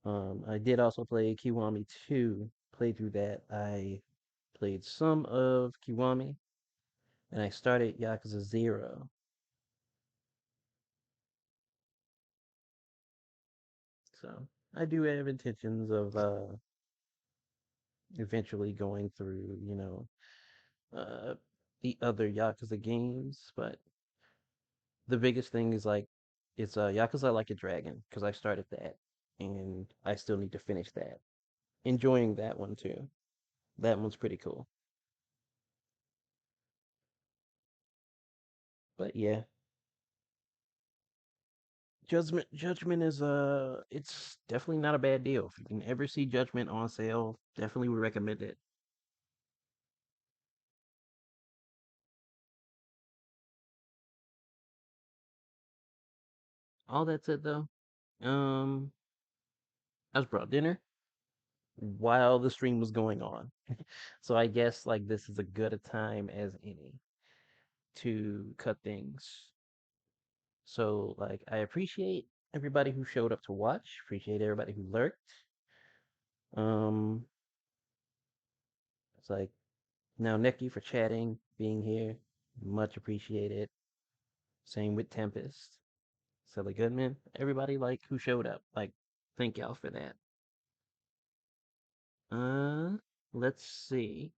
I did also play Kiwami 2. Played through that. I played some of Kiwami, and I started Yakuza 0. So I do have intentions of eventually going through, uh, the other Yakuza games, but the biggest thing is like it's Yakuza Like a Dragon because I started that and I still need to finish that. Enjoying that one too. That one's pretty cool. But yeah, Judgment is it's definitely not a bad deal. If you can ever see Judgment on sale, definitely would recommend it. All that said though, um, I just brought dinner while the stream was going on. So I guess like this is a good a time as any to cut things. So like I appreciate everybody who showed up to watch, appreciate everybody who lurked. Um it's like now Nikki for chatting, being here, much appreciated. Same with Tempest, Silly Goodman, everybody like who showed up. Like thank y'all for that. Uh let's see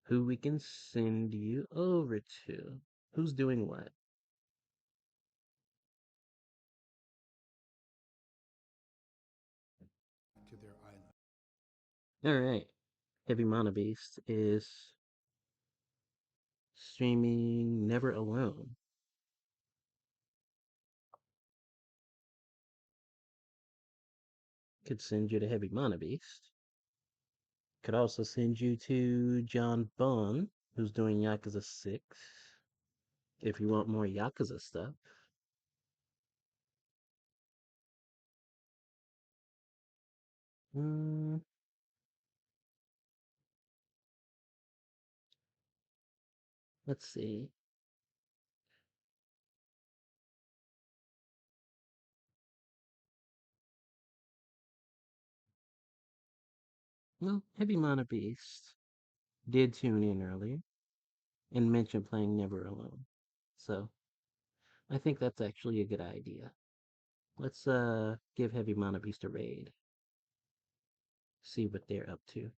who we can send you over to. Who's doing what? To their island. All right. Heavy Mana Beast is streaming Never Alone. Could send you to Heavy Mana Beast. Could also send you to John Bun, who's doing Yakuza 6. If you want more Yakuza stuff. Mm, let's see. Well, Heavy Mana Beast did tune in earlier and mentioned playing Never Alone. So I think that's actually a good idea. Let's give Heavy Mana Beast a raid. See what they're up to.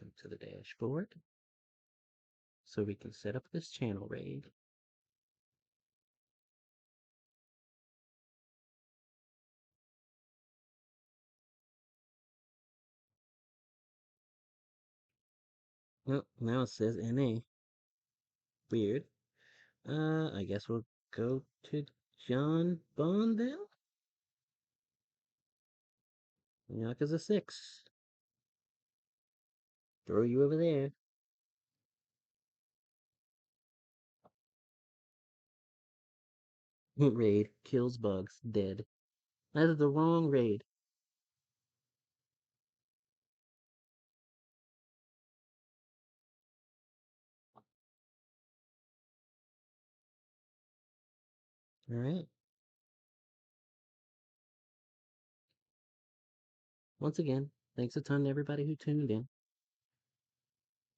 Go to the dashboard so we can set up this channel raid. Well, now it says NA. Weird. I guess we'll go to John Bond then? Yakuza 6. Throw you over there. Raid. Kills bugs. Dead. That is the wrong raid. Alright. Once again, thanks a ton to everybody who tuned in.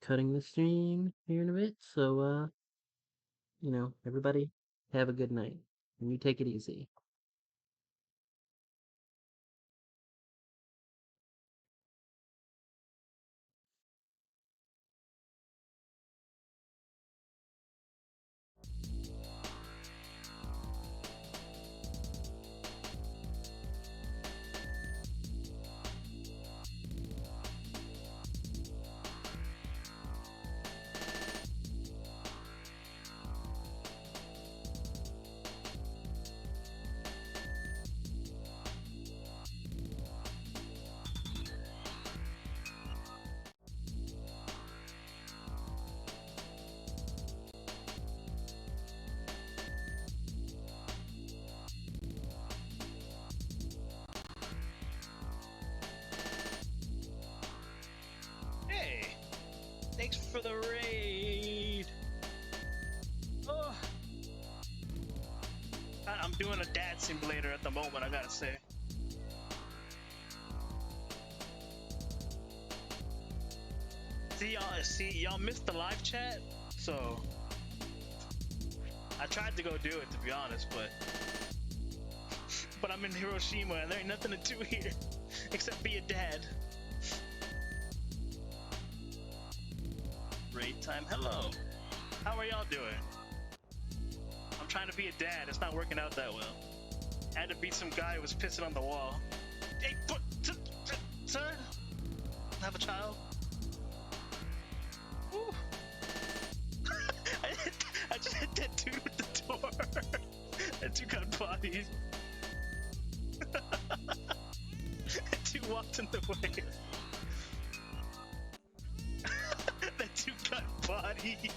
Cutting the stream here in a bit, so everybody have a good night. And you take it easy. Hey! Thanks for the raid! Oh. I'm doing a dad simulator at the moment, I gotta say. Y'all missed the live chat? So... I tried to go do it, to be honest, but I'm in Hiroshima and there ain't nothing to do here except be a dad. Raid time. Hello. How are y'all doing? I'm trying to be a dad. It's not working out that well. I had to beat some guy who was pissing on the wall. Hey, sir? Have a child? Ooh. I just hit that dude with the door. That dude got bodied. That dude walked in the way. That dude got bodied.